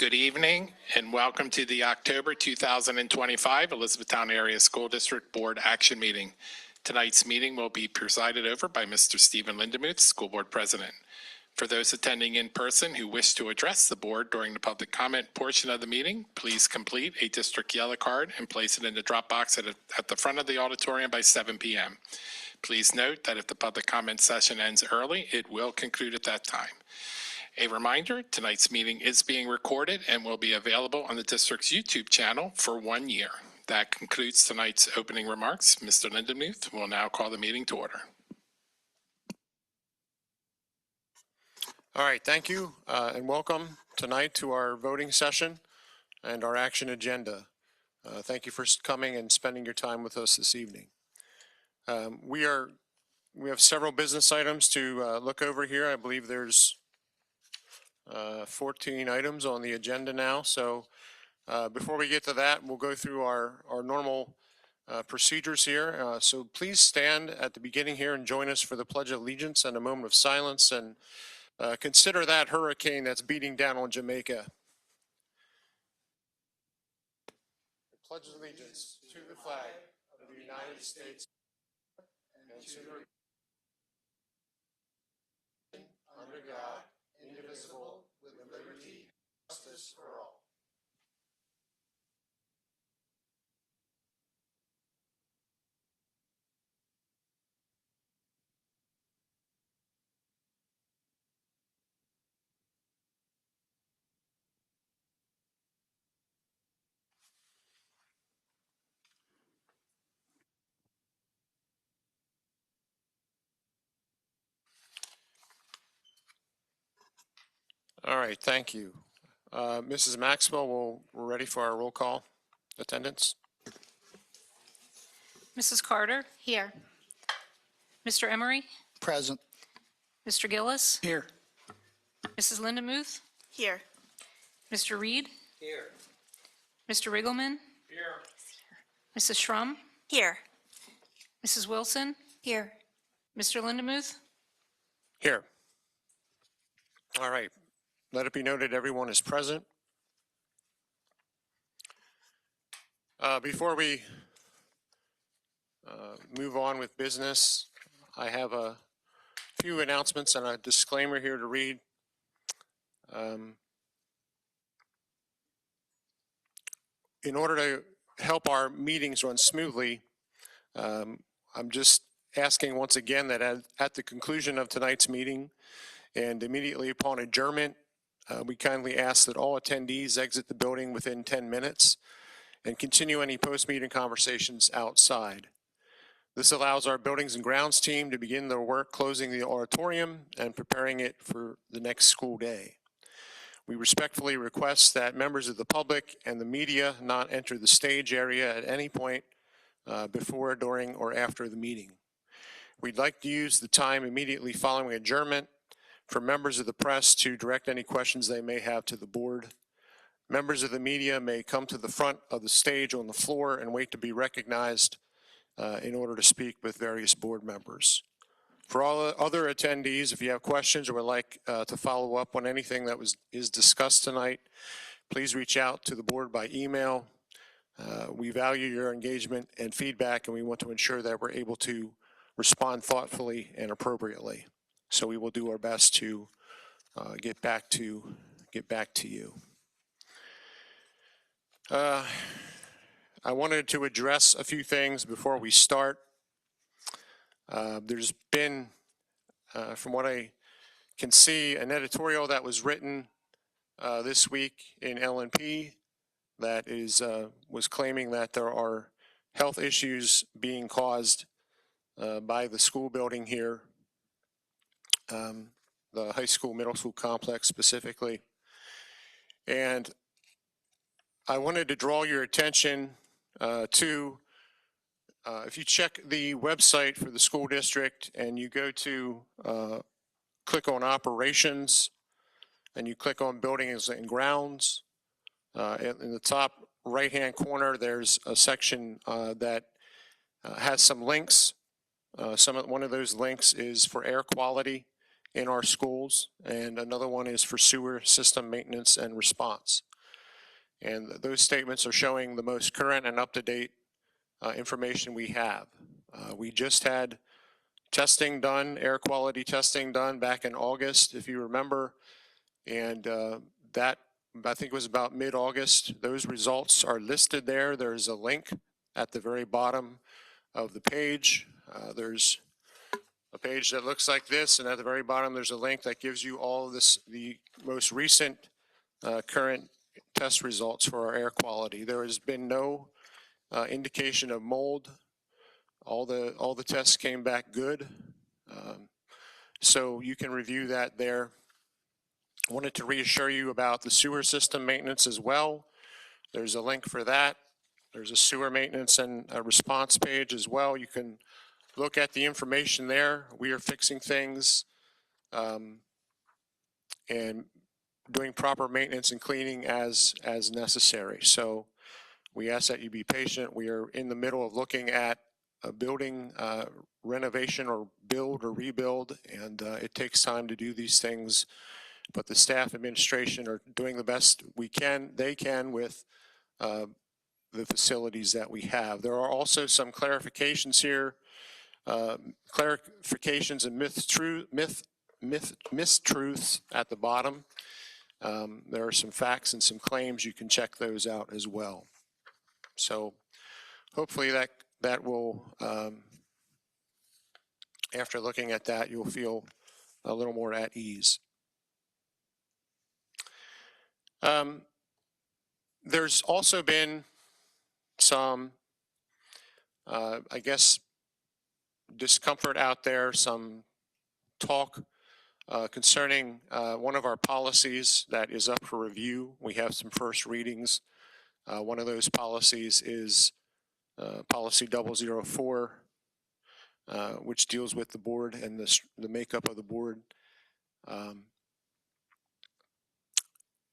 Good evening and welcome to the October 2025 Elizabethtown Area School District Board Action Meeting. Tonight's meeting will be presided over by Mr. Stephen Lindemuth, School Board President. For those attending in person who wish to address the board during the public comment portion of the meeting, please complete a district yellow card and place it in the drop box at the front of the auditorium by 7 p.m. Please note that if the public comment session ends early, it will conclude at that time. A reminder, tonight's meeting is being recorded and will be available on the district's YouTube channel for 1 year. That concludes tonight's opening remarks. Mr. Lindemuth will now call the meeting to order. All right, thank you and welcome tonight to our voting session and our action agenda. Thank you for coming and spending your time with us this evening. We have several business items to look over here. I believe there's 14 items on the agenda now. So before we get to that, we'll go through our normal procedures here. So please stand at the beginning here and join us for the Pledge of Allegiance and a moment of silence, and consider that hurricane that's beating down on Jamaica. I pledge allegiance to the flag of the United States and to the under God, indivisible, with liberty and justice for all. All right, thank you. Mrs. Maxwell, we're ready for our roll call attendance. Mrs. Carter? Here. Mr. Emery? Present. Mr. Gillis? Here. Mrs. Lindemuth? Here. Mr. Reed? Here. Mr. Riggleman? Here. Mrs. Schrum? Here. Mrs. Wilson? Here. Mr. Lindemuth? Here. All right. Let it be noted everyone is present. Before we move on with business, I have a few announcements and a disclaimer here to read. In order to help our meetings run smoothly, I'm just asking once again that at the conclusion of tonight's meeting and immediately upon adjournment, we kindly ask that all attendees exit the building within 10 minutes and continue any post-meeting conversations outside. This allows our Buildings and Grounds team to begin their work closing the auditorium and preparing it for the next school day. We respectfully request that members of the public and the media not enter the stage area at any point before, during, or after the meeting. We'd like to use the time immediately following adjournment for members of the press to direct any questions they may have to the board. Members of the media may come to the front of the stage on the floor and wait to be recognized in order to speak with various board members. For all other attendees, if you have questions or would like to follow up on anything that is discussed tonight, please reach out to the board by email. We value your engagement and feedback, and we want to ensure that we're able to respond thoughtfully and appropriately. So we will do our best to get back to you. I wanted to address a few things before we start. There's been, from what I can see, an editorial that was written this week in LNP that was claiming that there are health issues being caused by the school building here, the high school, middle school complex specifically. And I wanted to draw your attention to, if you check the website for the school district and you go to click on operations and you click on buildings and grounds, in the top right-hand corner, there's a section that has some links. One of those links is for air quality in our schools, and another one is for sewer system maintenance and response. And those statements are showing the most current and up-to-date information we have. We just had testing done, air quality testing done back in August, if you remember. And that, I think, was about mid-August. Those results are listed there. There's a link at the very bottom of the page. There's a page that looks like this, and at the very bottom there's a link that gives you all of this, the most recent current test results for our air quality. There has been no indication of mold. All the tests came back good. So you can review that there. I wanted to reassure you about the sewer system maintenance as well. There's a link for that. There's a sewer maintenance and a response page as well. You can look at the information there. We are fixing things and doing proper maintenance and cleaning as necessary. So we ask that you be patient. We are in the middle of looking at a building renovation or build or rebuild, and it takes time to do these things. But the staff administration are doing the best they can with the facilities that we have. There are also some clarifications here, clarifications and mistruths at the bottom. There are some facts and some claims. You can check those out as well. So hopefully that will, after looking at that, you'll feel a little more at ease. There's also been some, I guess, discomfort out there, some talk concerning one of our policies that is up for review. We have some first readings. One of those policies is policy 004, which deals with the board and the makeup of the board.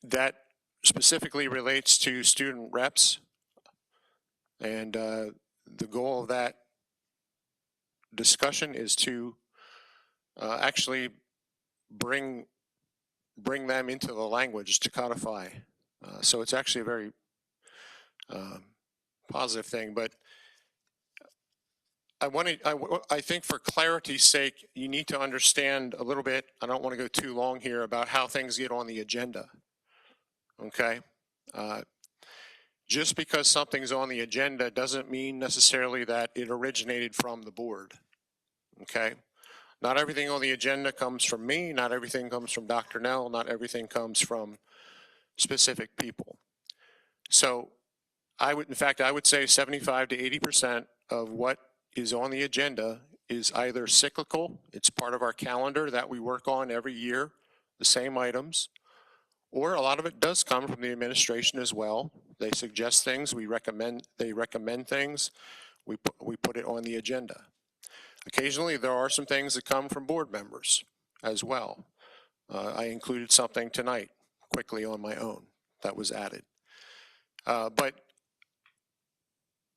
That specifically relates to student reps, and the goal of that discussion is to actually bring them into the language to codify. So it's actually a very positive thing, but I think for clarity's sake, you need to understand a little bit, I don't want to go too long here, about how things get on the agenda. Okay? Just because something's on the agenda doesn't mean necessarily that it originated from the board. Okay? Not everything on the agenda comes from me, not everything comes from Dr. Nell, not everything comes from specific people. So I would say 75 to 80% of what is on the agenda is either cyclical, it's part of our calendar that we work on every year, the same items, or a lot of it does come from the administration as well. They suggest things, they recommend things, we put it on the agenda. Occasionally there are some things that come from board members as well. I included something tonight quickly on my own that was added. But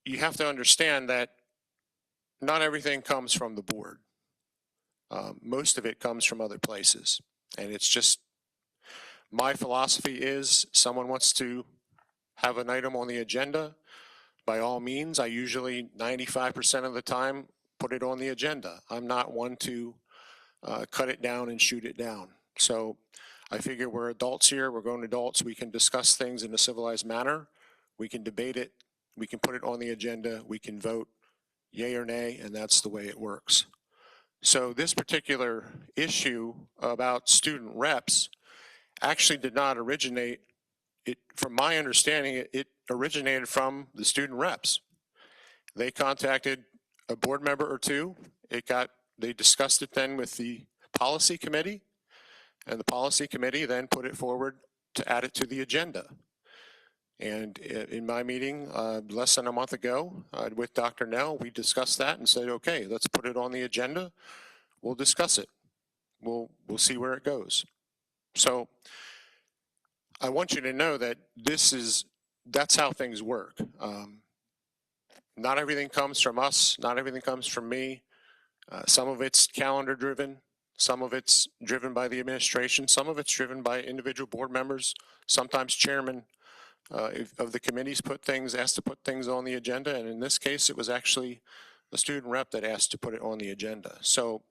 you have to understand that not everything comes from the board. Most of it comes from other places. And it's just, my philosophy is someone wants to have an item on the agenda, by all means, I usually 95% of the time put it on the agenda. I'm not one to cut it down and shoot it down. So I figure we're adults here, we're grown adults, we can discuss things in a civilized manner, we can debate it, we can put it on the agenda, we can vote yay or nay, and that's the way it works. So this particular issue about student reps actually did not originate, from my understanding, it originated from the student reps. They contacted a board member or two, they discussed it then with the policy committee, and the policy committee then put it forward to add it to the agenda. And in my meeting less than a month ago with Dr. Nell, we discussed that and said, okay, let's put it on the agenda. We'll discuss it. We'll see where it goes. So I want you to know that that's how things work. Not everything comes from us. Not everything comes from me. Some of it's calendar driven. Some of it's driven by the administration. Some of it's driven by individual board members, sometimes chairmen. of the committees asked to put things on the agenda. And in this case, it was actually the student rep that asked to put it on the agenda. So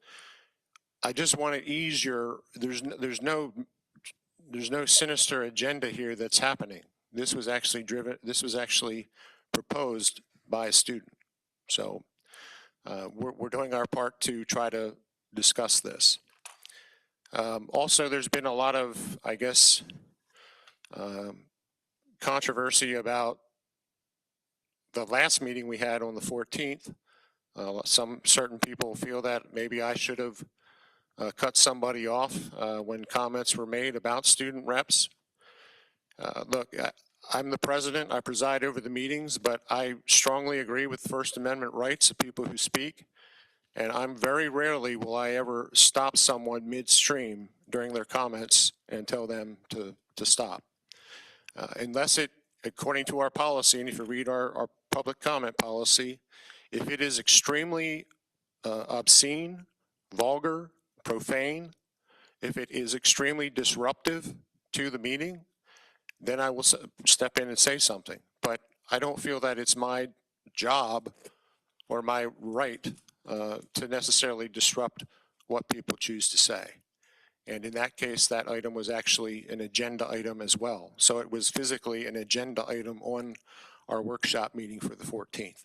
I just want to ease there's no sinister agenda here that's happening. This was actually proposed by a student. So we're doing our part to try to discuss this. Also, there's been a lot of, I guess, controversy about the last meeting we had on the 14th. Some certain people feel that maybe I should have cut somebody off when comments were made about student reps. Look, I'm the president, I preside over the meetings, but I strongly agree with First Amendment rights of people who speak. And I'm very rarely will I ever stop someone midstream during their comments and tell them to stop. Unless it, according to our policy, and if you read our public comment policy, if it is extremely obscene, vulgar, profane, if it is extremely disruptive to the meeting, then I will step in and say something. But I don't feel that it's my job or my right to necessarily disrupt what people choose to say. And in that case, that item was actually an agenda item as well. So it was physically an agenda item on our workshop meeting for the 14th.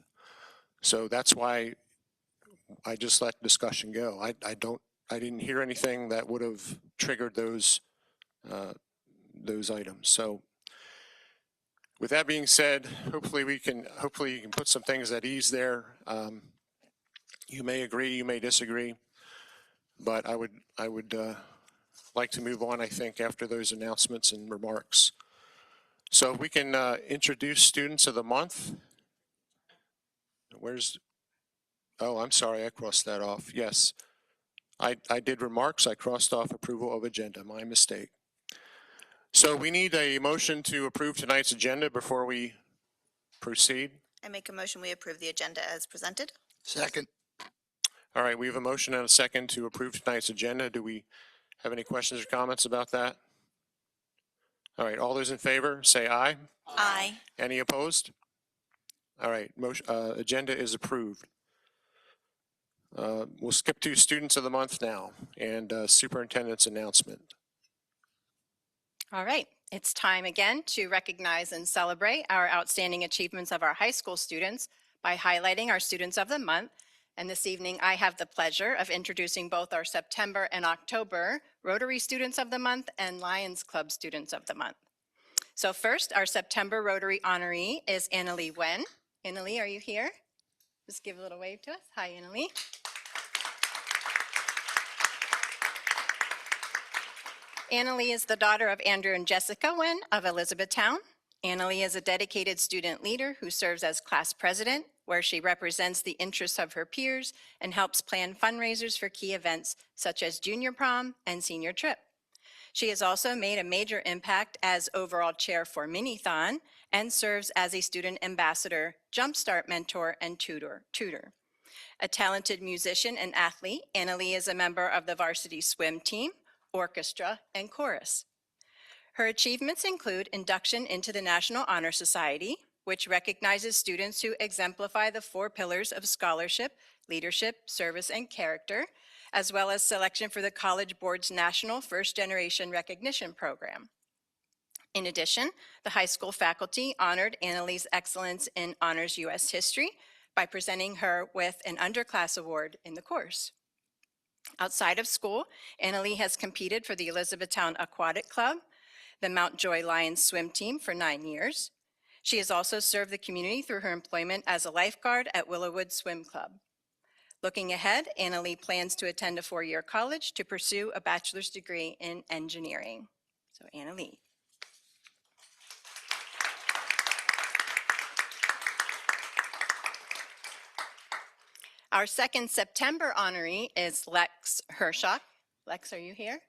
So that's why I just let discussion go. I didn't hear anything that would have triggered those items. So with that being said, hopefully you can put some things at ease there. You may agree, you may disagree, but I would like to move on, I think, after those announcements and remarks. So if we can introduce students of the month. Oh, I'm sorry, I crossed that off. Yes, I did remarks, I crossed off approval of agenda, my mistake. So we need a motion to approve tonight's agenda before we proceed. I make a motion we approve the agenda as presented. Second. All right, we have a motion and a second to approve tonight's agenda. Do we have any questions or comments about that? All right, all those in favor, say aye. Aye. Any opposed? All right, motion, agenda is approved. We'll skip to students of the month now and superintendent's announcement. All right, it's time again to recognize and celebrate our outstanding achievements of our high school students by highlighting our students of the month. And this evening, I have the pleasure of introducing both our September and October Rotary Students of the Month and Lions Club Students of the Month. So first, our September Rotary honoree is Annalie Wen. Annalie, are you here? Just give a little wave to us. Hi, Annalie. Annalie is the daughter of Andrew and Jessica Wen of Elizabethtown. Annalie is a dedicated student leader who serves as class president, where she represents the interests of her peers and helps plan fundraisers for key events such as junior prom and senior trip. She has also made a major impact as overall chair for Minithon and serves as a student ambassador, Jumpstart mentor, and tutor. A talented musician and athlete, Annalie is a member of the varsity swim team, orchestra, and chorus. Her achievements include induction into the National Honor Society, which recognizes students who exemplify the 4 pillars of scholarship, leadership, service, and character, as well as selection for the College Board's National First Generation Recognition Program. In addition, the high school faculty honored Annalie's excellence in Honors U.S. History by presenting her with an underclass award in the course. Outside of school, Annalie has competed for the Elizabethtown Aquatic Club, the Mount Joy Lions swim team for 9 years. She has also served the community through her employment as a lifeguard at Willowwood Swim Club. Looking ahead, Annalie plans to attend a 4-year college to pursue a bachelor's degree in engineering. So Annalie. Our second September honoree is Lex Hershock. Lex, are you here?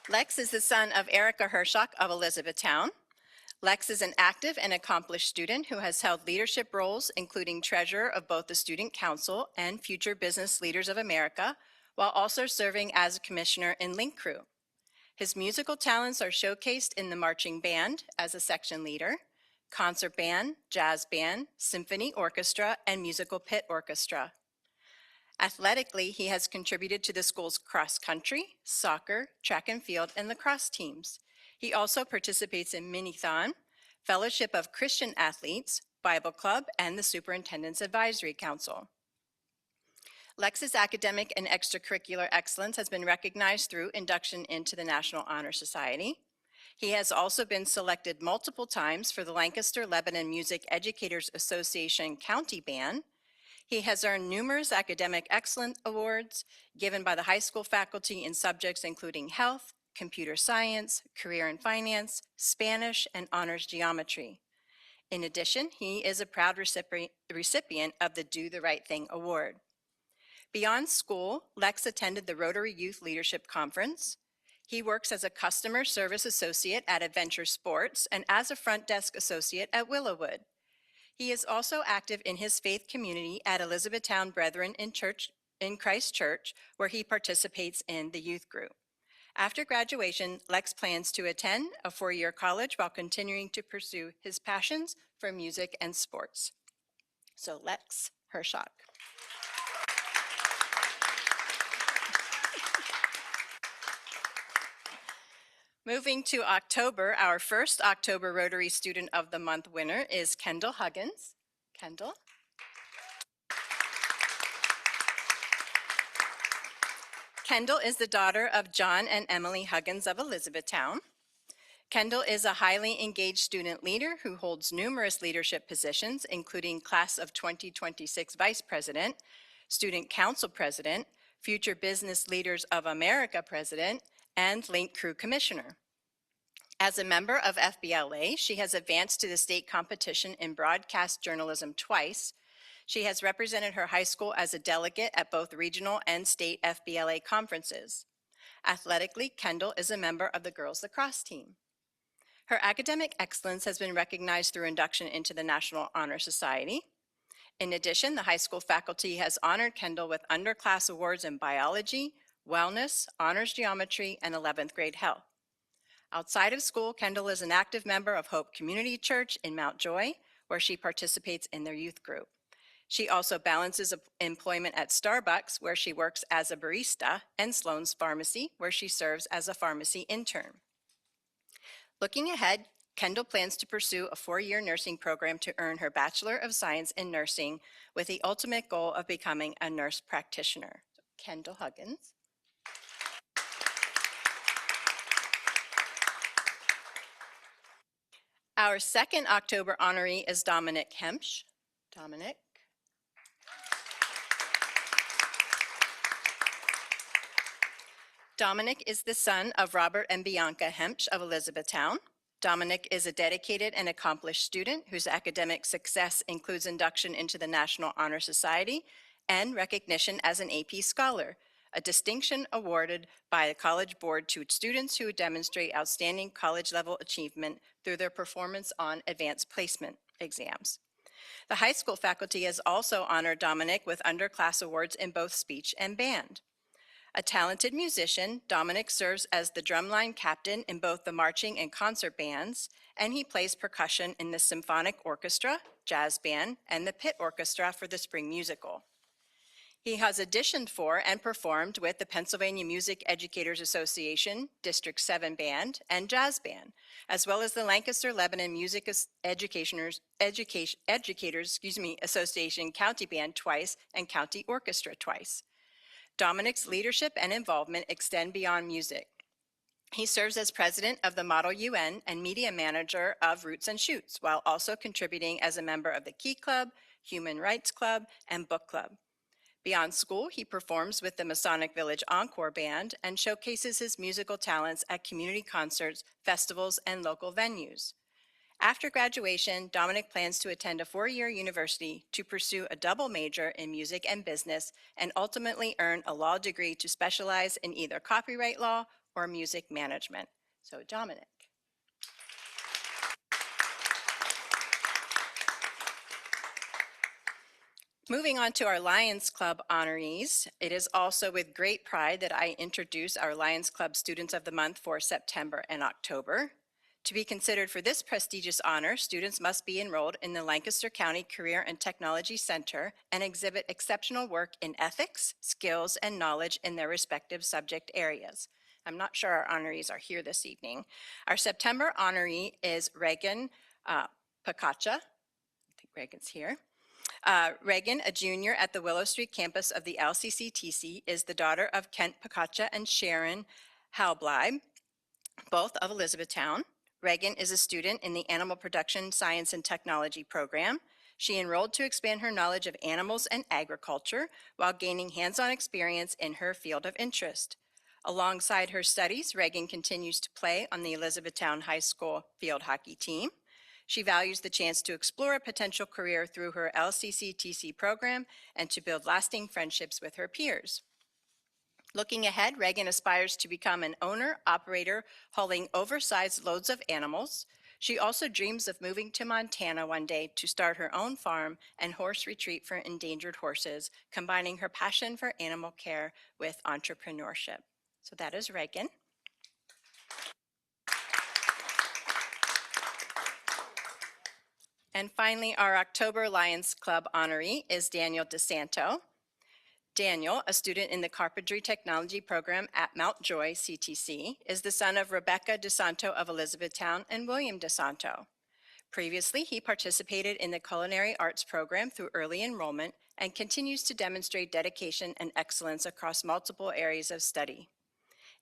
Lex is the son of Erica Hershock of Elizabethtown. Lex is an active and accomplished student who has held leadership roles, including treasurer of both the Student Council and Future Business Leaders of America, while also serving as a commissioner in Link Crew. His musical talents are showcased in the marching band as a section leader, concert band, jazz band, symphony orchestra, and musical pit orchestra. Athletically, he has contributed to the school's cross-country, soccer, track and field, and lacrosse teams. He also participates in Minithon, Fellowship of Christian Athletes, Bible Club, and the Superintendent's Advisory Council. Lex's academic and extracurricular excellence has been recognized through induction into the National Honor Society. He has also been selected multiple times for the Lancaster Lebanon Music Educators Association County Band. He has earned numerous academic excellence awards given by the high school faculty in subjects including health, computer science, career and finance, Spanish, and honors geometry. In addition, he is a proud recipient of the Do the Right Thing Award. Beyond school, Lex attended the Rotary Youth Leadership Conference. He works as a customer service associate at Adventure Sports and as a front desk associate at Willowwood. He is also active in his faith community at Elizabethtown Brethren in Christ Church, where he participates in the youth group. After graduation, Lex plans to attend a 4-year college while continuing to pursue his passions for music and sports. So Lex Hershock. Moving to October, our first October Rotary Student of the Month winner is Kendall Huggins. Kendall. Kendall is the daughter of John and Emily Huggins of Elizabethtown. Kendall is a highly engaged student leader who holds numerous leadership positions, including Class of 2026 Vice President, Student Council President, Future Business Leaders of America President, and Link Crew Commissioner. As a member of FBLA, she has advanced to the state competition in broadcast journalism twice. She has represented her high school as a delegate at both regional and state FBLA conferences. Athletically, Kendall is a member of the girls lacrosse team. Her academic excellence has been recognized through induction into the National Honor Society. In addition, the high school faculty has honored Kendall with underclass awards in biology, wellness, honors geometry, and 11th grade health. Outside of school, Kendall is an active member of Hope Community Church in Mount Joy, where she participates in their youth group. She also balances employment at Starbucks, where she works as a barista, and Sloan's Pharmacy, where she serves as a pharmacy intern. Looking ahead, Kendall plans to pursue a 4-year nursing program to earn her Bachelor of Science in Nursing with the ultimate goal of becoming a nurse practitioner. Kendall Huggins. Our second October honoree is Dominic Hemsch. Dominic. Dominic is the son of Robert and Bianca Hemsch of Elizabethtown. Dominic is a dedicated and accomplished student whose academic success includes induction into the National Honor Society and recognition as an AP Scholar, a distinction awarded by the College Board to students who demonstrate outstanding college-level achievement through their performance on advanced placement exams. The high school faculty has also honored Dominic with underclass awards in both speech and band. A talented musician, Dominic serves as the drumline captain in both the marching and concert bands, and he plays percussion in the symphonic orchestra, jazz band, and the pit orchestra for the spring musical. He has auditioned for and performed with the Pennsylvania Music Educators Association, District 7 Band, and Jazz Band, as well as the Lancaster Lebanon Music Educators Association County Band twice and County Orchestra twice. Dominic's leadership and involvement extend beyond music. He serves as president of the Model UN and media manager of Roots and Shoots, while also contributing as a member of the Key Club, Human Rights Club, and Book Club. Beyond school, he performs with the Masonic Village Encore Band and showcases his musical talents at community concerts, festivals, and local venues. After graduation, Dominic plans to attend a 4-year university to pursue a double major in music and business and ultimately earn a law degree to specialize in either copyright law or music management. So Dominic. Moving on to our Lions Club honorees, it is also with great pride that I introduce our Lions Club Students of the Month for September and October. To be considered for this prestigious honor, students must be enrolled in the Lancaster County Career and Technology Center and exhibit exceptional work in ethics, skills, and knowledge in their respective subject areas. I'm not sure our honorees are here this evening. Our September honoree is Reagan Pacacha. I think Reagan's here. Reagan, a junior at the Willow Street campus of the LCCTC, is the daughter of Kent Pacacha and Sharon Halbleib, both of Elizabethtown. Reagan is a student in the Animal Production Science and Technology program. She enrolled to expand her knowledge of animals and agriculture while gaining hands-on experience in her field of interest. Alongside her studies, Reagan continues to play on the Elizabethtown High School field hockey team. She values the chance to explore a potential career through her LCCTC program and to build lasting friendships with her peers. Looking ahead, Reagan aspires to become an owner-operator hauling oversized loads of animals. She also dreams of moving to Montana one day to start her own farm and horse retreat for endangered horses, combining her passion for animal care with entrepreneurship. So that is Reagan. And finally, our October Lions Club honoree is Daniel DeSanto. Daniel, a student in the Carpentry Technology program at Mount Joy CTC, is the son of Rebecca DeSanto of Elizabethtown and William DeSanto. Previously, he participated in the Culinary Arts program through early enrollment and continues to demonstrate dedication and excellence across multiple areas of study.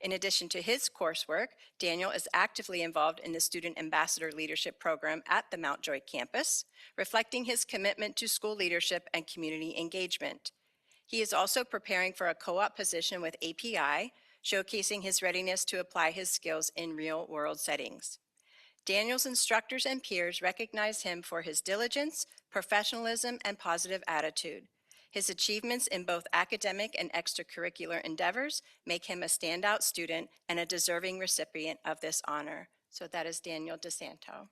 In addition to his coursework, Daniel is actively involved in the Student Ambassador Leadership Program at the Mount Joy campus, reflecting his commitment to school leadership and community engagement. He is also preparing for a co-op position with API, showcasing his readiness to apply his skills in real-world settings. Daniel's instructors and peers recognize him for his diligence, professionalism, and positive attitude. His achievements in both academic and extracurricular endeavors make him a standout student and a deserving recipient of this honor. So that is Daniel DeSanto.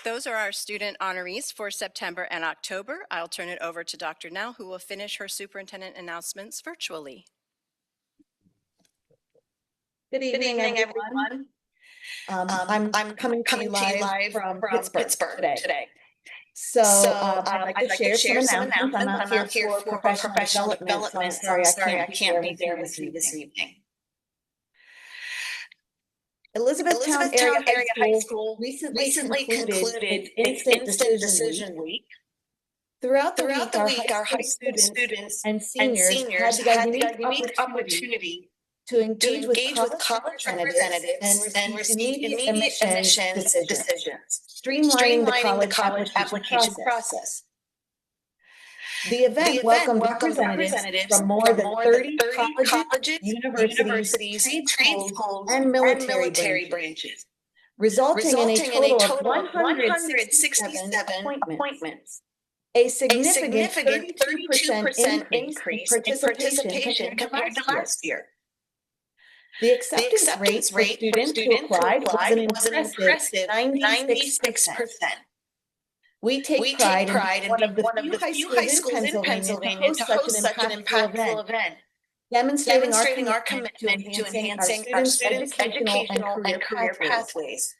Those are our student honorees for September and October. I'll turn it over to Dr. Nell, who will finish her superintendent announcements virtually. Good evening, everyone. I'm coming to you live from Pittsburgh today. So I'd like to share some announcements. I'm not here for professional development, so I'm sorry I can't be there with you this evening. Elizabethtown Area High School recently concluded Instant Decision Week. Throughout the week, our high school students and seniors had the unique opportunity to engage with college representatives and receive immediate admissions decisions, streamlining the college application process. The event welcomed representatives from more than 30 colleges, universities, trade schools, and military branches, resulting in a total of 167 appointments. A significant 32% increase in participation compared to last year. The acceptance rate for students who applied was an impressive 96%. We take pride in one of the few high schools in Pennsylvania to host such an impactful event, demonstrating our commitment to enhancing our students' educational and career pathways.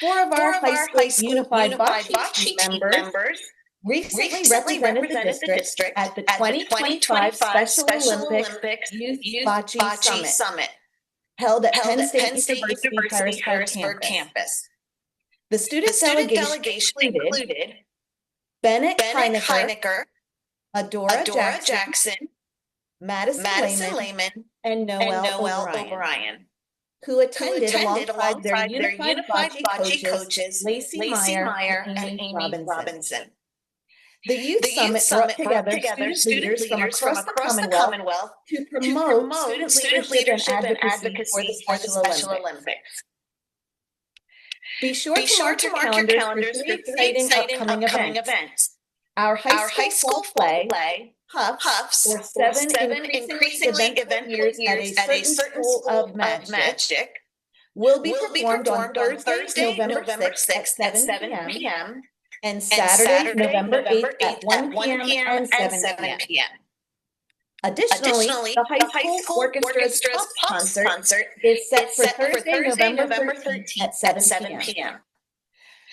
Four of our high school unified bocce members recently represented the district at the 2025 Special Olympics Youth Bocce Summit, held at Penn State University Harrisburg campus. The student delegation included Bennett Heinecker, Adora Jackson, Madison Lehman, and Noel O'Brien, who attended alongside their unified bocce coaches, Lacey Meyer and Amy Robinson. The Youth Summit brought together student leaders from across the Commonwealth to promote student leadership and advocacy for the Special Olympics. Be sure to mark your calendars for three exciting upcoming events. Our high school play, Puffs, or seven increasingly eventful years at a certain school of magic, will be performed on Thursday, November 6th at 7 p.m. and Saturday, November 8th at 1 p.m. and 7 p.m. Additionally, the high school orchestra's pop concert is set for Thursday, November 13th at 7 p.m.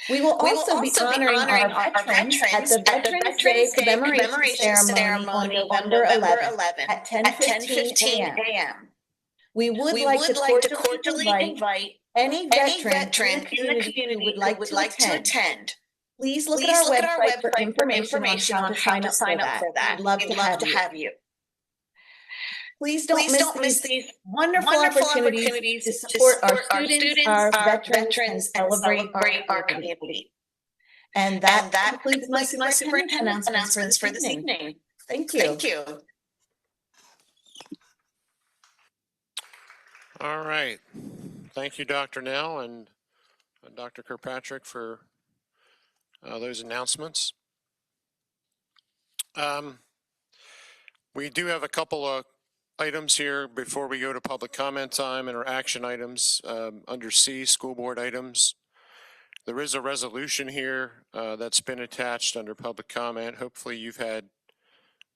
We will also be honoring our veterans at the Veterans Day commemoration ceremony on November 11th at 10:15 a.m. We would like to cordially invite any veteran in the community who would like to attend. Please look at our website for information on how to sign up for that. We'd love to have you. Please don't miss these wonderful opportunities to support our students, our veterans, and celebrate our community. And that concludes my superintendent's announcements for this evening. Thank you. All right. Thank you, Dr. Nell and Dr. Kirkpatrick for those announcements. We do have a couple of items here before we go to public comment time and our action items under C, school board items. There is a resolution here that's been attached under public comment. Hopefully you've had,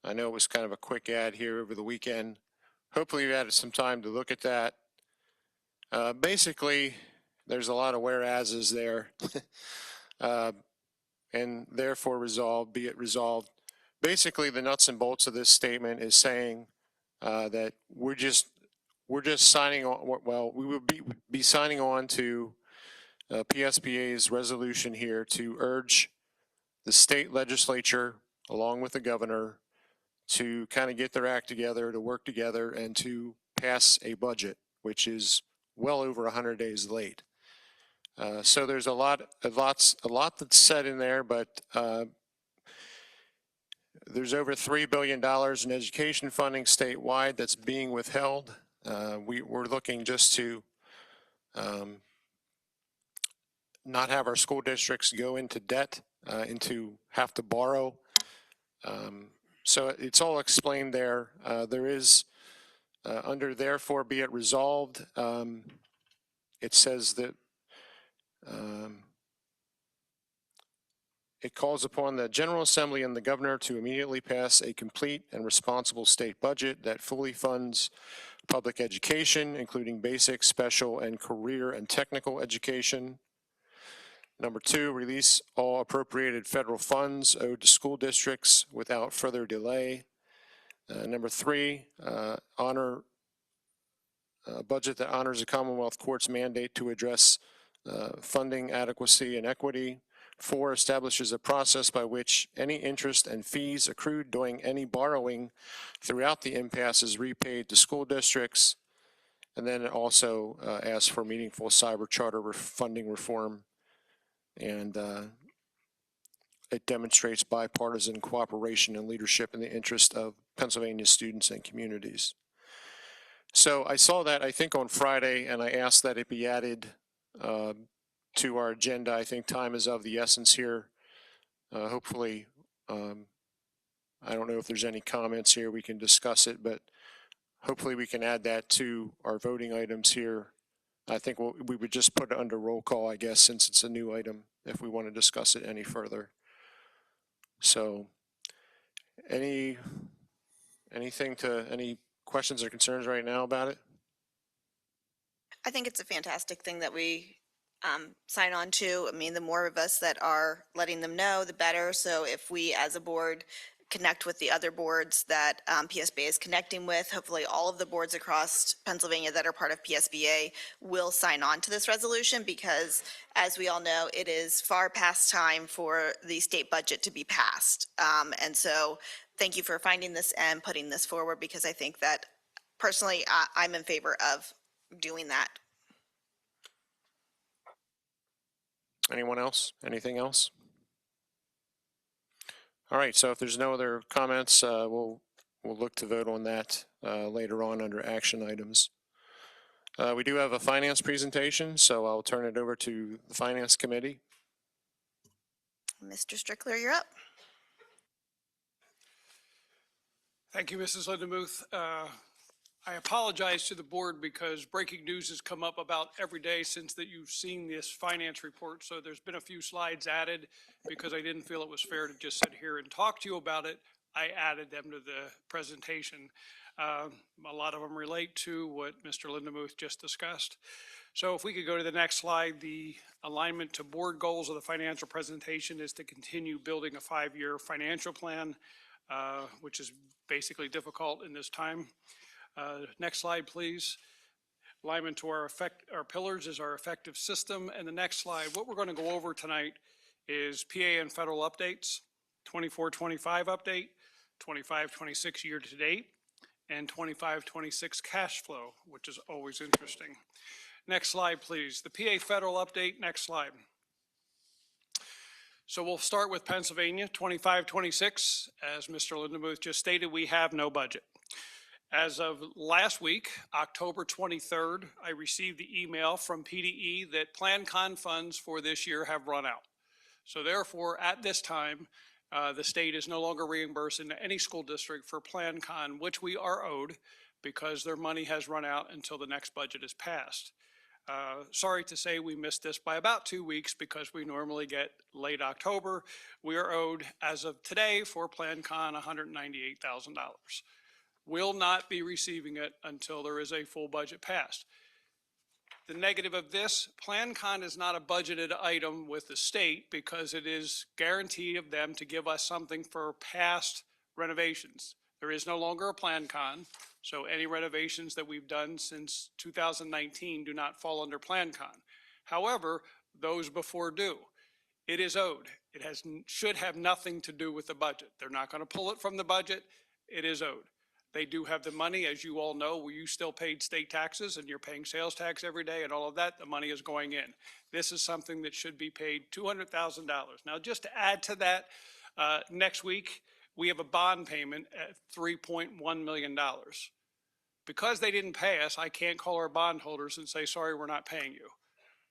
I know it was kind of a quick ad here over the weekend. Hopefully you had some time to look at that. Basically, there's a lot of whereases there. And therefore resolved, be it resolved. Basically, the nuts and bolts of this statement is saying that we're just signing on, well, we would be signing on to PSBA's resolution here to urge the state legislature, along with the governor, to kind of get their act together, to work together, and to pass a budget, which is well over 100 days late. So there's a lot that's said in there, but there's over $3 billion in education funding statewide that's being withheld. We're looking just to not have our school districts go into debt, into have to borrow. So it's all explained there. There is under therefore be it resolved. It says that it calls upon the General Assembly and the governor to immediately pass a complete and responsible state budget that fully funds public education, including basic, special, and career and technical education. Number 2, release all appropriated federal funds owed to school districts without further delay. Number 3, honor a budget that honors the Commonwealth Court's mandate to address funding adequacy and equity. 4, establishes a process by which any interest and fees accrued during any borrowing throughout the impasse is repaid to school districts. And then it also asks for meaningful cyber charter funding reform. And it demonstrates bipartisan cooperation and leadership in the interest of Pennsylvania students and communities. So I saw that, I think, on Friday, and I asked that it be added to our agenda. I think time is of the essence here. Hopefully, I don't know if there's any comments here, we can discuss it, but hopefully we can add that to our voting items here. I think we would just put it under roll call, I guess, since it's a new item, if we want to discuss it any further. So any questions or concerns right now about it? I think it's a fantastic thing that we sign on to. I mean, the more of us that are letting them know, the better. So if we as a board connect with the other boards that PSBA is connecting with, hopefully all of the boards across Pennsylvania that are part of PSBA will sign on to this resolution, because as we all know, it is far past time for the state budget to be passed. And so thank you for finding this and putting this forward, because I think that personally, I'm in favor of doing that. Anyone else? Anything else? All right, so if there's no other comments, we'll look to vote on that later on under action items. We do have a finance presentation, so I'll turn it over to the Finance Committee. Mr. Strickler, you're up. Thank you, Mrs. Lindemuth. I apologize to the board because breaking news has come up about every day since that you've seen this finance report. So there's been a few slides added because I didn't feel it was fair to just sit here and talk to you about it. I added them to the presentation. A lot of them relate to what Mr. Lindemuth just discussed. So if we could go to the next slide, the alignment to board goals of the financial presentation is to continue building a 5-year financial plan, which is basically difficult in this time. Next slide, please. Alignment to our pillars is our effective system. And the next slide, what we're going to go over tonight is PA and federal updates, 24-25 update, 25-26 year to date, and 25-26 cash flow, which is always interesting. Next slide, please. The PA federal update, next slide. So we'll start with Pennsylvania, 25-26. As Mr. Lindemuth just stated, we have no budget. As of last week, October 23rd, I received the email from PDE that PlanCon funds for this year have run out. So therefore, at this time, the state is no longer reimbursing any school district for PlanCon, which we are owed because their money has run out until the next budget is passed. Sorry to say we missed this by about 2 weeks because we normally get late October. We are owed, as of today, for PlanCon $198,000. Will not be receiving it until there is a full budget passed. The negative of this, PlanCon is not a budgeted item with the state because it is guaranteed of them to give us something for past renovations. There is no longer a PlanCon, so any renovations that we've done since 2019 do not fall under PlanCon. However, those before do. It is owed. It should have nothing to do with the budget. They're not going to pull it from the budget. It is owed. They do have the money, as you all know, where you still paid state taxes and you're paying sales tax every day and all of that, the money is going in. This is something that should be paid $200,000. Now, just to add to that, next week, we have a bond payment at $3.1 million. Because they didn't pay us, I can't call our bondholders and say, sorry, we're not paying you.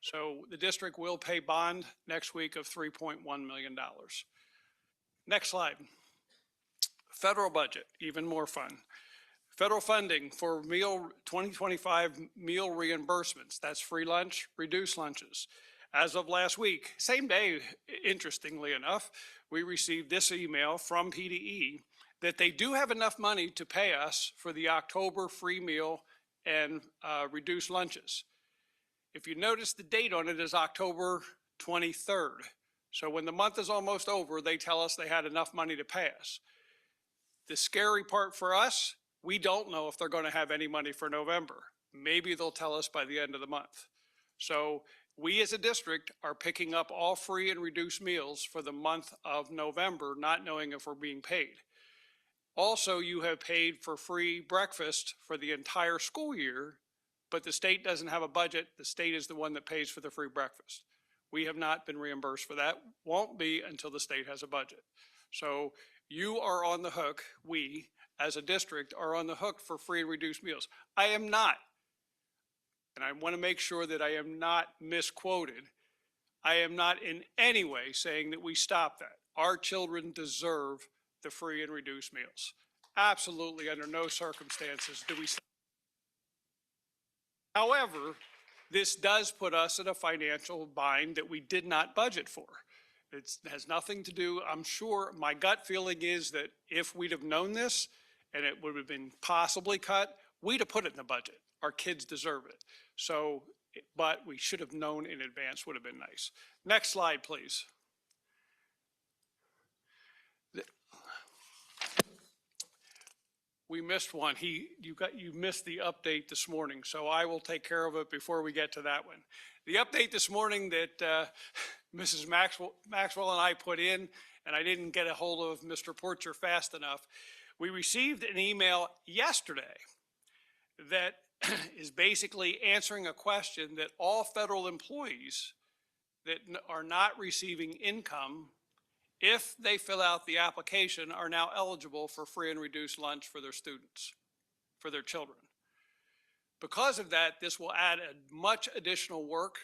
So the district will pay bond next week of $3.1 million. Next slide. Federal budget, even more fun. Federal funding for 2025 meal reimbursements. That's free lunch, reduced lunches. As of last week, same day, interestingly enough, we received this email from PDE that they do have enough money to pay us for the October free meal and reduced lunches. If you notice, the date on it is October 23rd. So when the month is almost over, they tell us they had enough money to pay us. The scary part for us, we don't know if they're going to have any money for November. Maybe they'll tell us by the end of the month. So we as a district are picking up all free and reduced meals for the month of November, not knowing if we're being paid. Also, you have paid for free breakfast for the entire school year, but the state doesn't have a budget. The state is the one that pays for the free breakfast. We have not been reimbursed for that. Won't be until the state has a budget. So you are on the hook, we as a district are on the hook for free and reduced meals. I am not, and I want to make sure that I am not misquoted. I am not in any way saying that we stop that. Our children deserve the free and reduced meals. Absolutely, under no circumstances do we stop. However, this does put us in a financial bind that we did not budget for. It has nothing to do, I'm sure, my gut feeling is that if we'd have known this and it would have been possibly cut, we'd have put it in the budget. Our kids deserve it. So, but we should have known in advance would have been nice. Next slide, please. We missed one. You missed the update this morning, so I will take care of it before we get to that one. The update this morning that Mrs. Maxwell and I put in, and I didn't get a hold of Mr. Porcher fast enough. We received an email yesterday that is basically answering a question that all federal employees that are not receiving income, if they fill out the application, are now eligible for free and reduced lunch for their students, for their children. Because of that, this will add much additional work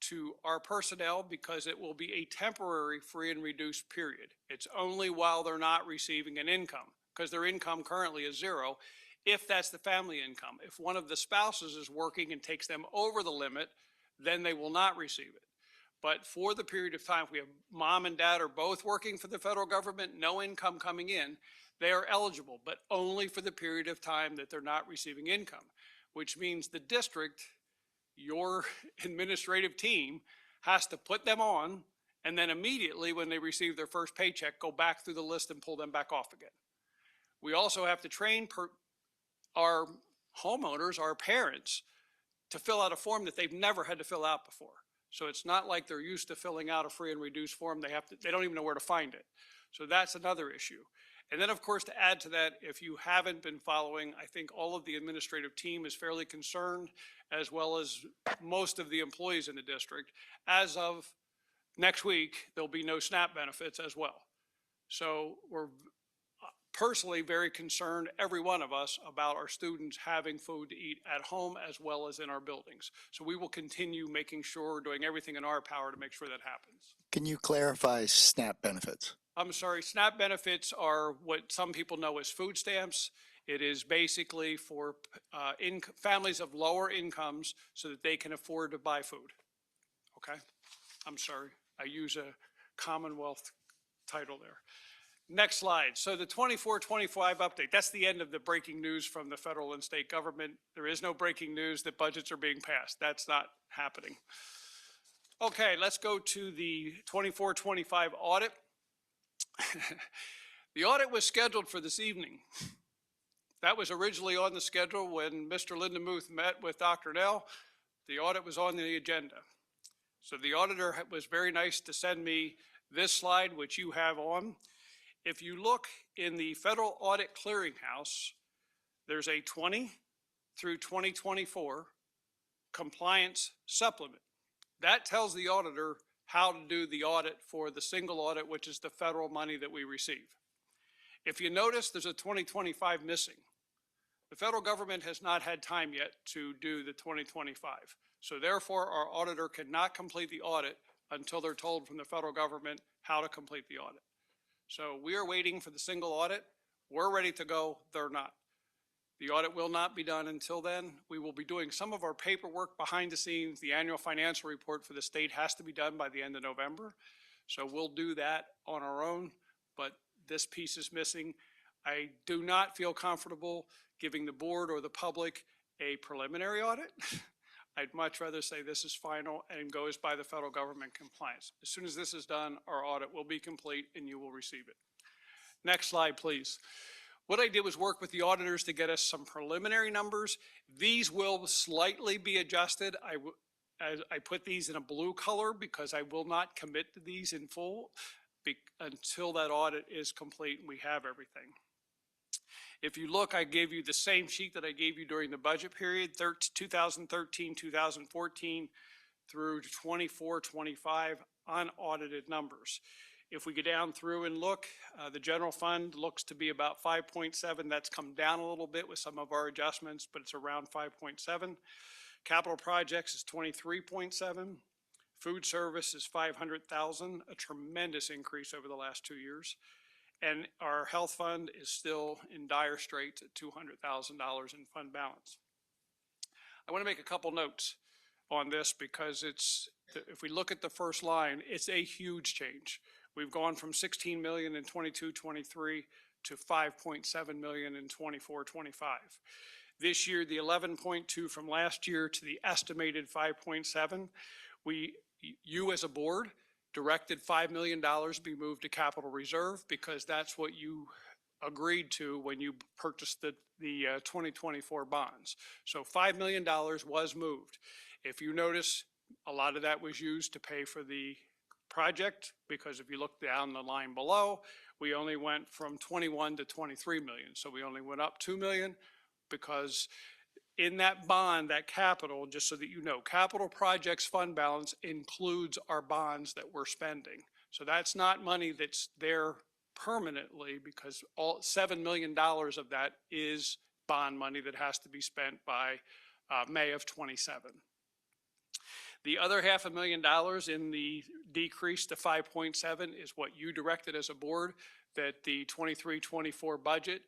to our personnel because it will be a temporary free and reduced period. It's only while they're not receiving an income, because their income currently is zero. if that's the family income. If one of the spouses is working and takes them over the limit, then they will not receive it. But for the period of time, if we have mom and dad are both working for the federal government, no income coming in, they are eligible, but only for the period of time that they're not receiving income, which means the district, your administrative team, has to put them on, and then immediately when they receive their first paycheck, go back through the list and pull them back off again. We also have to train our homeowners, our parents, to fill out a form that they've never had to fill out before. So it's not like they're used to filling out a free and reduced form. They don't even know where to find it. So that's another issue. And then, of course, to add to that, if you haven't been following, I think all of the administrative team is fairly concerned, as well as most of the employees in the district. As of next week, there'll be no SNAP benefits as well. So we're personally very concerned, every one of us, about our students having food to eat at home as well as in our buildings. So we will continue making sure we're doing everything in our power to make sure that happens. Can you clarify SNAP benefits? I'm sorry, SNAP benefits are what some people know as food stamps. It is basically for families of lower incomes so that they can afford to buy food. Okay? I'm sorry, I use a Commonwealth title there. Next slide. So the 24-25 update, that's the end of the breaking news from the federal and state government. There is no breaking news that budgets are being passed. That's not happening. Okay, let's go to the 24-25 audit. The audit was scheduled for this evening. That was originally on the schedule when Mr. Lindemuth met with Dr. Nell. The audit was on the agenda. So the auditor was very nice to send me this slide, which you have on. If you look in the Federal Audit Clearinghouse, there's a 20 through 2024 compliance supplement. That tells the auditor how to do the audit for the single audit, which is the federal money that we receive. If you notice, there's a 2025 missing. The federal government has not had time yet to do the 2025. So therefore, our auditor cannot complete the audit until they're told from the federal government how to complete the audit. So we are waiting for the single audit. We're ready to go. They're not. The audit will not be done until then. We will be doing some of our paperwork behind the scenes. The annual financial report for the state has to be done by the end of November. So we'll do that on our own, but this piece is missing. I do not feel comfortable giving the board or the public a preliminary audit. I'd much rather say this is final and goes by the federal government compliance. As soon as this is done, our audit will be complete and you will receive it. Next slide, please. What I did was work with the auditors to get us some preliminary numbers. These will slightly be adjusted. I put these in a blue color because I will not commit to these in full until that audit is complete and we have everything. If you look, I gave you the same sheet that I gave you during the budget period, 2013, 2014 through 24, 25 unaudited numbers. If we go down through and look, the general fund looks to be about 5.7. That's come down a little bit with some of our adjustments, but it's around 5.7. Capital projects is 23.7. Food service is 500,000, a tremendous increase over the last 2 years. And our health fund is still in dire straits at $200,000 in fund balance. I want to make a couple notes on this because if we look at the first line, it's a huge change. We've gone from 16 million in 22-23 to 5.7 million in 24-25. This year, the 11.2 from last year to the estimated 5.7, you as a board directed $5 million be moved to capital reserve because that's what you agreed to when you purchased the 2024 bonds. So $5 million was moved. If you notice, a lot of that was used to pay for the project because if you look down the line below, we only went from 21 to 23 million. So we only went up 2 million because in that bond, that capital, just so that you know, capital projects fund balance includes our bonds that we're spending. So that's not money that's there permanently because all $7 million of that is bond money that has to be spent by May of 27. The other $500,000 in the decrease to 5.7 is what you directed as a board, that the 23-24 budget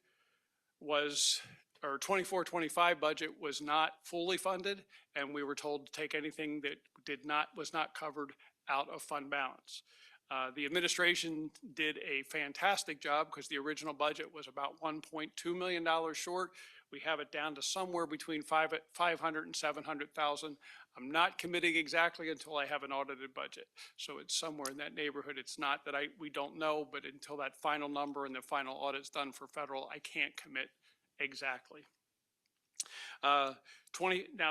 was or 24-25 budget was not fully funded, and we were told to take anything that was not covered out of fund balance. The administration did a fantastic job because the original budget was about $1.2 million short. We have it down to somewhere between 500 and 700,000. I'm not committing exactly until I have an audited budget. So it's somewhere in that neighborhood. It's not that we don't know, but until that final number and the final audit's done for federal, I can't commit exactly. Now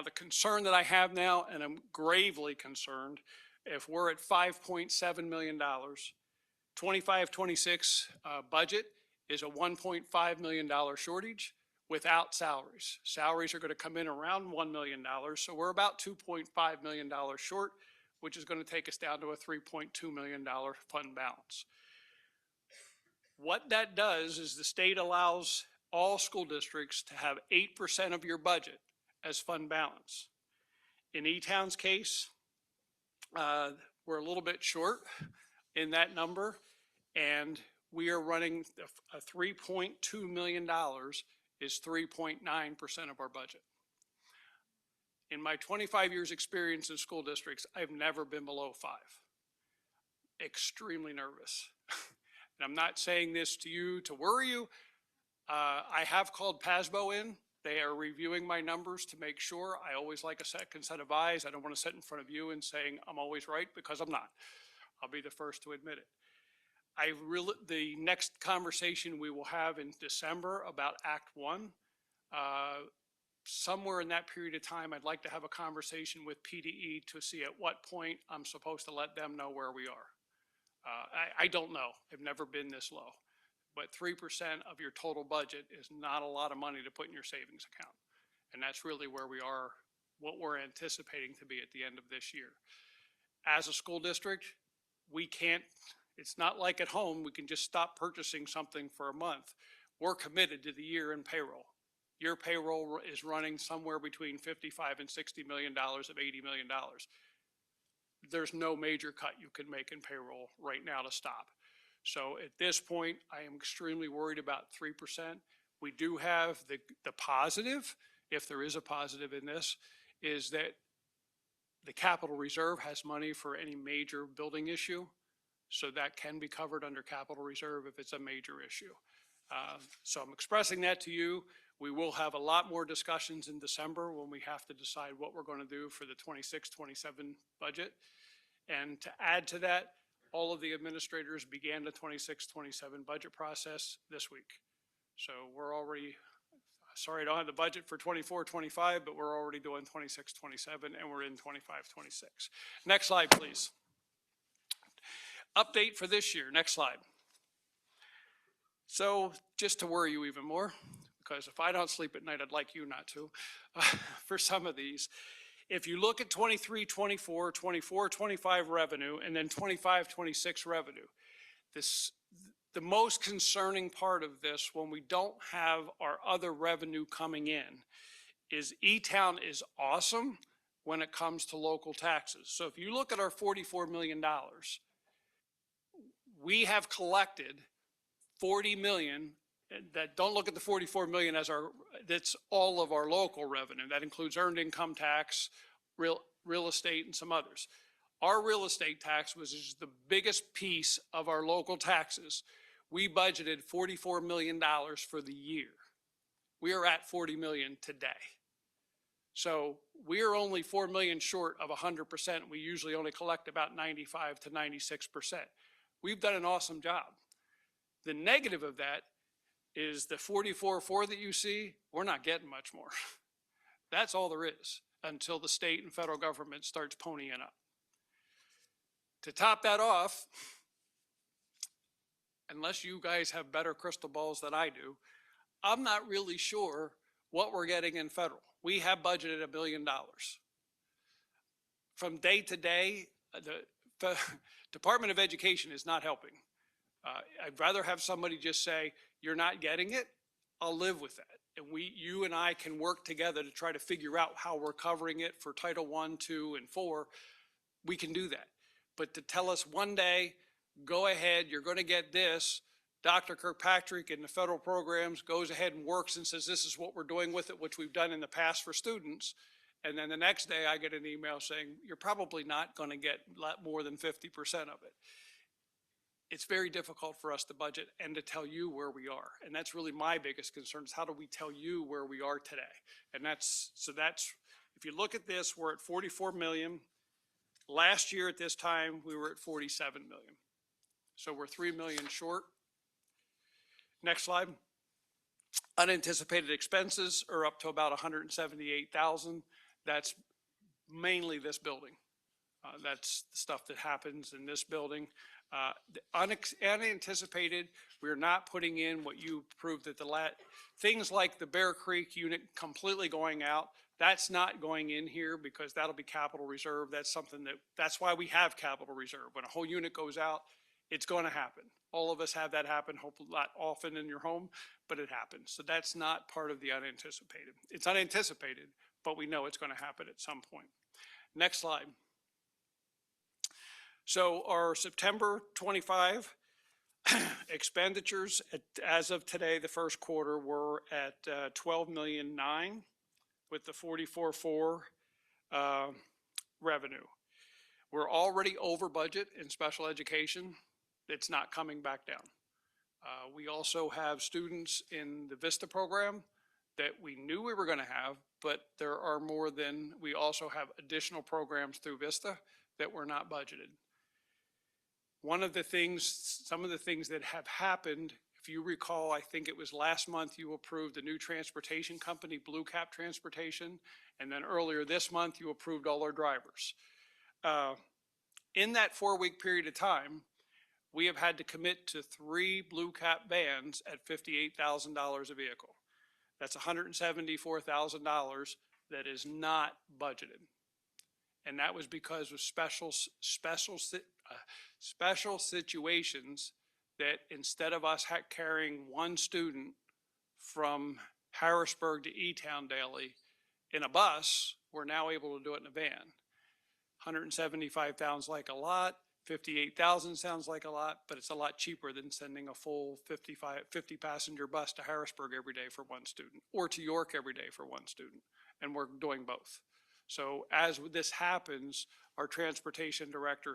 the concern that I have now, and I'm gravely concerned, if we're at $5.7 million, 25-26 budget is a $1.5 million shortage without salaries. Salaries are going to come in around $1 million, so we're about $2.5 million short, which is going to take us down to a $3.2 million fund balance. What that does is the state allows all school districts to have 8% of your budget as fund balance. In E-Town's case, we're a little bit short in that number, and we are running a $3.2 million is 3.9% of our budget. In my 25 years experience in school districts, I've never been below 5. Extremely nervous. And I'm not saying this to you to worry you. I have called PASBO in. They are reviewing my numbers to make sure. I always like a second set of eyes. I don't want to sit in front of you and saying I'm always right, because I'm not. I'll be the first to admit it. The next conversation we will have in December about Act 1, somewhere in that period of time, I'd like to have a conversation with PDE to see at what point I'm supposed to let them know where we are. I don't know. I've never been this low. But 3% of your total budget is not a lot of money to put in your savings account. And that's really where we are, what we're anticipating to be at the end of this year. As a school district, we can't, it's not like at home, we can just stop purchasing something for a month. We're committed to the year in payroll. Your payroll is running somewhere between $55 and $60 million of $80 million. There's no major cut you can make in payroll right now to stop. So at this point, I am extremely worried about 3%. We do have the positive, if there is a positive in this, is that the capital reserve has money for any major building issue. So that can be covered under capital reserve if it's a major issue. So I'm expressing that to you. We will have a lot more discussions in December when we have to decide what we're going to do for the 26-27 budget. And to add to that, all of the administrators began the 26-27 budget process this week. So we're already, sorry I don't have the budget for 24-25, but we're already doing 26-27 and we're in 25-26. Next slide, please. Update for this year, next slide. So just to worry you even more, because if I don't sleep at night, I'd like you not to, for some of these. If you look at 23-24, 24-25 revenue, and then 25-26 revenue, the most concerning part of this, when we don't have our other revenue coming in, is E-Town is awesome when it comes to local taxes. So if you look at our $44 million, we have collected 40 million. That don't look at the 44 million as that's all of our local revenue. That includes earned income tax, real estate, and some others. Our real estate tax was just the biggest piece of our local taxes. We budgeted $44 million for the year. We are at 40 million today. So we are only 4 million short of 100%. We usually only collect about 95 to 96%. We've done an awesome job. The negative of that is the 44.4 that you see, we're not getting much more. That's all there is until the state and federal government starts ponying up. To top that off, unless you guys have better crystal balls than I do, I'm not really sure what we're getting in federal. We have budgeted $1 billion. From day to day, the Department of Education is not helping. I'd rather have somebody just say, you're not getting it, I'll live with that. And you and I can work together to try to figure out how we're covering it for Title I, II, and IV. We can do that. But to tell us one day, go ahead, you're going to get this, Dr. Kirkpatrick in the federal programs goes ahead and works and says, this is what we're doing with it, which we've done in the past for students. And then the next day I get an email saying, you're probably not going to get more than 50% of it. It's very difficult for us to budget and to tell you where we are. And that's really my biggest concern, is how do we tell you where we are today? And that's, if you look at this, we're at 44 million. Last year at this time, we were at 47 million. So we're 3 million short. Next slide. Unanticipated expenses are up to about 178,000. That's mainly this building. That's the stuff that happens in this building. Unanticipated, we're not putting in what you approved at things like the Bear Creek unit completely going out. That's not going in here because that'll be capital reserve. That's something that's why we have capital reserve. When a whole unit goes out, it's going to happen. All of us have that happen, hopefully not often in your home, but it happens. So that's not part of the unanticipated. It's unanticipated, but we know it's going to happen at some point. Next slide. So our September 25 expenditures as of today, the first quarter, were at 12,000,009 with the 44.4 revenue. We're already over budget in special education. It's not coming back down. We also have students in the VISTA program that we knew we were going to have, but there are more than, we also have additional programs through VISTA that were not budgeted. One of the things, some of the things that have happened, if you recall, I think it was last month you approved a new transportation company, Blue Cap Transportation, and then earlier this month you approved all our drivers. In that 4-week period of time, we have had to commit to 3 Blue Cap vans at $58,000 a vehicle. That's $174,000 that is not budgeted. And that was because of special situations that instead of us carrying one student from Harrisburg to E-Town daily in a bus, we're now able to do it in a van. 175 sounds like a lot. 58,000 sounds like a lot, but it's a lot cheaper than sending a full 50 passenger bus to Harrisburg every day for one student, or to York every day for one student. And we're doing both. So as this happens, our transportation director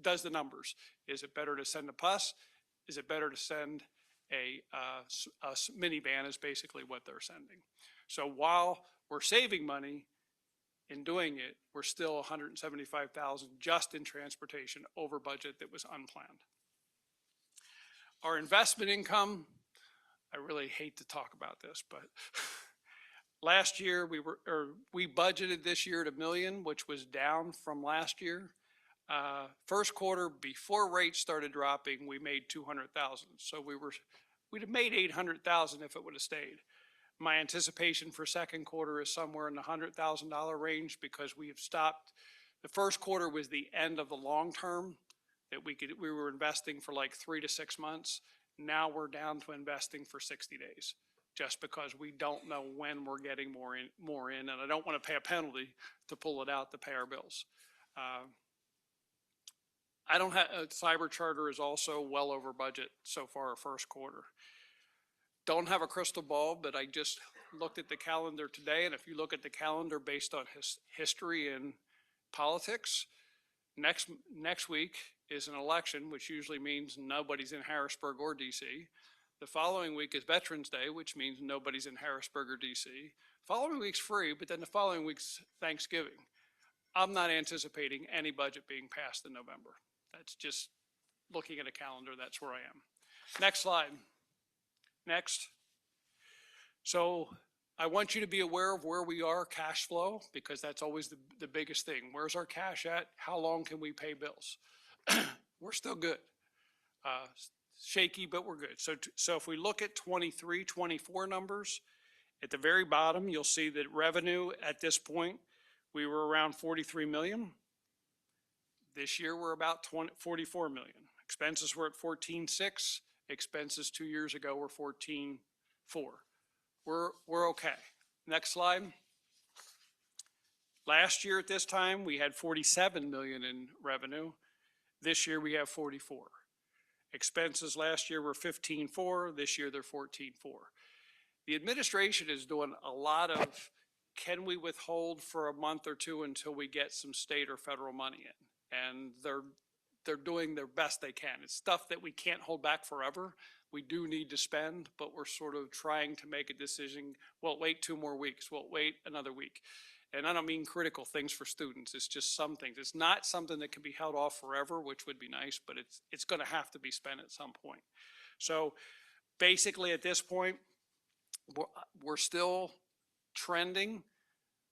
does the numbers. Is it better to send a bus? Is it better to send a minivan, is basically what they're sending. So while we're saving money in doing it, we're still 175,000 just in transportation over budget that was unplanned. Our investment income, I really hate to talk about this, but last year we budgeted this year at $1 million, which was down from last year. First quarter, before rates started dropping, we made 200,000. So we'd have made 800,000 if it would have stayed. My anticipation for second quarter is somewhere in the $100,000 range, because we have stopped. The first quarter was the end of the long term that we were investing for like 3 to 6 months. Now we're down to investing for 60 days, just because we don't know when we're getting more in, and I don't want to pay a penalty to pull it out to pay our bills. I don't have, cyber charter is also well over budget so far first quarter. Don't have a crystal ball, but I just looked at the calendar today, and if you look at the calendar based on history and politics, next week is an election, which usually means nobody's in Harrisburg or DC. The following week is Veterans Day, which means nobody's in Harrisburg or DC. Following week's free, but then the following week's Thanksgiving. I'm not anticipating any budget being passed in November. That's just looking at a calendar, that's where I am. Next slide. Next. So I want you to be aware of where we are cash flow, because that's always the biggest thing. Where's our cash at? How long can we pay bills? We're still good. Shaky, but we're good. So if we look at 23, 24 numbers, at the very bottom, you'll see that revenue at this point, we were around 43 million. This year, we're about 44 million. Expenses were at 14.6. Expenses 2 years ago were 14.4. We're okay. Next slide. Last year at this time, we had 47 million in revenue. This year we have 44. Expenses last year were 15.4, this year they're 14.4. The administration is doing a lot of, can we withhold for a month or two until we get some state or federal money in? And they're doing their best they can. It's stuff that we can't hold back forever. We do need to spend, but we're sort of trying to make a decision. Well, wait 2 more weeks. Well, wait another week. And I don't mean critical things for students. It's just some things. It's not something that can be held off forever, which would be nice, but it's going to have to be spent at some point. So basically at this point, we're still trending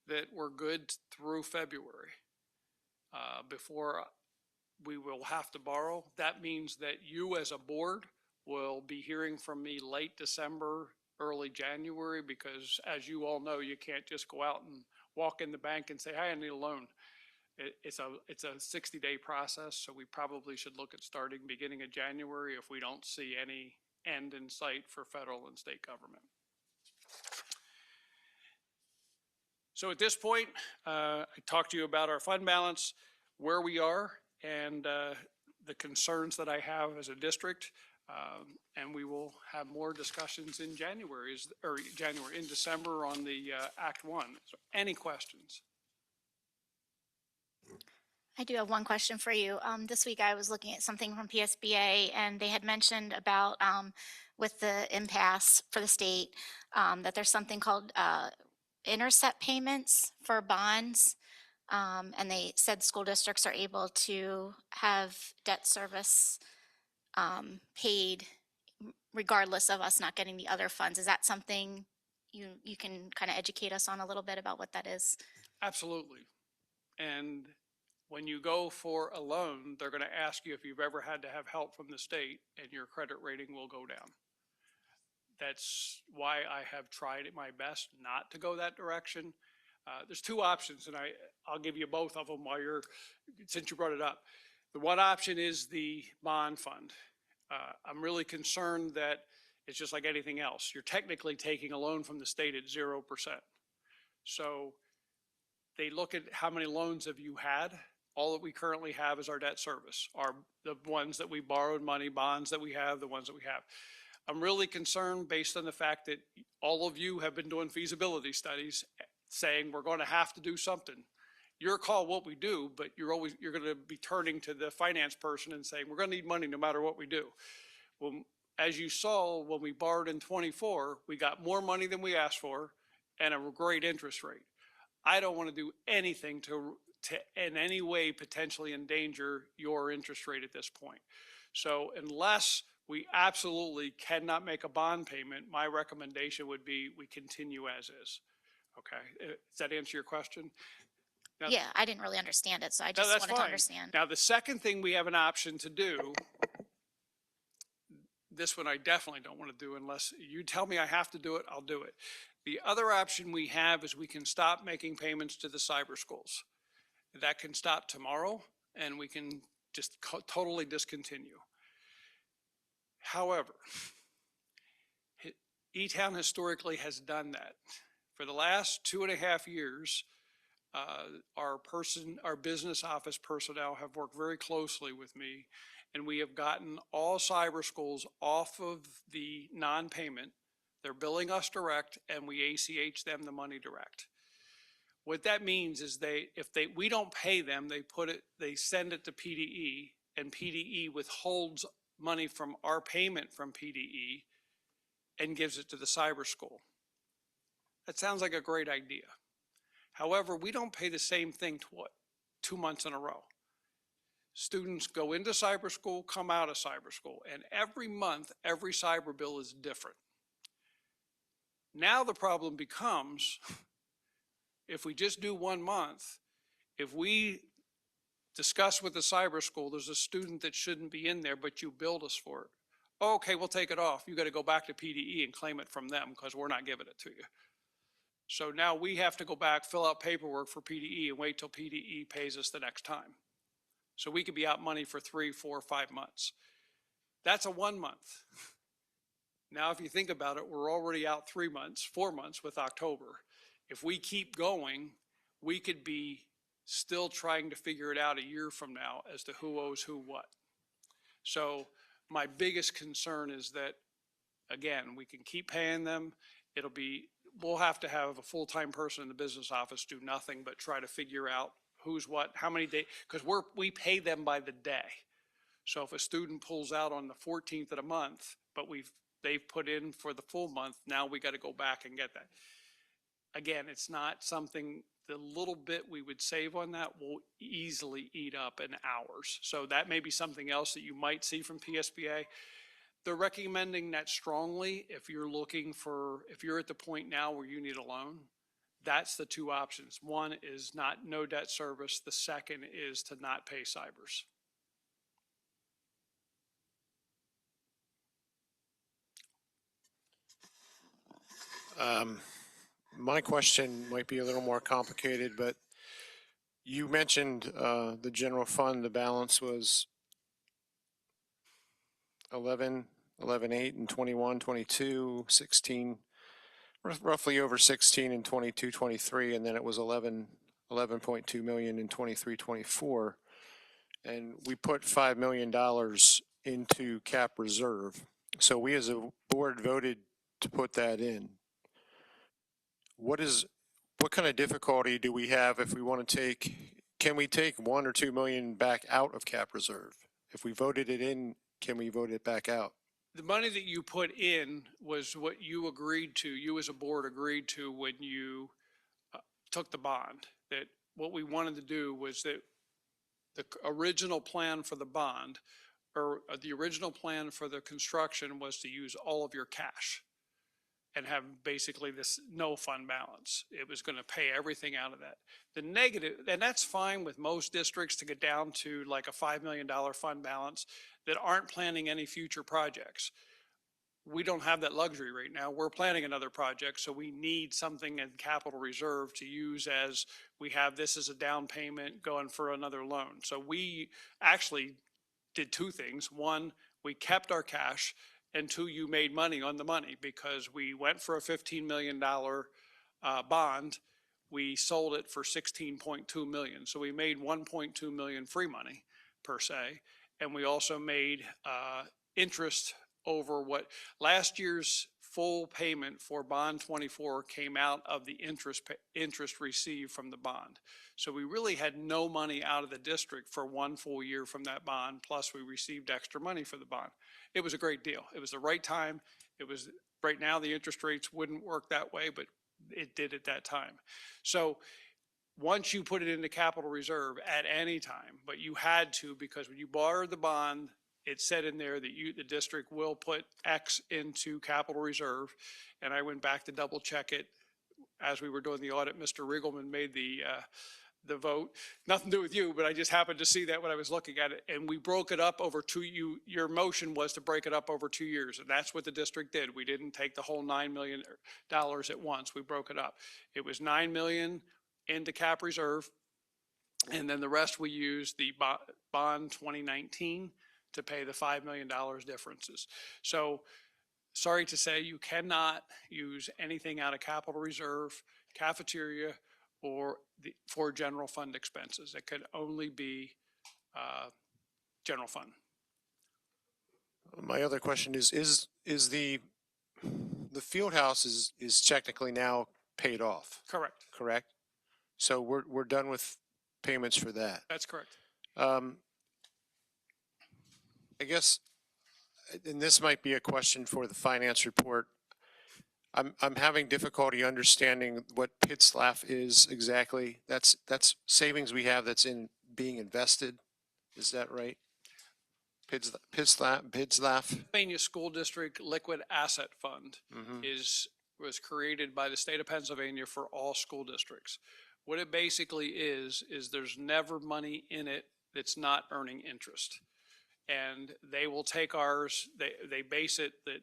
that we're good through February. Before we will have to borrow. That means that you as a board will be hearing from me late December, early January, because as you all know, you can't just go out and walk in the bank and say, hey, I need a loan. It's a 60-day process, so we probably should look at starting beginning of January if we don't see any end in sight for federal and state government. So at this point, I talked to you about our fund balance, where we are, and the concerns that I have as a district. And we will have more discussions in in December on the Act 1. So any questions? I do have one question for you. This week I was looking at something from PSBA, and they had mentioned about, with the impasse for the state, that there's something called intercept payments for bonds. And they said school districts are able to have debt service paid regardless of us not getting the other funds. Is that something you can kind of educate us on a little bit about what that is? Absolutely. And when you go for a loan, they're going to ask you if you've ever had to have help from the state, and your credit rating will go down. That's why I have tried my best not to go that direction. There's 2 options, and I'll give you both of them since you brought it up. The one option is the bond fund. I'm really concerned that it's just like anything else. You're technically taking a loan from the state at 0%. So they look at how many loans have you had. All that we currently have is our debt service, are the ones that we borrowed money, bonds that we have, the ones that we have. I'm really concerned based on the fact that all of you have been doing feasibility studies saying we're going to have to do something. Your call what we do, but you're going to be turning to the finance person and saying, we're going to need money no matter what we do. Well, as you saw, when we borrowed in 24, we got more money than we asked for and a great interest rate. I don't want to do anything to in any way potentially endanger your interest rate at this point. So unless we absolutely cannot make a bond payment, my recommendation would be we continue as is. Okay, does that answer your question? Now, Yeah, I didn't really understand it, so I no, just that's wanted to fine. understand. Now, the second thing we have an option to do, this one I definitely don't want to do unless you tell me I have to do it, I'll do it. The other option we have is we can stop making payments to the cyber schools. That can stop tomorrow, and we can just totally discontinue. However, E-Town historically has done that. For the last 2.5 years, our business office personnel have worked very closely with me, and we have gotten all cyber schools off of the non-payment. They're billing us direct, and we ACH them the money direct. What that means is we don't pay them, they send it to PDE, and PDE withholds money from our payment from PDE and gives it to the cyber school. That sounds like a great idea. However, we don't pay the same thing 2 months in a row. Students go into cyber school, come out of cyber school, and every month, every cyber bill is different. Now the problem becomes, if we just do 1 month, if we discuss with the cyber school, there's a student that shouldn't be in there, but you billed us for it. Oh, okay, we'll take it off. You got to go back to PDE and claim it from them because we're not giving it to you. So now we have to go back, fill out paperwork for PDE and wait till PDE pays us the next time. So we could be out money for 3, 4, 5 months. That's a 1 month. Now, if you think about it, we're already out 3 months, 4 months with October. If we keep going, we could be still trying to figure it out a year from now as to who owes who what. So my biggest concern is that, again, we can keep paying them. We'll have to have a full-time person in the business office do nothing but try to figure out who's what, how many days, because we pay them by the day. So if a student pulls out on the 14th of the month, but they've put in for the full month, now we got to go back and get that. Again, it's not something, the little bit we would save on that will easily eat up in hours. So that may be something else that you might see from PSBA. They're recommending that strongly if you're at the point now where you need a loan. That's the two options. One is no debt service. The second is to not pay Cybers. My question might be a little more complicated, but you mentioned the general fund, the balance was 11, 8 and 21, 22, 16, roughly over 16 in 22, 23, and then it was 11.2 million in 23, 24. And we put $5 million into cap reserve. So we as a board voted to put that in. What kind of difficulty do we have if we want to can we take 1 or 2 million back out of cap reserve? If we voted it in, can we vote it back out? The money that you put in was what you as a board agreed to when you took the bond. That what we wanted to do was that the original plan for the bond, or the original plan for the construction, was to use all of your cash and have basically this no fund balance. It was going to pay everything out of that. The negative, and that's fine with most districts to get down to like a $5 million fund balance that aren't planning any future projects. We don't have that luxury right now. We're planning another project, so we need something in capital reserve to use as we have this as a down payment going for another loan. So we actually did two things. One, we kept our cash, and two, you made money on the money because we went for a $15 million bond. We sold it for 16.2 million. So we made 1.2 million free money per se. And we also made interest over what last year's full payment for bond 24 came out of the interest received from the bond. So we really had no money out of the district for one full year from that bond, plus we received extra money for the bond. It was a great deal. It was the right time. Right now the interest rates wouldn't work that way, but it did at that time. So once you put it into capital reserve at any time, but you had to, because when you borrowed the bond, it said in there that the district will put X into capital reserve. And I went back to double check it as we were doing the audit. Mr. Riegelman made the vote. Nothing to do with you, but I just happened to see that when I was looking at it. And we broke it up over your motion was to break it up over 2 years. And that's what the district did. We didn't take the whole $9 million at once. We broke it up. It was 9 million into cap reserve. And then the rest we used the bond 2019 to pay the $5 million differences. So sorry to say you cannot use anything out of capital reserve, cafeteria, or for general fund expenses. It could only be general fund. My other question is the field house is technically now paid off, Correct. correct? So we're done with payments for that. That's correct. I guess, and this might be a question for the finance report. I'm having difficulty understanding what PITSLAF is exactly. That's savings we have that's being invested. Is that right? PITSLAF? Pennsylvania School District Liquid Asset Fund Mhm. was created by the state of Pennsylvania for all school districts. What it basically is there's never money in it that's not earning interest. And they will take ours, they base it that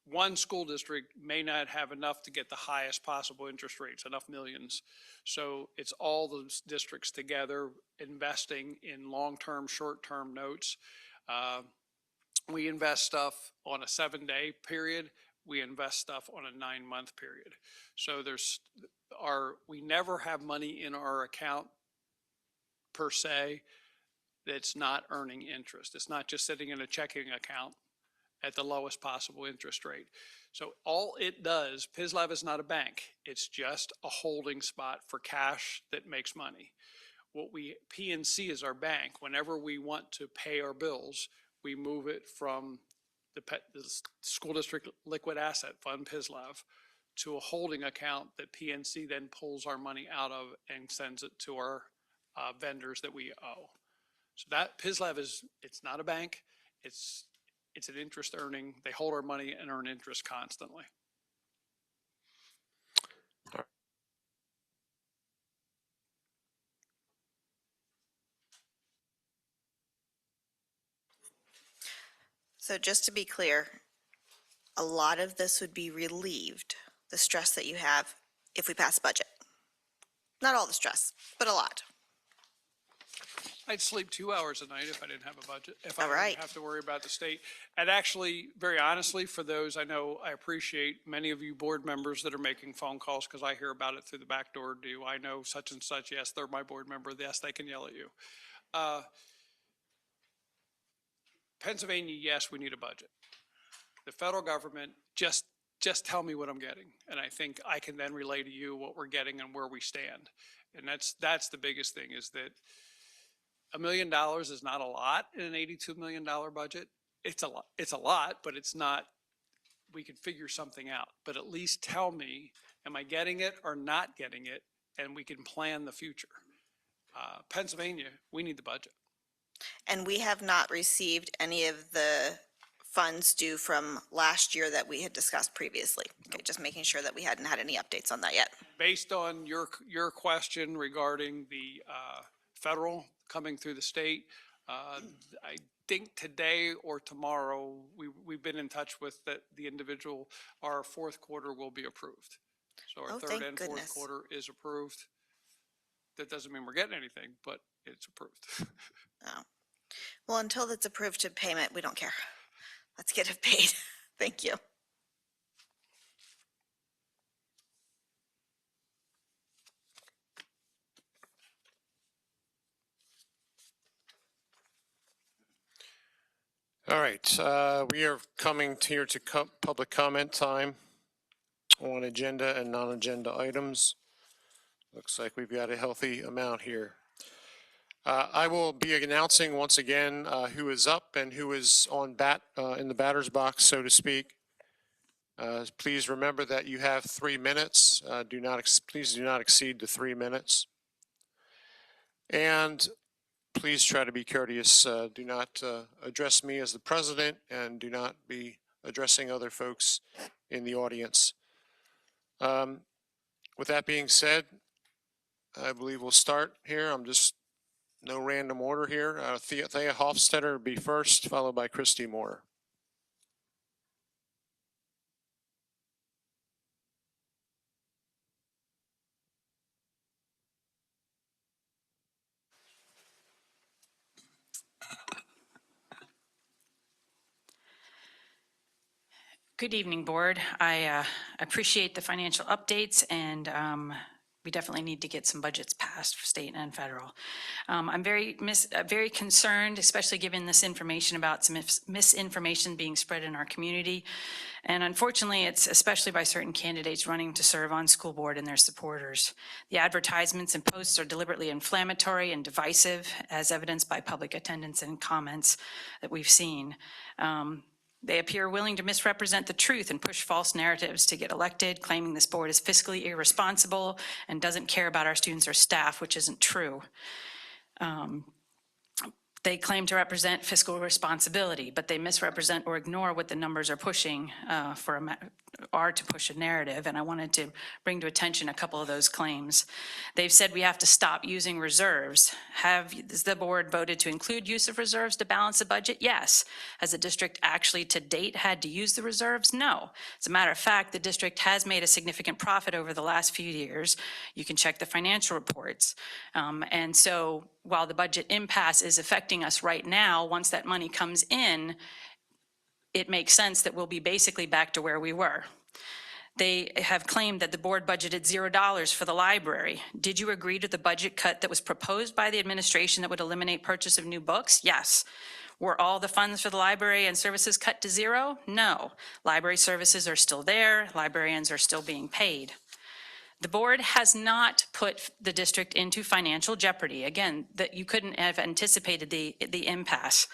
one school district may not have enough to get the highest possible interest rates, enough millions. So it's all those districts together investing in long-term, short-term notes. We invest stuff on a 7-day period. We invest stuff on a 9-month period. So we never have money in our account per se that's not earning interest. It's not just sitting in a checking account at the lowest possible interest rate. So all it does, PISLEV is not a bank. It's just a holding spot for cash that makes money. PNC is our bank. Whenever we want to pay our bills, we move it from the school district liquid asset fund, PISLEV, to a holding account that PNC then pulls our money out of and sends it to our vendors that we owe. So that PISLEV it's not a bank. It's an interest earning. They hold our money and earn interest constantly. So just to be clear, a lot of this would be relieved, the stress that you have, if we pass a budget. Not all the stress, but a lot. I'd sleep 2 hours a night if I didn't have a budget, if I All didn't right. have to worry about the state. And actually, very honestly, for those, I know, I appreciate many of you board members that are making phone calls because I hear about it through the back door. Do I know such and such? Yes, they're my board member. Yes, they can yell at you. Pennsylvania, yes, we need a budget. The federal government, just tell me what I'm getting. And I think I can then relay to you what we're getting and where we stand. And that's the biggest thing, is that $1 million is not a lot in an $82 million budget. It's a lot, but it's not, we could figure something out. But at least tell me, am I getting it or not getting it? And we can plan the future. Pennsylvania, we need the budget. And we have not received any of the funds due from last year that we had discussed previously. Okay, just making sure that we hadn't had any updates on that yet. Based on your question regarding the federal coming through the state, I think today or tomorrow, we've been in touch with the individual. Our fourth quarter will be approved. So our Oh, third thank and goodness. fourth quarter is approved. That doesn't mean we're getting anything, but it's approved. Oh. Well, until it's approved to payment, we don't care. Let's get it paid. Thank you. All right, we are coming here to public comment time on agenda and non-agenda items. Looks like we've got a healthy amount here. I will be announcing once again who is up and who is on in the batter's box, so to speak. Please remember that you have 3 minutes. Please do not exceed the 3 minutes. And please try to be courteous. Do not address me as the president, and do not be addressing other folks in the audience. With that being said, I believe we'll start here. No random order here. Thea Hofstetter will be first, followed by Christy Moore. Good evening, Board. I appreciate the financial updates, and we definitely need to get some budgets passed for state and federal. I'm very concerned, especially given this information about some misinformation being spread in our community. And unfortunately, it's especially by certain candidates running to serve on school board and their supporters. The advertisements and posts are deliberately inflammatory and divisive, as evidenced by public attendance and comments that we've seen. They appear willing to misrepresent the truth and push false narratives to get elected, claiming this board is fiscally irresponsible and doesn't care about our students or staff, which isn't true. They claim to represent fiscal responsibility, but they misrepresent or ignore what the numbers are pushing to push a narrative, and I wanted to bring to attention a couple of those claims. They've said we have to stop using reserves. Has the board voted to include use of reserves to balance the budget? Yes. Has the district actually to date had to use the reserves? No. As a matter of fact, the district has made a significant profit over the last few years. You can check the financial reports. And so while the budget impasse is affecting us right now, once that money comes in, it makes sense that we'll be basically back to where we were. They have claimed that the board budgeted $0 for the library. Did you agree to the budget cut that was proposed by the administration that would eliminate purchase of new books? Yes. Were all the funds for the library and services cut to zero? No. Library services are still there. Librarians are still being paid. The board has not put the district into financial jeopardy. Again, that you couldn't have anticipated the impasse.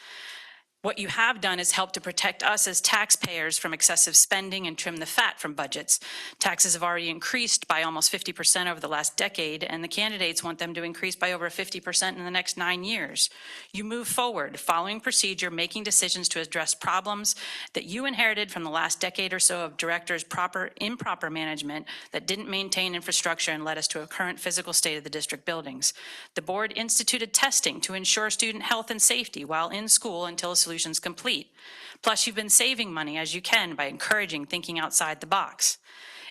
What you have done is help to protect us as taxpayers from excessive spending and trim the fat from budgets. Taxes have already increased by almost 50% over the last decade, and the candidates want them to increase by over 50% in the next 9 years. You move forward, following procedure, making decisions to address problems that you inherited from the last decade or so of directors' improper management that didn't maintain infrastructure and led us to a current physical state of the district buildings. The board instituted testing to ensure student health and safety while in school until a solution is complete. Plus, you've been saving money as you can by encouraging thinking outside the box.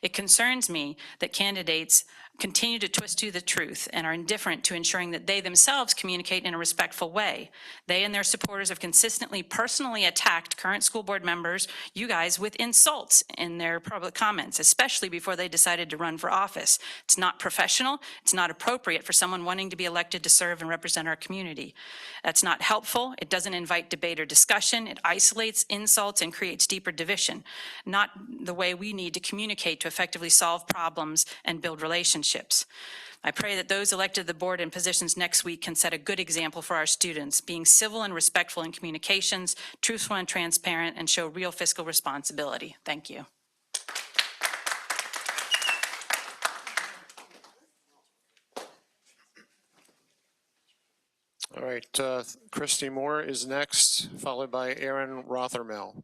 It concerns me that candidates continue to twist to the truth and are indifferent to ensuring that they themselves communicate in a respectful way. They and their supporters have consistently personally attacked current school board members, you guys, with insults in their public comments, especially before they decided to run for office. It's not professional. It's not appropriate for someone wanting to be elected to serve and represent our community. That's not helpful. It doesn't invite debate or discussion. It isolates, insults, and creates deeper division. Not the way we need to communicate to effectively solve problems and build relationships. I pray that those elected to the board in positions next week can set a good example for our students, being civil and respectful in communications, truthful and transparent, and show real fiscal responsibility. Thank you. All right, Christy Moore is next, followed by Aaron Rothermel.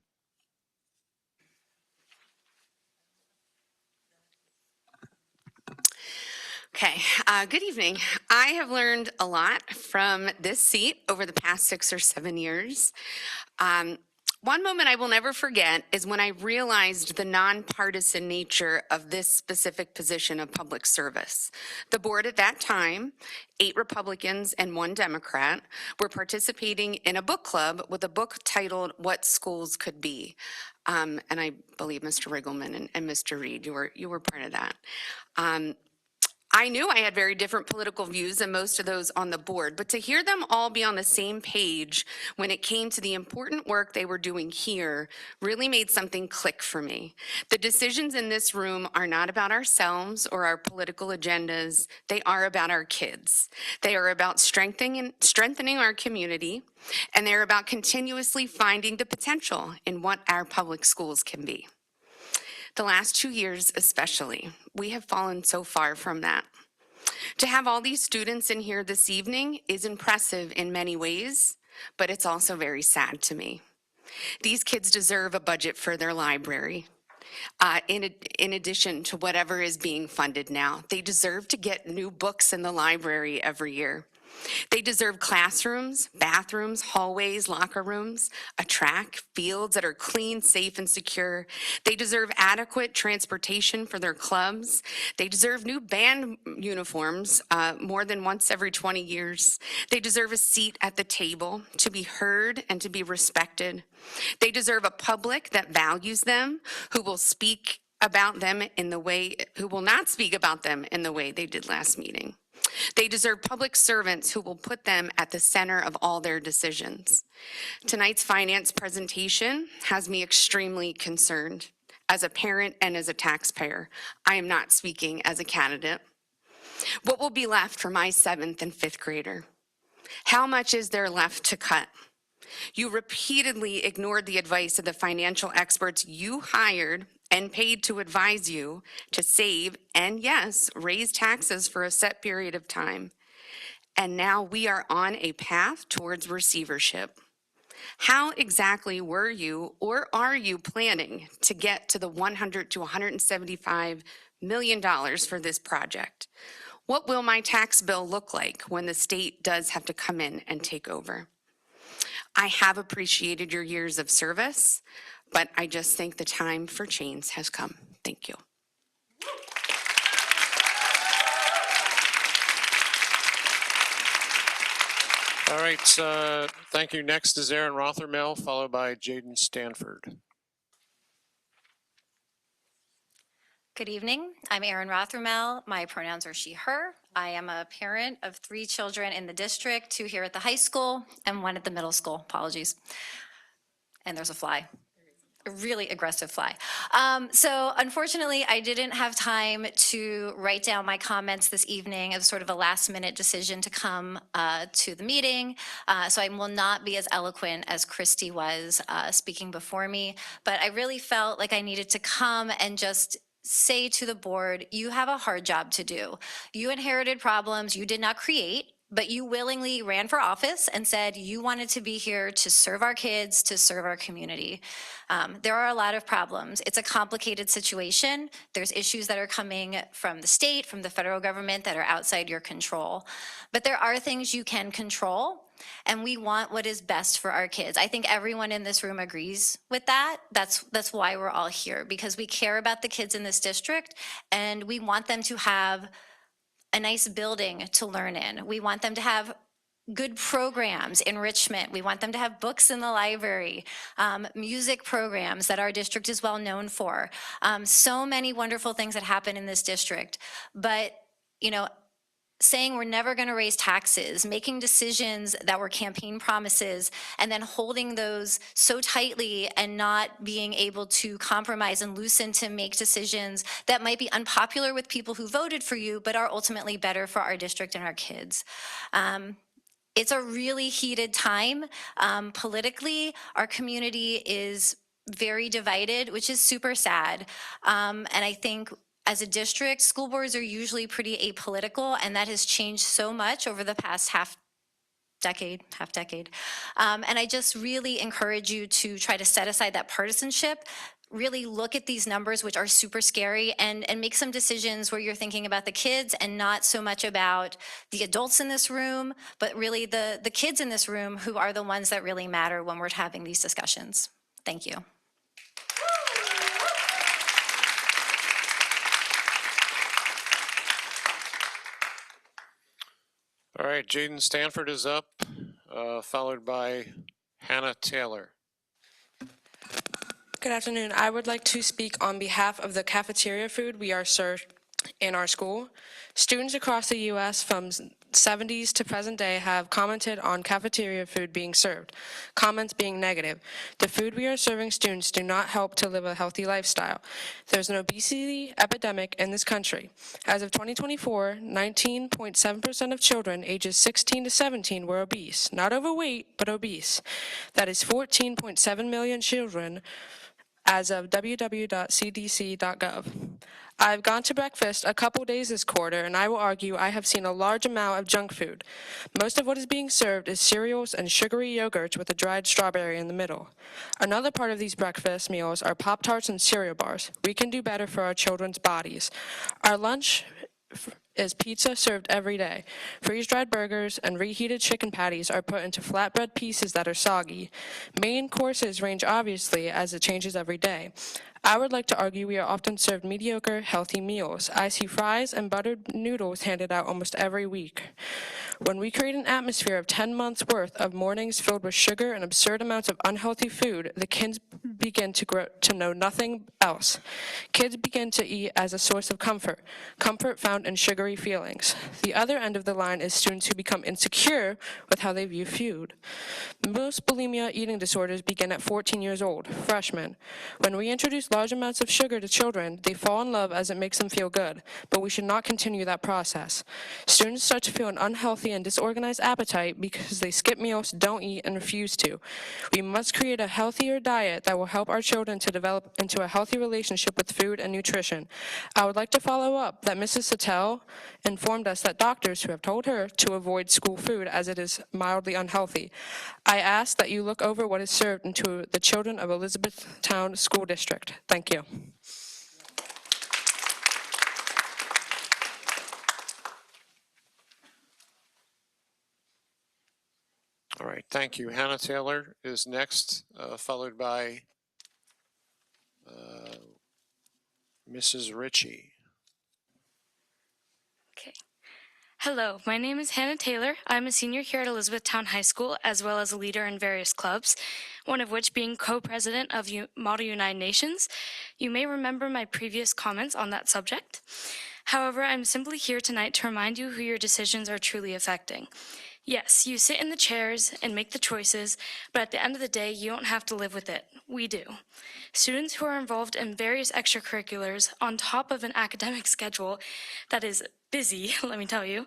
Okay, good evening. I have learned a lot from this seat over the past 6 or 7 years. One moment I will never forget is when I realized the nonpartisan nature of this specific position of public service. The board at that time, 8 Republicans and 1 Democrat, were participating in a book club with a book titled What Schools Could Be. And I believe Mr. Riggleman and Mr. Reed, you were part of that. I knew I had very different political views than most of those on the board, but to hear them all be on the same page when it came to the important work they were doing here really made something click for me. The decisions in this room are not about ourselves or our political agendas. They are about our kids. They are about strengthening our community, and they're about continuously finding the potential in what our public schools can be. The last 2 years especially, we have fallen so far from that. To have all these students in here this evening is impressive in many ways, but it's also very sad to me. These kids deserve a budget for their library. In addition to whatever is being funded now, they deserve to get new books in the library every year. They deserve classrooms, bathrooms, hallways, locker rooms, a track, fields that are clean, safe, and secure. They deserve adequate transportation for their clubs. They deserve new band uniforms more than once every 20 years. They deserve a seat at the table to be heard and to be respected. They deserve a public that values them, who will not speak about them in the way they did last meeting. They deserve public servants who will put them at the center of all their decisions. Tonight's finance presentation has me extremely concerned. As a parent and as a taxpayer, I am not speaking as a candidate. What will be left for my 7th and 5th grader? How much is there left to cut? You repeatedly ignored the advice of the financial experts you hired and paid to advise you to save and, yes, raise taxes for a set period of time. And now we are on a path towards receivership. How exactly were you or are you planning to get to the $100 to $175 million for this project? What will my tax bill look like when the state does have to come in and take over? I have appreciated your years of service, but I just think the time for change has come. Thank you. All right, thank you. Next is Aaron Rothermel, followed by Jaden Stanford. Good evening. I'm Erin Rothermel. My pronouns are she, her. I am a parent of 3 children in the district, 2 here at the high school and 1 at the middle school. Apologies. And there's a fly. A really aggressive fly. So unfortunately, I didn't have time to write down my comments this evening. It was sort of a last-minute decision to come to the meeting. So I will not be as eloquent as Christy was speaking before me. But I really felt like I needed to come and just say to the board, you have a hard job to do. You inherited problems you did not create, but you willingly ran for office and said you wanted to be here to serve our kids, to serve our community. There are a lot of problems. It's a complicated situation. There's issues that are coming from the state, from the federal government that are outside your control. But there are things you can control, and we want what is best for our kids. I think everyone in this room agrees with that. That's why we're all here, because we care about the kids in this district, and we want them to have a nice building to learn in. We want them to have good programs, enrichment. We want them to have books in the library, music programs that our district is well known for. So many wonderful things that happen in this district. But, you know, saying we're never going to raise taxes, making decisions that were campaign promises, and then holding those so tightly and not being able to compromise and loosen to make decisions that might be unpopular with people who voted for you, but are ultimately better for our district and our kids. It's a really heated time. Politically, our community is very divided, which is super sad. And I think as a district, school boards are usually pretty apolitical, and that has changed so much over the past half decade. And I just really encourage you to try to set aside that partisanship, really look at these numbers, which are super scary, and make some decisions where you're thinking about the kids and not so much about the adults in this room, but really the kids in this room who are the ones that really matter when we're having these discussions. Thank you. All right, Jaden Stanford is up, followed by Hannah Taylor. Good afternoon. I would like to speak on behalf of the cafeteria food we are served in our school. Students across the U.S. from 70s to present day have commented on cafeteria food being served, comments being negative. The food we are serving students do not help to live a healthy lifestyle. There's an obesity epidemic in this country. As of 2024, 19.7% of children ages 16 to 17 were obese, not overweight, but obese. That is 14.7 million children as of www.cdc.gov. I've gone to breakfast a couple days this quarter, and I will argue I have seen a large amount of junk food. Most of what is being served is cereals and sugary yogurts with a dried strawberry in the middle. Another part of these breakfast meals are Pop-Tarts and cereal bars. We can do better for our children's bodies. Our lunch is pizza served every day. Freeze-dried burgers and reheated chicken patties are put into flatbread pieces that are soggy. Main courses range obviously as it changes every day. I would like to argue we are often served mediocre, healthy meals. I see fries and buttered noodles handed out almost every week. When we create an atmosphere of 10 months' worth of mornings filled with sugar and absurd amounts of unhealthy food, the kids begin to grow to know nothing else. Kids begin to eat as a source of comfort found in sugary feelings. The other end of the line is students who become insecure with how they view food. Most bulimia eating disorders begin at 14 years old, freshmen. When we introduce large amounts of sugar to children, they fall in love as it makes them feel good, but we should not continue that process. Students start to feel an unhealthy and disorganized appetite because they skip meals, don't eat, and refuse to. We must create a healthier diet that will help our children to develop into a healthy relationship with food and nutrition. I would like to follow up that Mrs. Sattel informed us that doctors who have told her to avoid school food as it is mildly unhealthy. I ask that you look over what is served into the children of Elizabethtown School District. Thank you. All right, thank you. Hannah Taylor is next, followed by Mrs. Ritchie. Okay. Hello, my name is Hannah Taylor. I'm a senior here at Elizabethtown High School, as well as a leader in various clubs, one of which being co-president of Model United Nations. You may remember my previous comments on that subject. However, I'm simply here tonight to remind you who your decisions are truly affecting. Yes, you sit in the chairs and make the choices, but at the end of the day, you don't have to live with it. We do. Students who are involved in various extracurriculars on top of an academic schedule that is busy, let me tell you,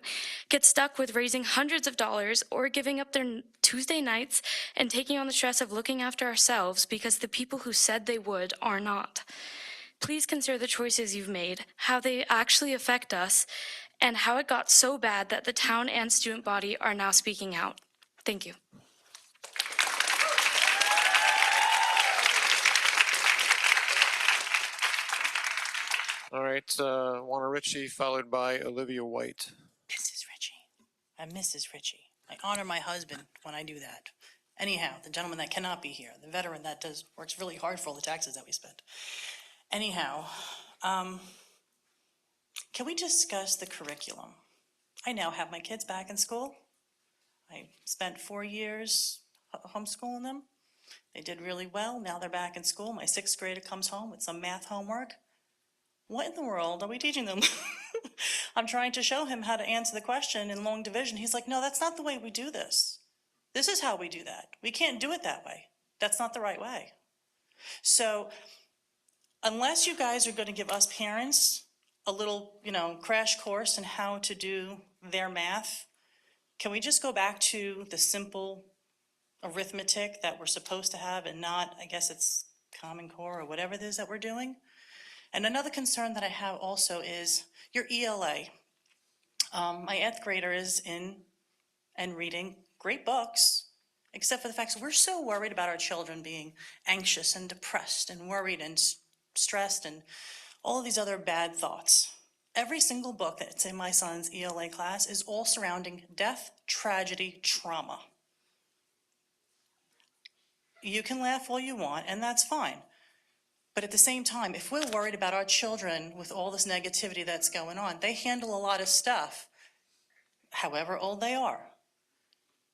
get stuck with raising hundreds of dollars or giving up their Tuesday nights and taking on the stress of looking after ourselves because the people who said they would are not. Please consider the choices you've made, how they actually affect us, and how it got so bad that the town and student body are now speaking out. Thank you. All right, Juana Ritchie, followed by Olivia White. Mrs. Ritchie. I'm Mrs. Ritchie. I honor my husband when I do that. Anyhow, the gentleman that cannot be here, the veteran that works really hard for all the taxes that we spend. Anyhow, can we discuss the curriculum? I now have my kids back in school. I spent 4 years homeschooling them. They did really well. Now they're back in school. My 6th grader comes home with some math homework. What in the world are we teaching them? I'm trying to show him how to answer the question in long division. He's like, no, that's not the way we do this. This is how we do that. We can't do it that way. That's not the right way. So unless you guys are going to give us parents a little, crash course in how to do their math, can we just go back to the simple arithmetic that we're supposed to have and not, I guess it's Common Core or whatever it is that we're doing? And another concern that I have also is your ELA. My 8th grader is in and reading great books, except for the fact that we're so worried about our children being anxious and depressed and worried and stressed and all of these other bad thoughts. Every single book that's in my son's ELA class is all surrounding death, tragedy, trauma. You can laugh all you want, and that's fine. But at the same time, if we're worried about our children with all this negativity that's going on, they handle a lot of stuff, however old they are.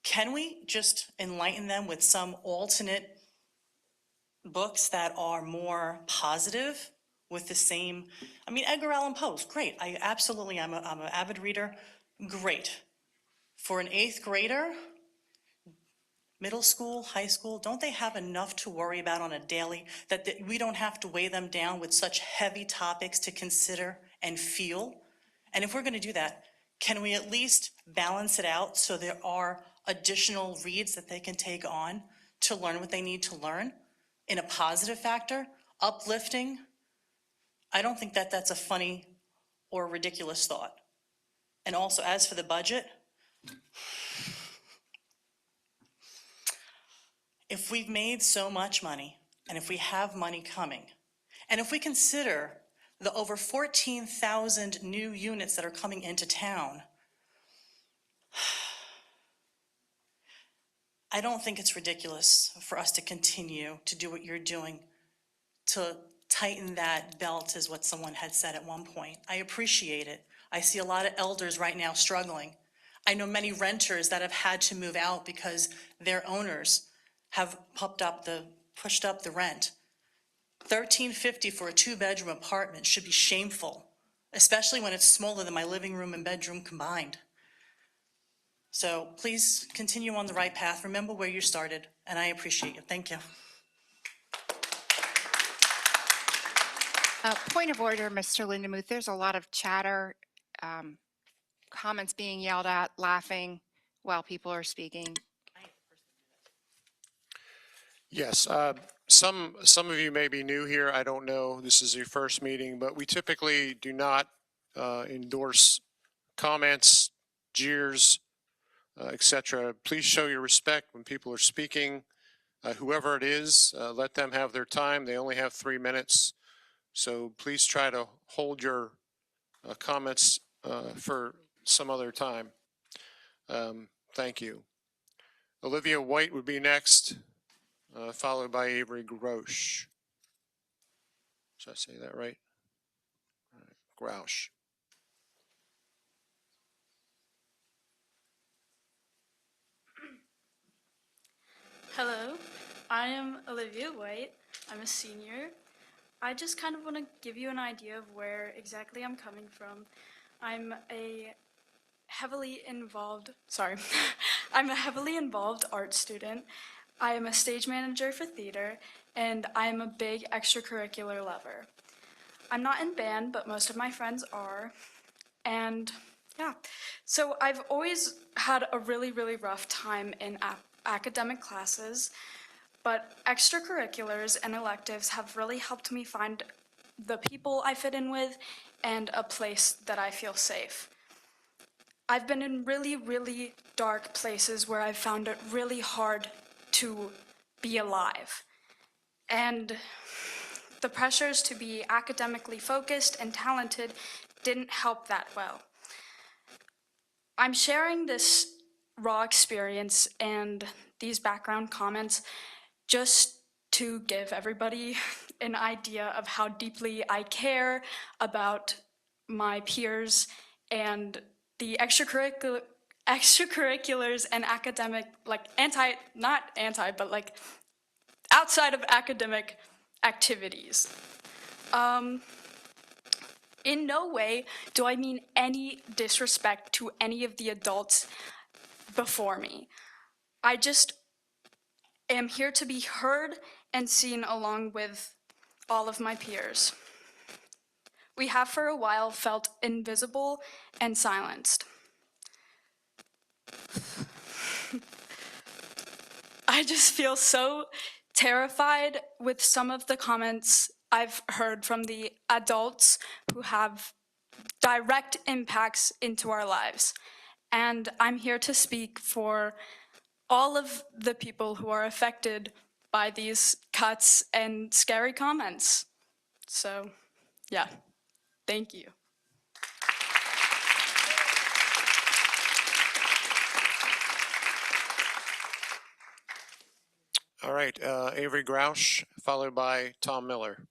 Can we just enlighten them with some alternate books that are more positive with the same, Edgar Allan Poe's great. I'm an avid reader, great. For an 8th grader, middle school, high school, don't they have enough to worry about on a daily that we don't have to weigh them down with such heavy topics to consider and feel? And if we're going to do that, can we at least balance it out so there are additional reads that they can take on to learn what they need to learn in a positive factor, uplifting? I don't think that that's a funny or ridiculous thought. And also, as for the budget, if we've made so much money, and if we have money coming, and if we consider the over 14,000 new units that are coming into town, I don't think it's ridiculous for us to continue to do what you're doing, to tighten that belt, is what someone had said at one point. I appreciate it. I see a lot of elders right now struggling. I know many renters that have had to move out because their owners have pushed up the rent. $13.50 for a 2-bedroom apartment should be shameful, especially when it's smaller than my living room and bedroom combined. So please continue on the right path. Remember where you started, and I appreciate you. Thank you. Point of order, Mr. Lindemuth. There's a lot of chatter, comments being yelled at, laughing while people are speaking. Yes, some of you may be new here. I don't know. This is your first meeting, but we typically do not endorse comments, jeers, etc. Please show your respect when people are speaking. Whoever it is, let them have their time. They only have 3 minutes. So please try to hold your comments for some other time. Thank you. Olivia White would be next, followed by Avery Grosh. Should I say that right? Groush. Hello, I am Olivia White. I'm a senior. I just kind of want to give you an idea of where exactly I'm coming from. I'm a heavily involved, sorry, I'm a heavily involved art student. I am a stage manager for theater, and I am a big extracurricular lover. I'm not in band, but most of my friends are. And yeah, so I've always had a really, really rough time in academic classes, but extracurriculars and electives have really helped me find the people I fit in with and a place that I feel safe. I've been in really, really dark places where I've found it really hard to be alive. And the pressures to be academically focused and talented didn't help that well. I'm sharing this raw experience and these background comments just to give everybody an idea of how deeply I care about my peers and the extracurriculars and academic, like outside of academic activities. In no way do I mean any disrespect to any of the adults before me. I just am here to be heard and seen along with all of my peers. We have for a while felt invisible and silenced. I just feel so terrified with some of the comments I've heard from the adults who have direct impacts into our lives. And I'm here to speak for all of the people who are affected by these cuts and scary comments. So, yeah, thank you. All right, Avery Grouch, followed by Tom Miller.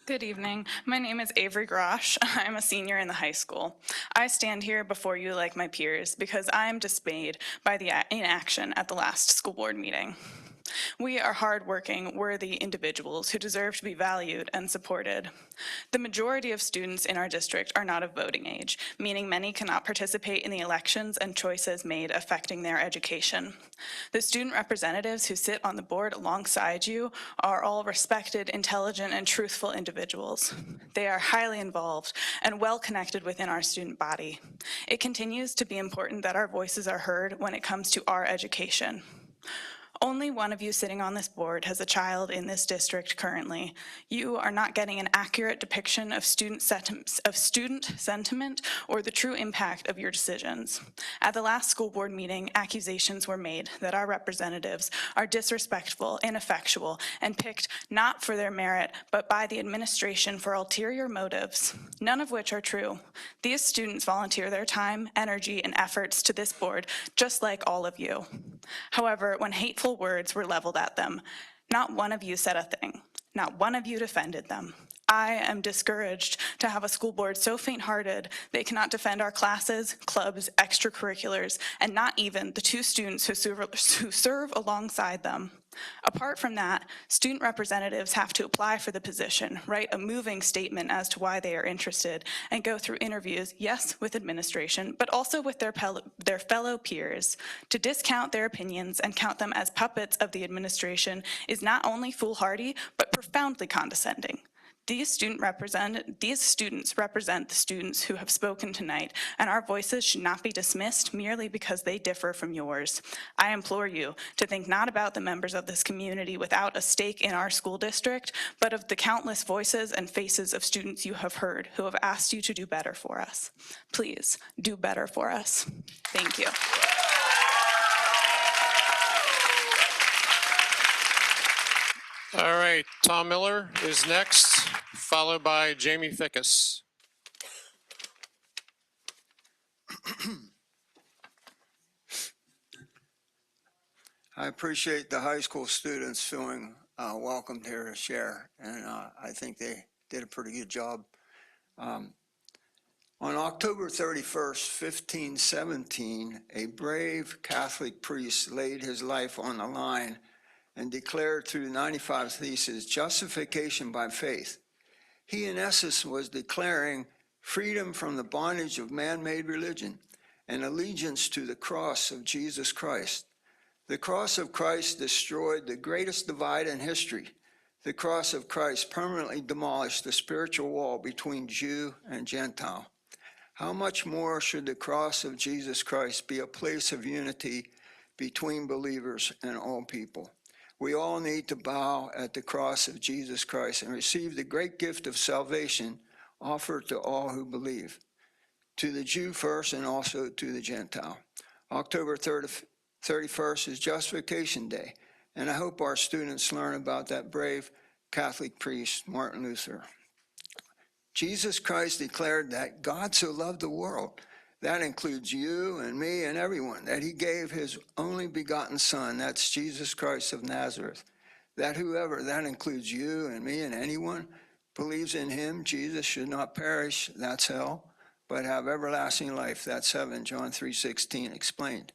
Good evening. My name is Avery Grosh. I'm a senior in the high school. I stand here before you like my peers because I am dismayed by the inaction at the last school board meeting. We are hardworking, worthy individuals who deserve to be valued and supported. The majority of students in our district are not of voting age, meaning many cannot participate in the elections and choices made affecting their education. The student representatives who sit on the board alongside you are all respected, intelligent, and truthful individuals. They are highly involved and well connected within our student body. It continues to be important that our voices are heard when it comes to our education. Only one of you sitting on this board has a child in this district currently. You are not getting an accurate depiction of student sentiment or the true impact of your decisions. At the last school board meeting, accusations were made that our representatives are disrespectful, ineffectual, and picked not for their merit, but by the administration for ulterior motives, none of which are true. These students volunteer their time, energy, and efforts to this board, just like all of you. However, when hateful words were leveled at them, not one of you said a thing. Not one of you defended them. I am discouraged to have a school board so faint-hearted they cannot defend our classes, clubs, extracurriculars, and not even the two students who serve alongside them. Apart from that, student representatives have to apply for the position, write a moving statement as to why they are interested, and go through interviews, yes, with administration, but also with their fellow peers. To discount their opinions and count them as puppets of the administration is not only foolhardy, but profoundly condescending. These students represent the students who have spoken tonight, and our voices should not be dismissed merely because they differ from yours. I implore you to think not about the members of this community without a stake in our school district, but of the countless voices and faces of students you have heard who have asked you to do better for us. Please do better for us. Thank you. All right, Tom Miller is next, followed by Jamie Fickus. I appreciate the high school students feeling welcomed here to share, and I think they did a pretty good job. On October 31st, 1517, a brave Catholic priest laid his life on the line and declared through 95 Theses justification by faith. He, in essence, was declaring freedom from the bondage of man-made religion and allegiance to the cross of Jesus Christ. The cross of Christ destroyed the greatest divide in history. The cross of Christ permanently demolished the spiritual wall between Jew and Gentile. How much more should the cross of Jesus Christ be a place of unity between believers and all people? We all need to bow at the cross of Jesus Christ and receive the great gift of salvation offered to all who believe, to the Jew first and also to the Gentile. October 31st is Justification Day, and I hope our students learn about that brave Catholic priest, Martin Luther. Jesus Christ declared that God so loved the world, that includes you and me and everyone, that he gave his only begotten Son, that's Jesus Christ of Nazareth, that whoever, that includes you and me and anyone, believes in him, Jesus, should not perish, that's hell, but have everlasting life, that's heaven, John 3:16 explained.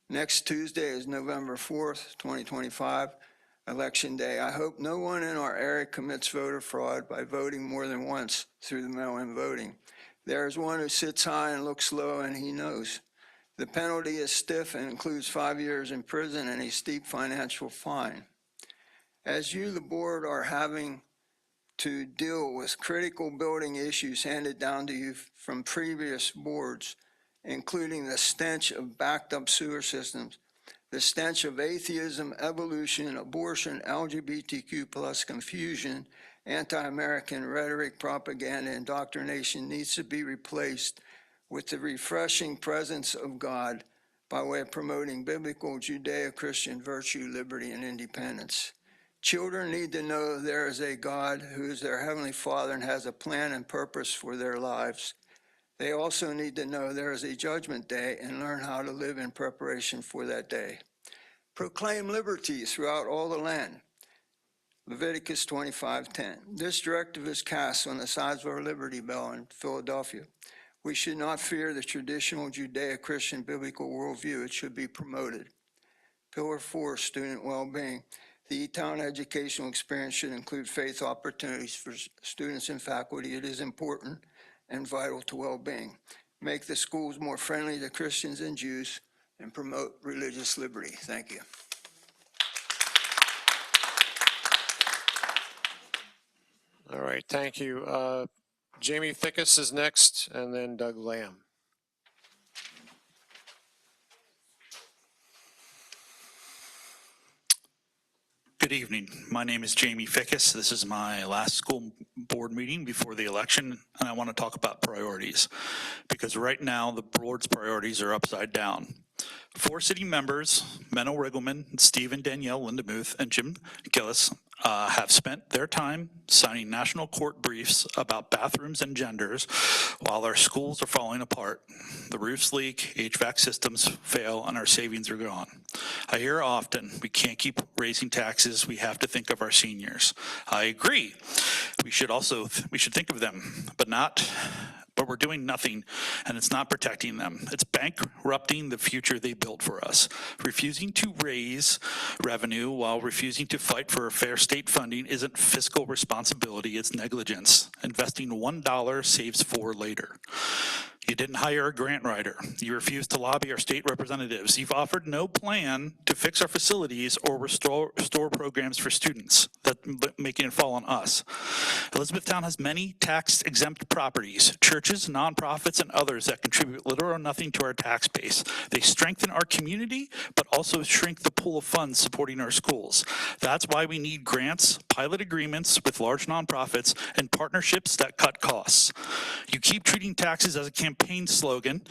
Next Tuesday is November 4th, 2025, Election Day. I hope no one in our area commits voter fraud by voting more than once through the mail-in voting. There is one who sits high and looks low, and he knows. The penalty is stiff and includes 5 years in prison and a steep financial fine. As you, the board, are having to deal with critical building issues handed down to you from previous boards, including the stench of backed up sewer systems, the stench of atheism, evolution, abortion, LGBTQ plus confusion, anti-American rhetoric, propaganda, indoctrination needs to be replaced with the refreshing presence of God by way of promoting biblical Judeo-Christian virtue, liberty, and independence. Children need to know there is a God who is their Heavenly Father and has a plan and purpose for their lives. They also need to know there is a judgment day and learn how to live in preparation for that day. Proclaim liberty throughout all the land. Leviticus 25:10. This directive is cast on the sides of our Liberty Bell in Philadelphia. We should not fear the traditional Judeo-Christian biblical worldview. It should be promoted. Pillar 4, student well-being. The E-Town educational experience should include faith opportunities for students and faculty. It is important and vital to well-being. Make the schools more friendly to Christians and Jews and promote religious liberty. Thank you. All right, thank you. Jamie Fickus is next, and then Doug Lamb. Good evening. My name is Jamie Fickus. This is my last school board meeting before the election, and I want to talk about priorities, because right now the board's priorities are upside down. 4 city members, Menno Riggleman, Steve and Danielle Lindemuth, and Jim Gillis, have spent their time signing national court briefs about bathrooms and genders while our schools are falling apart. The roofs leak, HVAC systems fail, and our savings are gone. I hear often, we can't keep raising taxes, we have to think of our seniors. I agree. We should think of them, but we're doing nothing, and it's not protecting them. It's bankrupting the future they built for us. Refusing to raise revenue while refusing to fight for fair state funding isn't fiscal responsibility, it's negligence. Investing $1 saves 4 later. You didn't hire a grant writer. You refused to lobby our state representatives. You've offered no plan to fix our facilities or restore programs for students, that making it fall on us. Elizabethtown has many tax-exempt properties, churches, nonprofits, and others that contribute little or nothing to our tax base. They strengthen our community, but also shrink the pool of funds supporting our schools. That's why we need grants, pilot agreements with large nonprofits, and partnerships that cut costs. You keep treating taxes as a campaign slogan,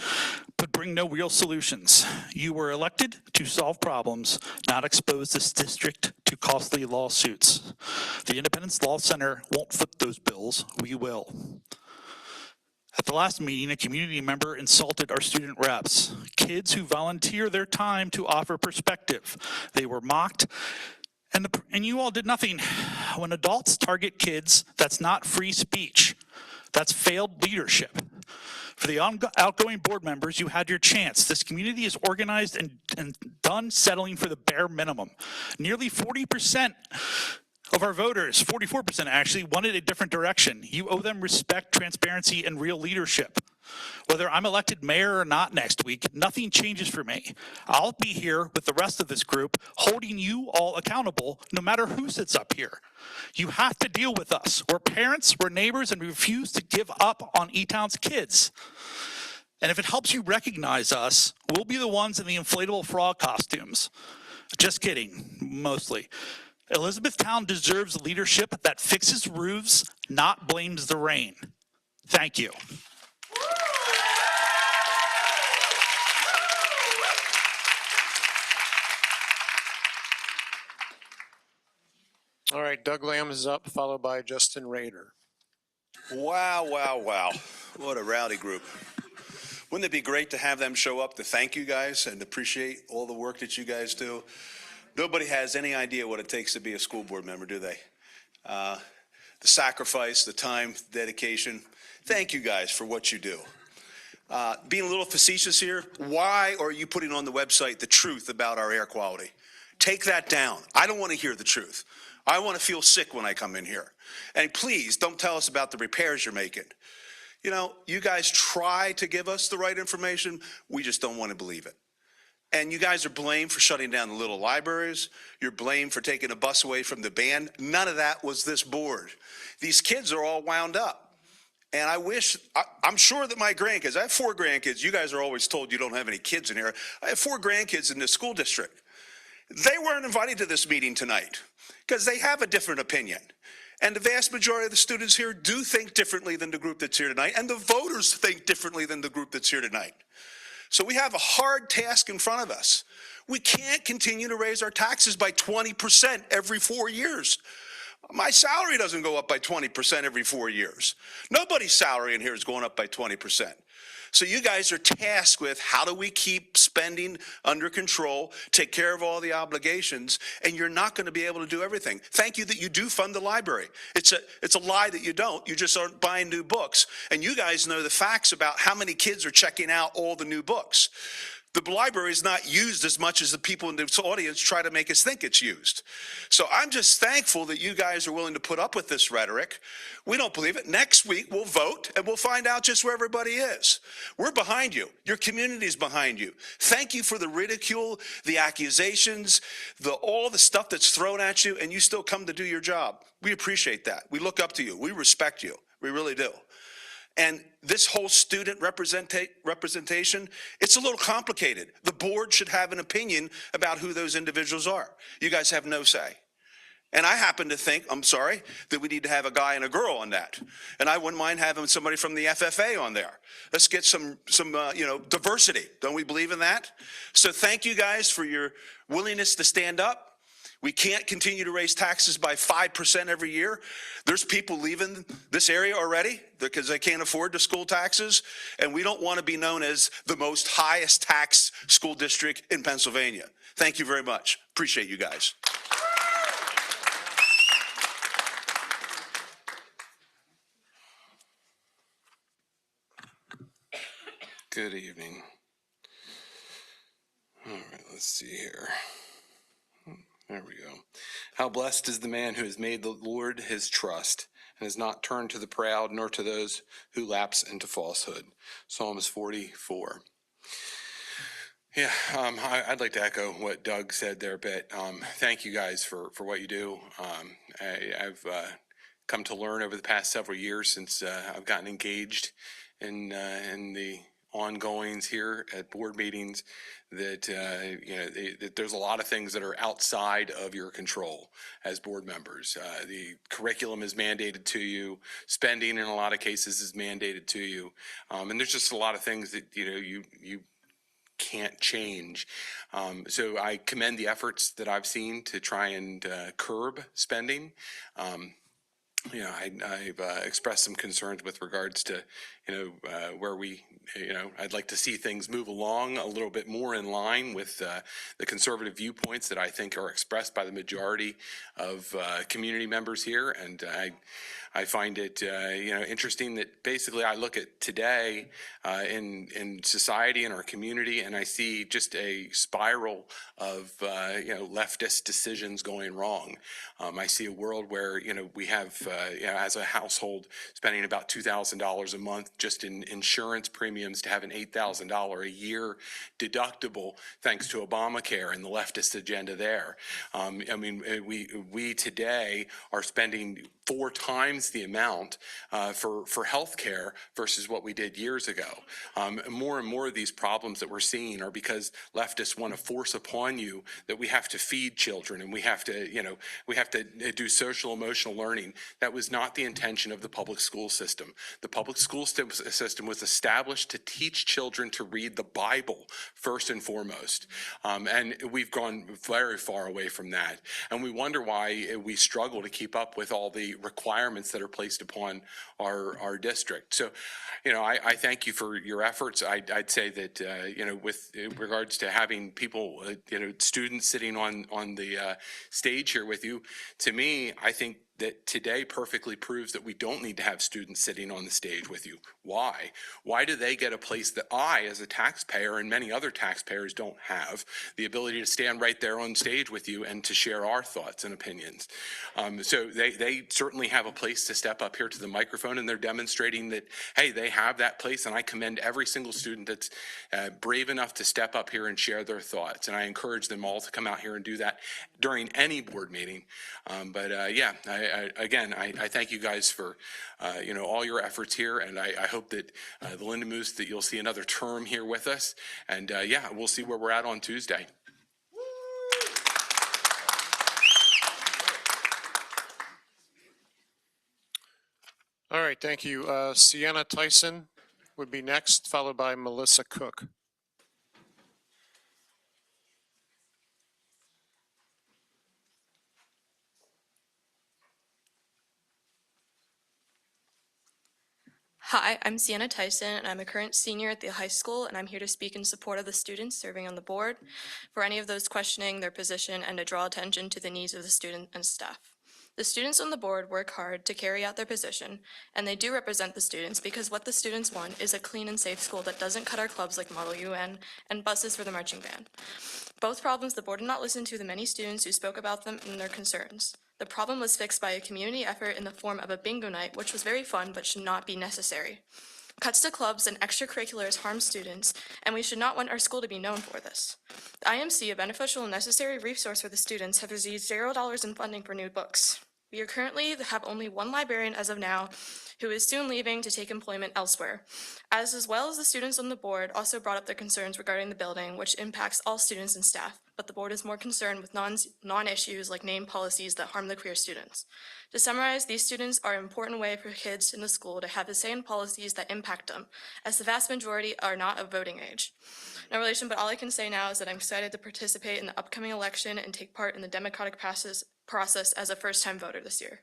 but bring no real solutions. You were elected to solve problems, not expose this district to costly lawsuits. The Independence Law Center won't foot those bills, we will. At the last meeting, a community member insulted our student reps, kids who volunteer their time to offer perspective. They were mocked, and you all did nothing. When adults target kids, that's not free speech. That's failed leadership. For the outgoing board members, you had your chance. This community is organized and done settling for the bare minimum. Nearly 40% of our voters, 44% actually, wanted a different direction. You owe them respect, transparency, and real leadership. Whether I'm elected mayor or not next week, nothing changes for me. I'll be here with the rest of this group, holding you all accountable, no matter who sits up here. You have to deal with us. We're parents, we're neighbors, and we refuse to give up on E-Town's kids. And if it helps you recognize us, we'll be the ones in the inflatable frog costumes. Just kidding, mostly. Elizabethtown deserves leadership that fixes roofs, not blames the rain. Thank you. All right, Doug Lamb is up, followed by Justin Rader. Wow, wow, wow. What a rowdy group. Wouldn't it be great to have them show up to thank you guys and appreciate all the work that you guys do? Nobody has any idea what it takes to be a school board member, do they? The sacrifice, the time, dedication. Thank you guys for what you do. Being a little facetious here, why are you putting on the website the truth about our air quality? Take that down. I don't want to hear the truth. I want to feel sick when I come in here. And please don't tell us about the repairs you're making. You know, you guys try to give us the right information. We just don't want to believe it. And you guys are blamed for shutting down the little libraries. You're blamed for taking a bus away from the band. None of that was this board. These kids are all wound up. And I'm sure that my grandkids, I have 4 grandkids. You guys are always told you don't have any kids in here. I have 4 grandkids in this school district. They weren't invited to this meeting tonight because they have a different opinion. And the vast majority of the students here do think differently than the group that's here tonight, and the voters think differently than the group that's here tonight. So we have a hard task in front of us. We can't continue to raise our taxes by 20% every 4 years. My salary doesn't go up by 20% every 4 years. Nobody's salary in here is going up by 20%. So you guys are tasked with how do we keep spending under control, take care of all the obligations, and you're not going to be able to do everything. Thank you that you do fund the library. It's a lie that you don't. You just aren't buying new books. And you guys know the facts about how many kids are checking out all the new books. The library is not used as much as the people in this audience try to make us think it's used. So I'm just thankful that you guys are willing to put up with this rhetoric. We don't believe it. Next week, we'll vote and we'll find out just where everybody is. We're behind you. Your community's behind you. Thank you for the ridicule, the accusations, all the stuff that's thrown at you, and you still come to do your job. We appreciate that. We look up to you. We respect you. We really do. And this whole student representation, it's a little complicated. The board should have an opinion about who those individuals are. You guys have no say. And I happen to think, I'm sorry, that we need to have a guy and a girl on that. And I wouldn't mind having somebody from the FFA on there. Let's get some diversity. Don't we believe in that? So thank you guys for your willingness to stand up. We can't continue to raise taxes by 5% every year. There's people leaving this area already because they can't afford the school taxes. And we don't want to be known as the most highest tax school district in Pennsylvania. Thank you very much. Appreciate you guys. Good evening. All right, let's see here. There we go. How blessed is the man who has made the Lord his trust and has not turned to the proud nor to those who lapse into falsehood. Psalms 44. Yeah, I'd like to echo what Doug said there a bit. Thank you guys for what you do. I've come to learn over the past several years since I've gotten engaged in the ongoings here at board meetings that that there's a lot of things that are outside of your control as board members. The curriculum is mandated to you. Spending in a lot of cases is mandated to you. And there's just a lot of things that you can't change. So I commend the efforts that I've seen to try and curb spending. I've expressed some concerns with regards to, where I'd like to see things move along a little bit more in line with the conservative viewpoints that I think are expressed by the majority of community members here. And I find it, interesting that basically I look at today in society, in our community, and I see just a spiral of, leftist decisions going wrong. I see a world where, we have, as a household spending about $2,000 a month just in insurance premiums to have an $8,000 a year deductible, thanks to Obamacare and the leftist agenda there. We today are spending 4 times the amount for health care versus what we did years ago. More and more of these problems that we're seeing are because leftists want to force upon you that we have to feed children and we have to do social emotional learning. That was not the intention of the public school system. The public school system was established to teach children to read the Bible first and foremost. And we've gone very far away from that. And we wonder why we struggle to keep up with all the requirements that are placed upon our district. So, I thank you for your efforts. I'd say that, with regards to having people, students sitting on the stage here with you, to me, I think that today perfectly proves that we don't need to have students sitting on the stage with you. Why? Why do they get a place that I, as a taxpayer, and many other taxpayers don't have, the ability to stand right there on stage with you and to share our thoughts and opinions? So they certainly have a place to step up here to the microphone, and they're demonstrating that, hey, they have that place, and I commend every single student that's brave enough to step up here and share their thoughts. And I encourage them all to come out here and do that during any board meeting. I thank you guys for, all your efforts here, and I hope that the Lindemuths, that you'll see another term here with us, and we'll see where we're at on Tuesday. All right, thank you. Sienna Tyson would be next, followed by Melissa Cook. Hi, I'm Sienna Tyson, and I'm a current senior at the high school, and I'm here to speak in support of the students serving on the board, for any of those questioning their position, and to draw attention to the needs of the student and staff. The students on the board work hard to carry out their position, and they do represent the students because what the students want is a clean and safe school that doesn't cut our clubs like Model UN and buses for the marching band. Both problems the board did not listen to the many students who spoke about them and their concerns. The problem was fixed by a community effort in the form of a bingo night, which was very fun but should not be necessary. Cuts to clubs and extracurriculars harm students, and we should not want our school to be known for this. The IMC, a beneficial and necessary resource for the students, have received $0 in funding for new books. We currently have only one librarian as of now, who is soon leaving to take employment elsewhere. As well as the students on the board also brought up their concerns regarding the building, which impacts all students and staff, but the board is more concerned with non-issues like name policies that harm the queer students. To summarize, these students are an important way for kids in the school to have a say in policies that impact them, as the vast majority are not of voting age. No relation, but all I can say now is that I'm excited to participate in the upcoming election and take part in the democratic process as a first-time voter this year.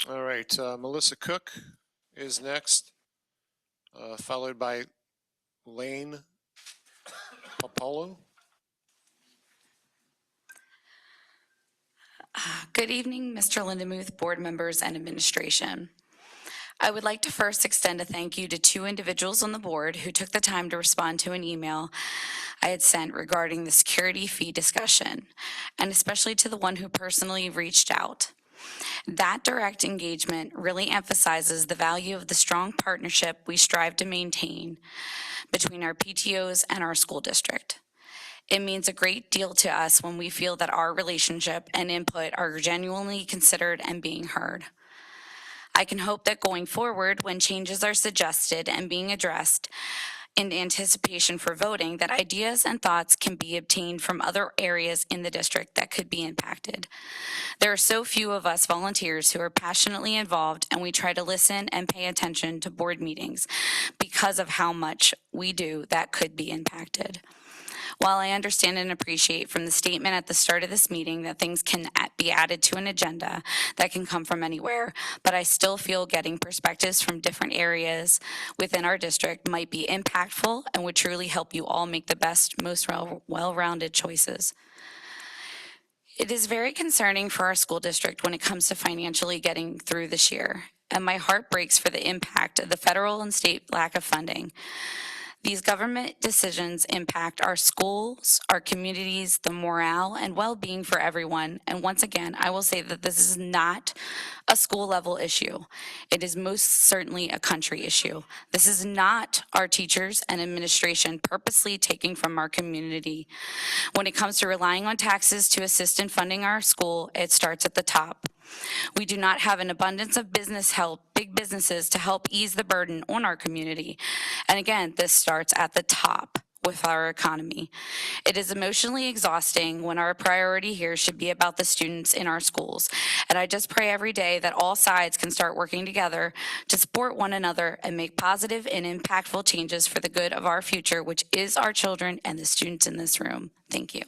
All right, Melissa Cook is next, followed by Lane Popolo. Good evening, Mr. Lindemuth, board members, and administration. I would like to first extend a thank you to 2 individuals on the board who took the time to respond to an email I had sent regarding the security fee discussion, and especially to the one who personally reached out. That direct engagement really emphasizes the value of the strong partnership we strive to maintain between our PTOs and our school district. It means a great deal to us when we feel that our relationship and input are genuinely considered and being heard. I can hope that going forward, when changes are suggested and being addressed, in anticipation for voting that ideas and thoughts can be obtained from other areas in the district that could be impacted. There are so few of us volunteers who are passionately involved, and we try to listen and pay attention to board meetings because of how much we do that could be impacted. While I understand and appreciate from the statement at the start of this meeting that things can be added to an agenda that can come from anywhere, but I still feel getting perspectives from different areas within our district might be impactful and would truly help you all make the best, most well-rounded choices. It is very concerning for our school district when it comes to financially getting through this year, and my heart breaks for the impact of the federal and state lack of funding. These government decisions impact our schools, our communities, the morale and well-being for everyone. And once again, I will say that this is not a school level issue. It is most certainly a country issue. This is not our teachers and administration purposely taking from our community. When it comes to relying on taxes to assist in funding our school, it starts at the top. We do not have an abundance of business help, big businesses to help ease the burden on our community. And again, this starts at the top with our economy. It is emotionally exhausting when our priority here should be about the students in our schools. And I just pray every day that all sides can start working together to support one another and make positive and impactful changes for the good of our future, which is our children and the students in this room. Thank you.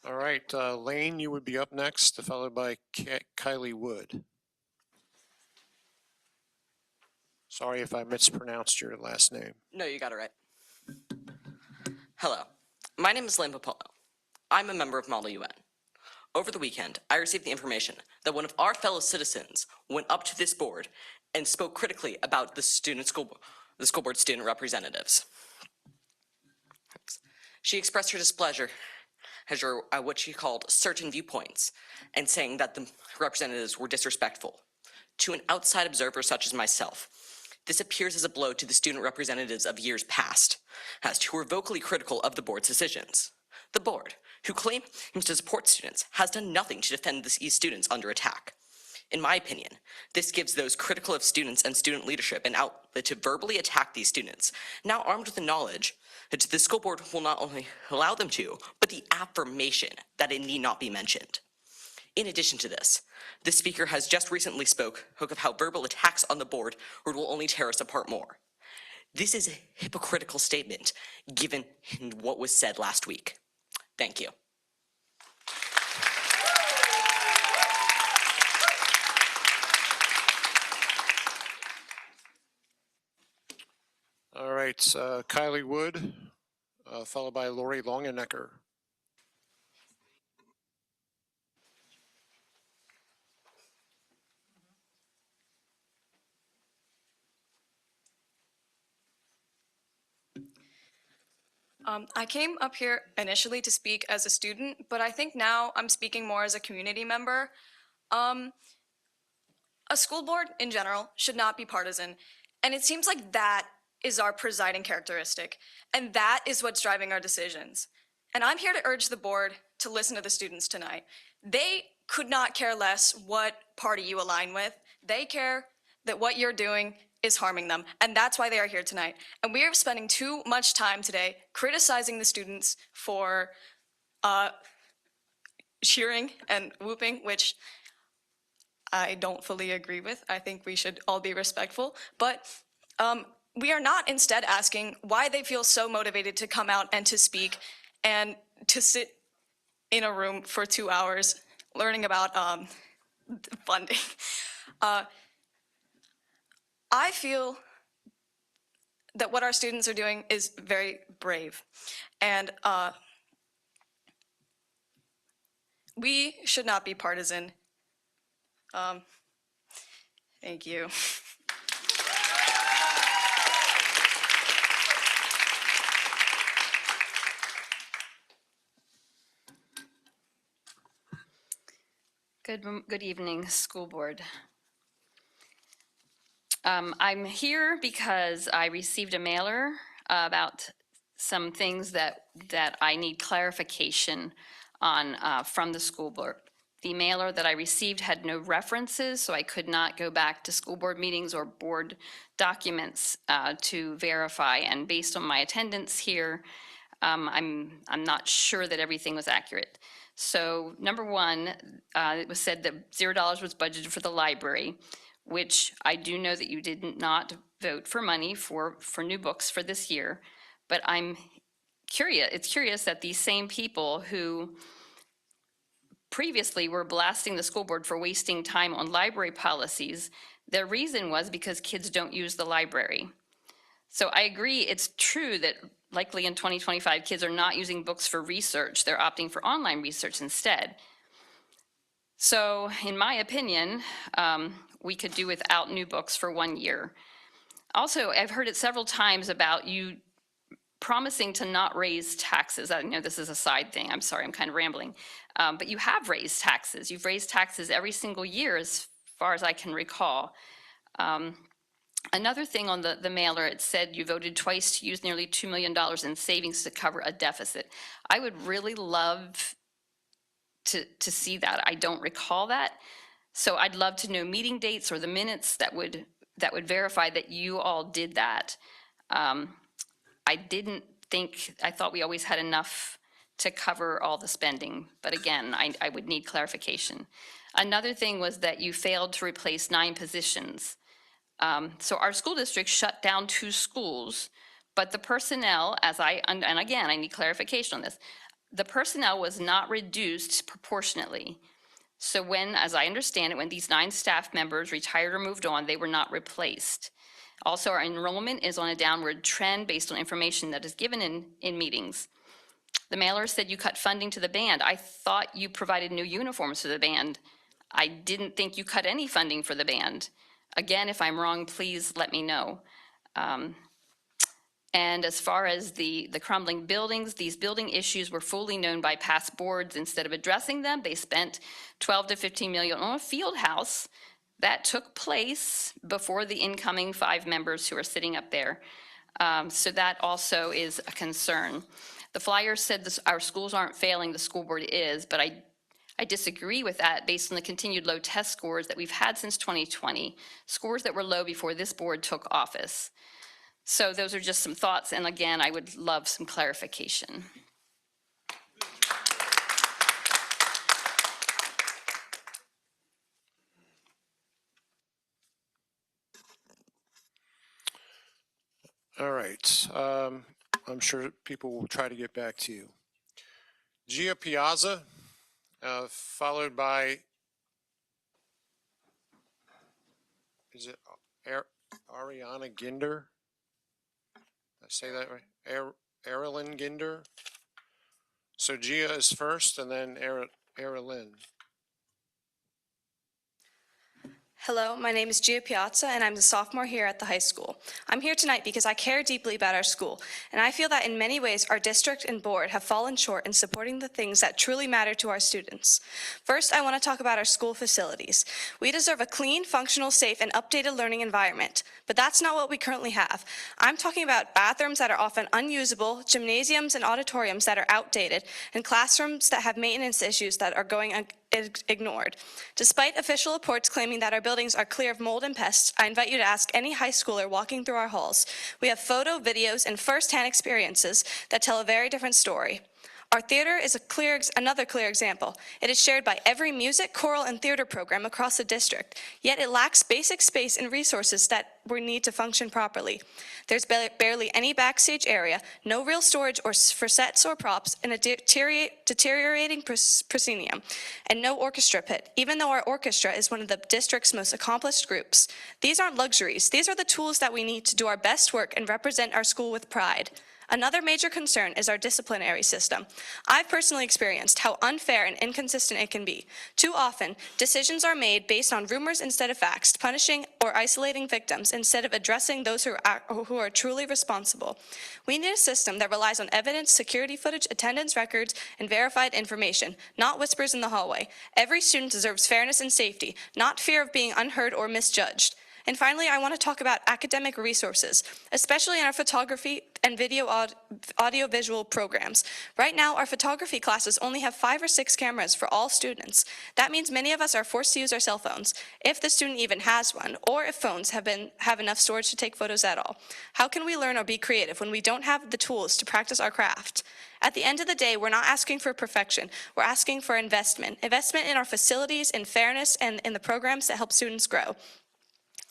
All right, Lane, you would be up next, followed by Kylie Wood. Sorry if I mispronounced your last name. No, you got it right. Hello, my name is Lane Popolo. I'm a member of Model UN. Over the weekend, I received the information that one of our fellow citizens went up to this board and spoke critically about the school board student representatives. She expressed her displeasure at what she called certain viewpoints and saying that the representatives were disrespectful. To an outside observer such as myself, this appears as a blow to the student representatives of years past, as who were vocally critical of the board's decisions. The board, who claims to support students, has done nothing to defend these students under attack. In my opinion, this gives those critical of students and student leadership an outlet to verbally attack these students, now armed with the knowledge that the school board will not only allow them to, but the affirmation that it need not be mentioned. In addition to this, the speaker has just recently spoke of how verbal attacks on the board will only tear us apart more. This is a hypocritical statement given what was said last week. Thank you. All right, Kylie Wood, followed by Lori Longenecker. I came up here initially to speak as a student, but I think now I'm speaking more as a community member. A school board in general should not be partisan, and it seems like that is our presiding characteristic, and that is what's driving our decisions. And I'm here to urge the board to listen to the students tonight. They could not care less what party you align with. They care that what you're doing is harming them, and that's why they are here tonight. And we are spending too much time today criticizing the students for cheering and whooping, which I don't fully agree with. I think we should all be respectful, but we are not instead asking why they feel so motivated to come out and to speak and to sit in a room for 2 hours learning about funding. I feel that what our students are doing is very brave, and we should not be partisan. Thank you. Good evening, school board. I'm here because I received a mailer about some things that I need clarification on from the school board. The mailer that I received had no references, so I could not go back to school board meetings or board documents to verify. And based on my attendance here, I'm not sure that everything was accurate. So number one, it was said that $0 was budgeted for the library, which I do know that you did not vote for money for new books for this year. But I'm curious, it's curious that these same people who previously were blasting the school board for wasting time on library policies, their reason was because kids don't use the library. So I agree, it's true that likely in 2025, kids are not using books for research. They're opting for online research instead. So in my opinion, we could do without new books for 1 year. Also, I've heard it several times about you promising to not raise taxes. I know this is a side thing. I'm sorry, I'm kind of rambling. But you have raised taxes. You've raised taxes every single year as far as I can recall. Another thing on the mailer, it said you voted twice to use nearly $2 million in savings to cover a deficit. I would really love to see that. I don't recall that. So I'd love to know meeting dates or the minutes that would verify that you all did that. I thought we always had enough to cover all the spending, but again, I would need clarification. Another thing was that you failed to replace 9 positions. So our school district shut down 2 schools, but the personnel, and again, I need clarification on this, the personnel was not reduced proportionately. So when, as I understand it, when these 9 staff members retired or moved on, they were not replaced. Also, our enrollment is on a downward trend based on information that is given in meetings. The mailer said you cut funding to the band. I thought you provided new uniforms to the band. I didn't think you cut any funding for the band. Again, if I'm wrong, please let me know. And as far as the crumbling buildings, these building issues were fully known by past boards. Instead of addressing them, they spent $12 to $15 million on a field house that took place before the incoming 5 members who are sitting up there. So that also is a concern. The flyer said our schools aren't failing, the school board is, but I disagree with that based on the continued low test scores that we've had since 2020, scores that were low before this board took office. So those are just some thoughts, and again, I would love some clarification. All right. I'm sure people will try to get back to you. Gia Piazza, followed by, is it Ariana Ginder? Did I say that right? Erilyn Ginder. So Gia is first, and then Erilyn. Hello, my name is Gia Piazza, and I'm a sophomore here at the high school. I'm here tonight because I care deeply about our school, and I feel that in many ways our district and board have fallen short in supporting the things that truly matter to our students. First, I want to talk about our school facilities. We deserve a clean, functional, safe, and updated learning environment, but that's not what we currently have. I'm talking about bathrooms that are often unusable, gymnasiums and auditoriums that are outdated, and classrooms that have maintenance issues that are going ignored. Despite official reports claiming that our buildings are clear of mold and pests, I invite you to ask any high schooler walking through our halls. We have photo, videos, and first-hand experiences that tell a very different story. Our theater is another clear example. It is shared by every music, choral, and theater program across the district, yet it lacks basic space and resources that we need to function properly. There's barely any backstage area, no real storage for sets or props, and a deteriorating proscenium, and no orchestra pit, even though our orchestra is one of the district's most accomplished groups. These aren't luxuries. These are the tools that we need to do our best work and represent our school with pride. Another major concern is our disciplinary system. I've personally experienced how unfair and inconsistent it can be. Too often, decisions are made based on rumors instead of facts, punishing or isolating victims instead of addressing those who are truly responsible. We need a system that relies on evidence, security footage, attendance records, and verified information, not whispers in the hallway. Every student deserves fairness and safety, not fear of being unheard or misjudged. And finally, I want to talk about academic resources, especially in our photography and audio-visual programs. Right now, our photography classes only have 5 or 6 cameras for all students. That means many of us are forced to use our cell phones, if the student even has one, or if phones have enough storage to take photos at all. How can we learn or be creative when we don't have the tools to practice our craft? At the end of the day, we're not asking for perfection. We're asking for investment in our facilities, in fairness, and in the programs that help students grow.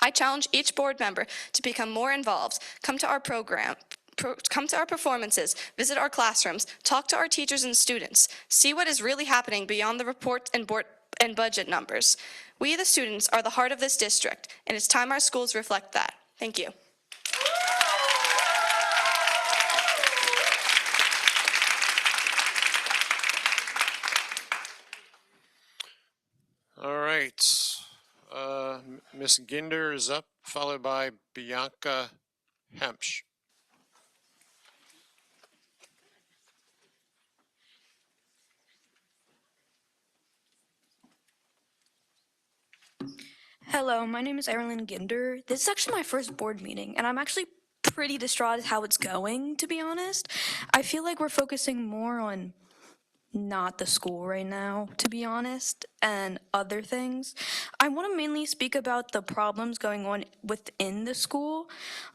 I challenge each board member to become more involved, come to our performances, visit our classrooms, talk to our teachers and students, see what is really happening beyond the report and budget numbers. We, the students, are the heart of this district, and it's time our schools reflect that. Thank you. All right. Ms. Ginder is up, followed by Bianca Hemsch. Hello, my name is Erin Ginder. This is actually my first board meeting, and I'm actually pretty distraught at how it's going, to be honest. I feel like we're focusing more on not the school right now, to be honest, and other things. I want to mainly speak about the problems going on within the school.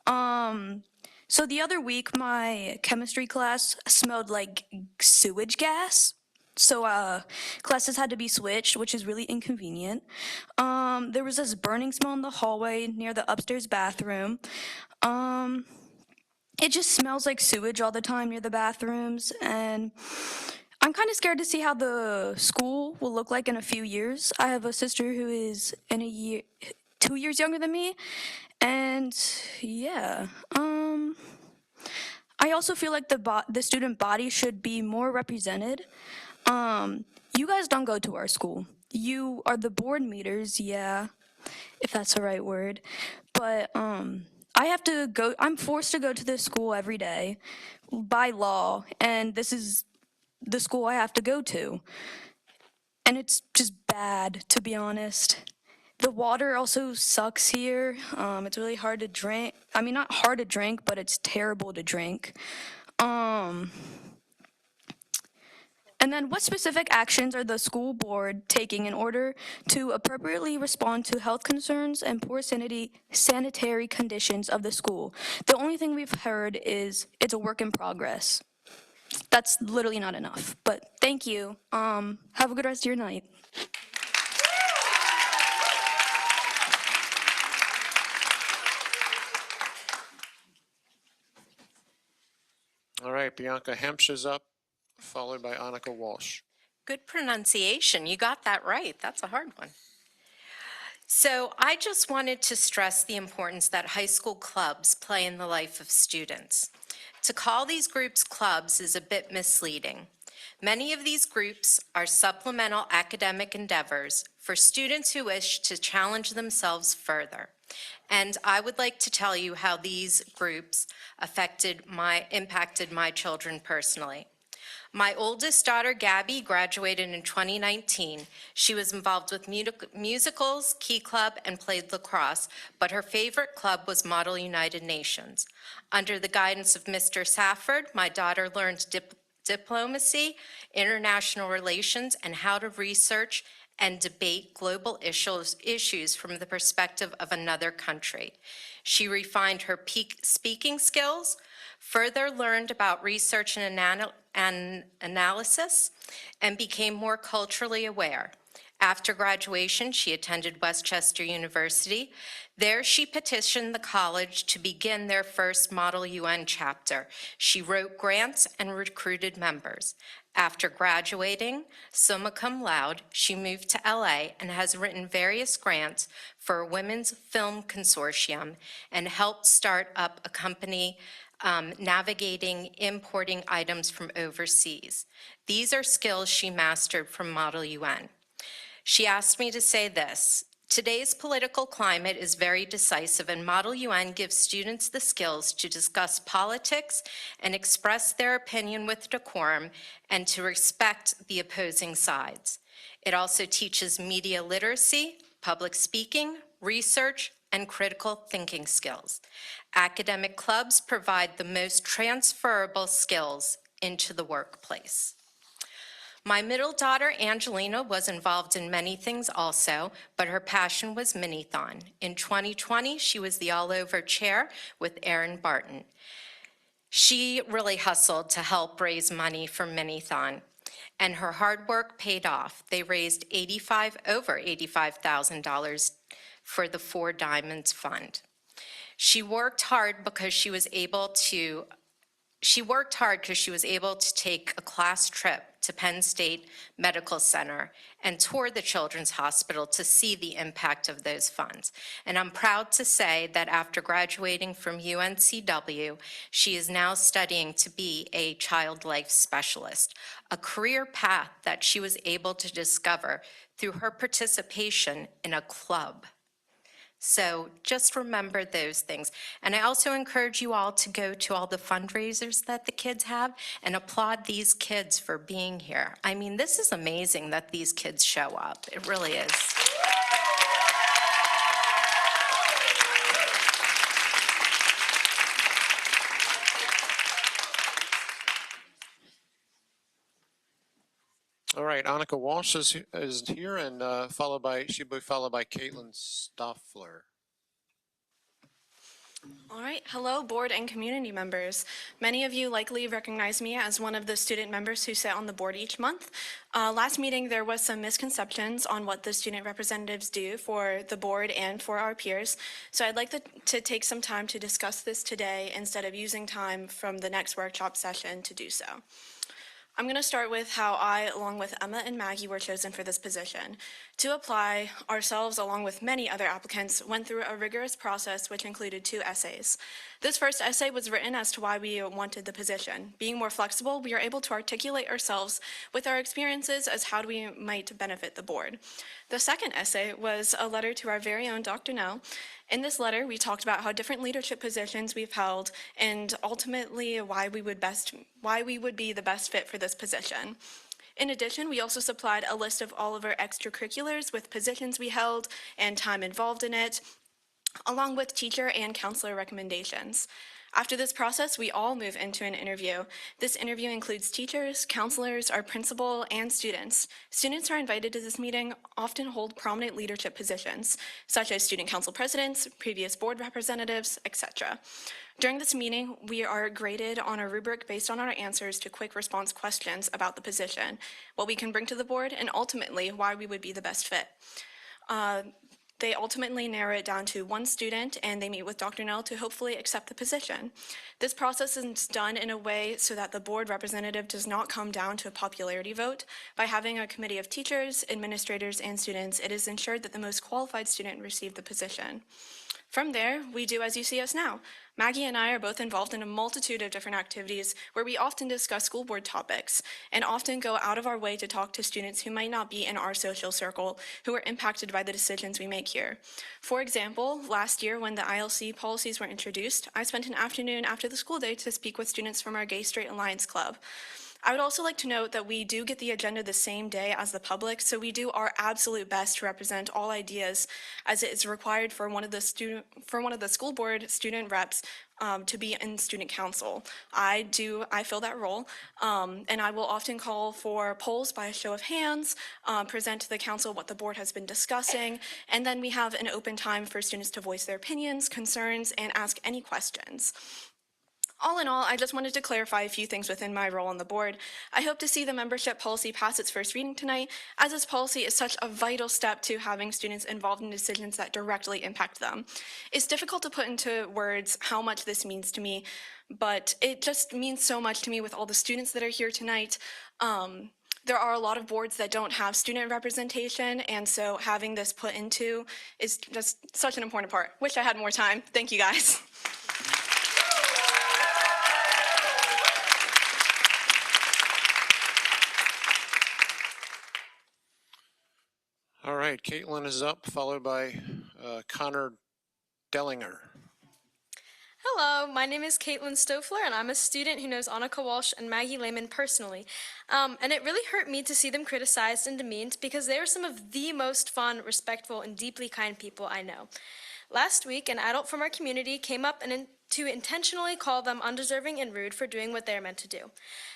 So the other week, my chemistry class smelled like sewage gas. So classes had to be switched, which is really inconvenient. There was this burning smell in the hallway near the upstairs bathroom. It just smells like sewage all the time near the bathrooms, and I'm kind of scared to see how the school will look like in a few years. I have a sister who is 2 years younger than me, and yeah. I also feel like the student body should be more represented. You guys don't go to our school. You are the board meters, yeah, if that's the right word. But I have to go, I'm forced to go to this school every day by law, and this is the school I have to go to. And it's just bad, to be honest. The water also sucks here. It's really hard to drink. I mean, not hard to drink, but it's terrible to drink. And then what specific actions are the school board taking in order to appropriately respond to health concerns and poor sanitary conditions of the school? The only thing we've heard is it's a work in progress. That's literally not enough, but thank you. Have a good rest of your night. All right, Bianca Hemsch is up, followed by Annika Walsh. Good pronunciation. You got that right. That's a hard one. So I just wanted to stress the importance that high school clubs play in the life of students. To call these groups clubs is a bit misleading. Many of these groups are supplemental academic endeavors for students who wish to challenge themselves further. And I would like to tell you how these groups impacted my children personally. My oldest daughter, Gabby, graduated in 2019. She was involved with musicals, Key Club, and played lacrosse, but her favorite club was Model United Nations. Under the guidance of Mr. Safford, my daughter learned diplomacy, international relations, and how to research and debate global issues from the perspective of another country. She refined her speaking skills, further learned about research and analysis, and became more culturally aware. After graduation, she attended Westchester University. There, she petitioned the college to begin their first Model UN chapter. She wrote grants and recruited members. After graduating, summa cum laude, she moved to LA and has written various grants for a women's film consortium and helped start up a company navigating importing items from overseas. These are skills she mastered from Model UN. She asked me to say this: today's political climate is very decisive, and Model UN gives students the skills to discuss politics and express their opinion with decorum and to respect the opposing sides. It also teaches media literacy, public speaking, research, and critical thinking skills. Academic clubs provide the most transferable skills into the workplace. My middle daughter, Angelina, was involved in many things also, but her passion was Minithon. In 2020, she was the all-over chair with Erin Barton. She really hustled to help raise money for Minithon, and her hard work paid off. They raised over $85,000 for the Four Diamonds Fund. She worked hard because she was able to take a class trip to Penn State Medical Center and tour the Children's Hospital to see the impact of those funds. And I'm proud to say that after graduating from UNCW, she is now studying to be a child life specialist, a career path that she was able to discover through her participation in a club. So just remember those things. And I also encourage you all to go to all the fundraisers that the kids have and applaud these kids for being here. I mean, this is amazing that these kids show up. It really is. All right, Annika Walsh is here, and she'll be followed by Caitlin Stoffler. All right, hello board and community members. Many of you likely recognize me as one of the student members who sit on the board each month. Last meeting there was some misconceptions on what the student representatives do for the board and for our peers. So I'd like to take some time to discuss this today instead of using time from the next workshop session to do so. I'm going to start with how I, along with Emma and Maggie, were chosen for this position. To apply, ourselves, along with many other applicants, went through a rigorous process which included 2 essays. This first essay was written as to why we wanted the position. Being more flexible, we are able to articulate ourselves with our experiences as how we might benefit the board. The second essay was a letter to our very own Dr. Nell. In this letter, we talked about how different leadership positions we've held and ultimately why we would be the best fit for this position. In addition, we also supplied a list of all of our extracurriculars with positions we held and time involved in it, along with teacher and counselor recommendations. After this process, we all move into an interview. This interview includes teachers, counselors, our principal, and students. Students who are invited to this meeting often hold prominent leadership positions, such as student council presidents, previous board representatives, etc. During this meeting, we are graded on a rubric based on our answers to quick response questions about the position, what we can bring to the board, and ultimately why we would be the best fit. They ultimately narrow it down to 1 student, and they meet with Dr. Nell to hopefully accept the position. This process is done in a way so that the board representative does not come down to a popularity vote. By having a committee of teachers, administrators, and students, it is ensured that the most qualified student receive the position. From there, we do as you see us now. Maggie and I are both involved in a multitude of different activities where we often discuss school board topics and often go out of our way to talk to students who might not be in our social circle who are impacted by the decisions we make here. For example, last year when the ILC policies were introduced, I spent an afternoon after the school day to speak with students from our Gay Straight Alliance Club. I would also like to note that we do get the agenda the same day as the public, so we do our absolute best to represent all ideas as it is required for one of the school board student reps to be in student council. I fill that role, and I will often call for polls by a show of hands, present to the council what the board has been discussing, and then we have an open time for students to voice their opinions, concerns, and ask any questions. All in all, I just wanted to clarify a few things within my role on the board. I hope to see the membership policy pass its first reading tonight, as this policy is such a vital step to having students involved in decisions that directly impact them. It's difficult to put into words how much this means to me, but it just means so much to me with all the students that are here tonight. There are a lot of boards that don't have student representation, and so having this put into is just such an important part. Wish I had more time. Thank you, guys. All right, Caitlin is up, followed by Connor Dellinger. Hello, my name is Caitlin Stoffler, and I'm a student who knows Annika Walsh and Maggie Lehman personally. And it really hurt me to see them criticized and demeaned because they are some of the most fun, respectful, and deeply kind people I know. Last week, an adult from our community came up to intentionally call them undeserving and rude for doing what they are meant to do.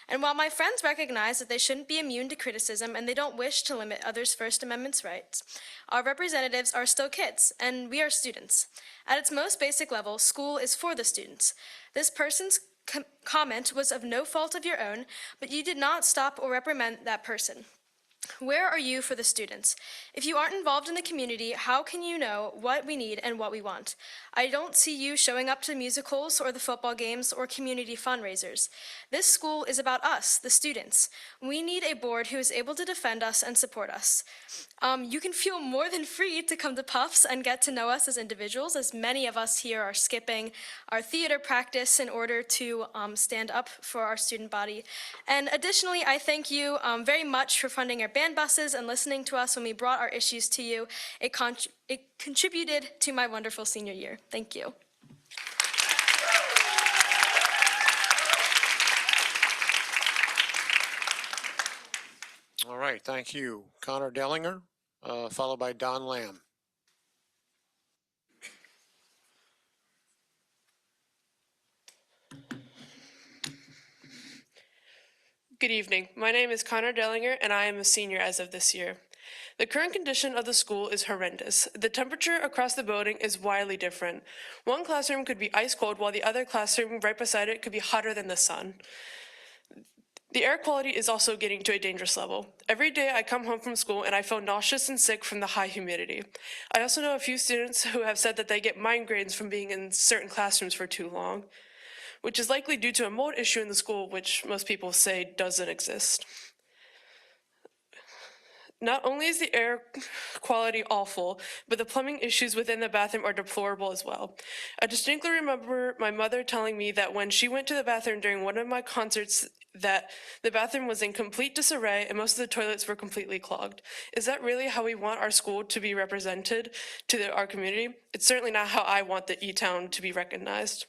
And while my friends recognize that they shouldn't be immune to criticism and they don't wish to limit others' First Amendment rights, our representatives are still kids, and we are students. At its most basic level, school is for the students. This person's comment was of no fault of your own, but you did not stop or reprimand that person. Where are you for the students? If you aren't involved in the community, how can you know what we need and what we want? I don't see you showing up to musicals or the football games or community fundraisers. This school is about us, the students. We need a board who is able to defend us and support us. You can feel more than free to come to Puffs and get to know us as individuals, as many of us here are skipping our theater practice in order to stand up for our student body. And additionally, I thank you very much for funding our band buses and listening to us when we brought our issues to you. It contributed to my wonderful senior year. Thank you. All right, thank you. Connor Dellinger, followed by Don Lamb. Good evening. My name is Connor Dellinger, and I am a senior as of this year. The current condition of the school is horrendous. The temperature across the building is wildly different. One classroom could be ice cold, while the other classroom right beside it could be hotter than the sun. The air quality is also getting to a dangerous level. Every day I come home from school and I feel nauseous and sick from the high humidity. I also know a few students who have said that they get migraines from being in certain classrooms for too long, which is likely due to a mold issue in the school, which most people say doesn't exist. Not only is the air quality awful, but the plumbing issues within the bathroom are deplorable as well. I distinctly remember my mother telling me that when she went to the bathroom during one of my concerts, that the bathroom was in complete disarray and most of the toilets were completely clogged. Is that really how we want our school to be represented to our community? It's certainly not how I want the E-Town to be recognized.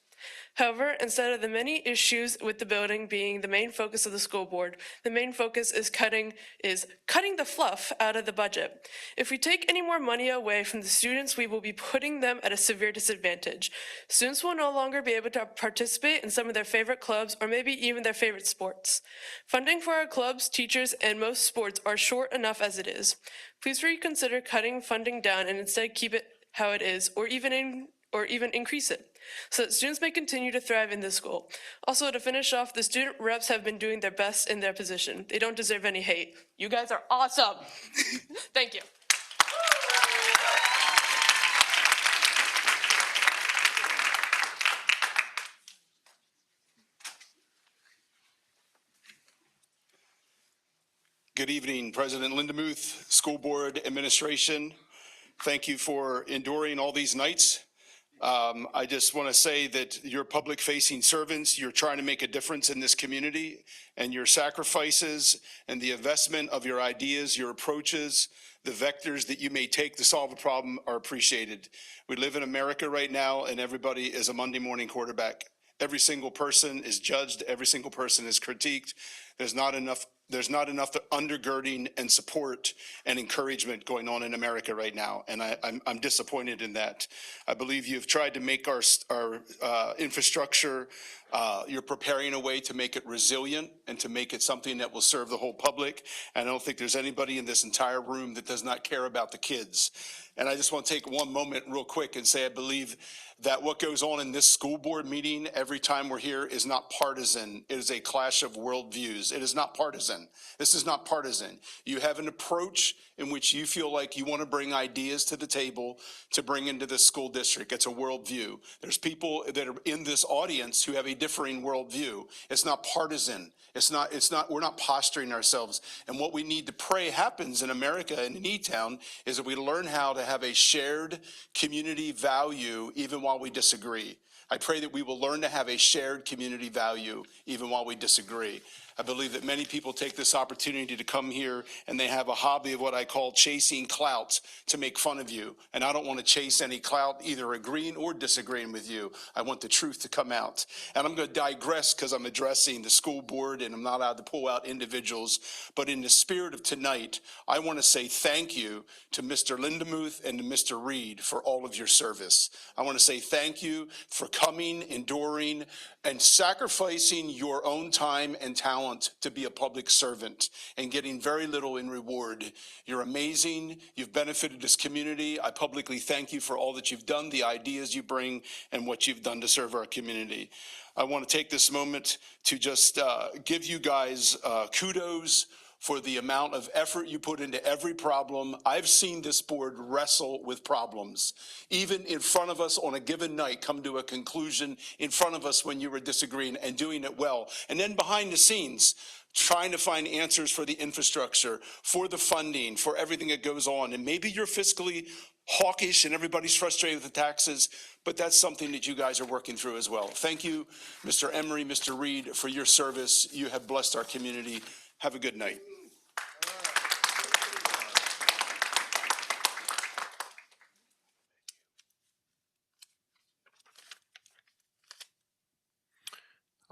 However, instead of the many issues with the building being the main focus of the school board, the main focus is cutting the fluff out of the budget. If we take any more money away from the students, we will be putting them at a severe disadvantage. Students will no longer be able to participate in some of their favorite clubs or maybe even their favorite sports. Funding for our clubs, teachers, and most sports are short enough as it is. Please reconsider cutting funding down and instead keep it how it is, or even increase it, so that students may continue to thrive in this school. Also, to finish off, the student reps have been doing their best in their position. They don't deserve any hate. You guys are awesome. Thank you. Good evening, President Lindemuth, School Board Administration. Thank you for enduring all these nights. I just want to say that you're public-facing servants. You're trying to make a difference in this community, and your sacrifices and the investment of your ideas, your approaches, the vectors that you may take to solve a problem are appreciated. We live in America right now, and everybody is a Monday morning quarterback. Every single person is judged. Every single person is critiqued. There's not enough undergirding and support and encouragement going on in America right now, and I'm disappointed in that. I believe you've tried to make our infrastructure, you're preparing a way to make it resilient and to make it something that will serve the whole public. And I don't think there's anybody in this entire room that does not care about the kids. And I just want to take one moment real quick and say I believe that what goes on in this school board meeting every time we're here is not partisan. It is a clash of worldviews. It is not partisan. This is not partisan. You have an approach in which you feel like you want to bring ideas to the table to bring into the school district. It's a worldview. There's people that are in this audience who have a differing worldview. It's not partisan. We're not posturing ourselves. And what we need to pray happens in America and in E-Town is that we learn how to have a shared community value even while we disagree. I pray that we will learn to have a shared community value even while we disagree. I believe that many people take this opportunity to come here and they have a hobby of what I call chasing clout to make fun of you. And I don't want to chase any clout, either agreeing or disagreeing with you. I want the truth to come out. And I'm going to digress because I'm addressing the school board and I'm not allowed to pull out individuals. But in the spirit of tonight, I want to say thank you to Mr. Lindemuth and to Mr. Reed for all of your service. I want to say thank you for coming, enduring, and sacrificing your own time and talent to be a public servant and getting very little in reward. You're amazing. You've benefited this community. I publicly thank you for all that you've done, the ideas you bring, and what you've done to serve our community. I want to take this moment to just give you guys kudos for the amount of effort you put into every problem. I've seen this board wrestle with problems, even in front of us on a given night, come to a conclusion in front of us when you were disagreeing and doing it well. And then behind the scenes, trying to find answers for the infrastructure, for the funding, for everything that goes on. And maybe you're fiscally hawkish and everybody's frustrated with the taxes, but that's something that you guys are working through as well. Thank you, Mr. Emery, Mr. Reed, for your service. You have blessed our community. Have a good night.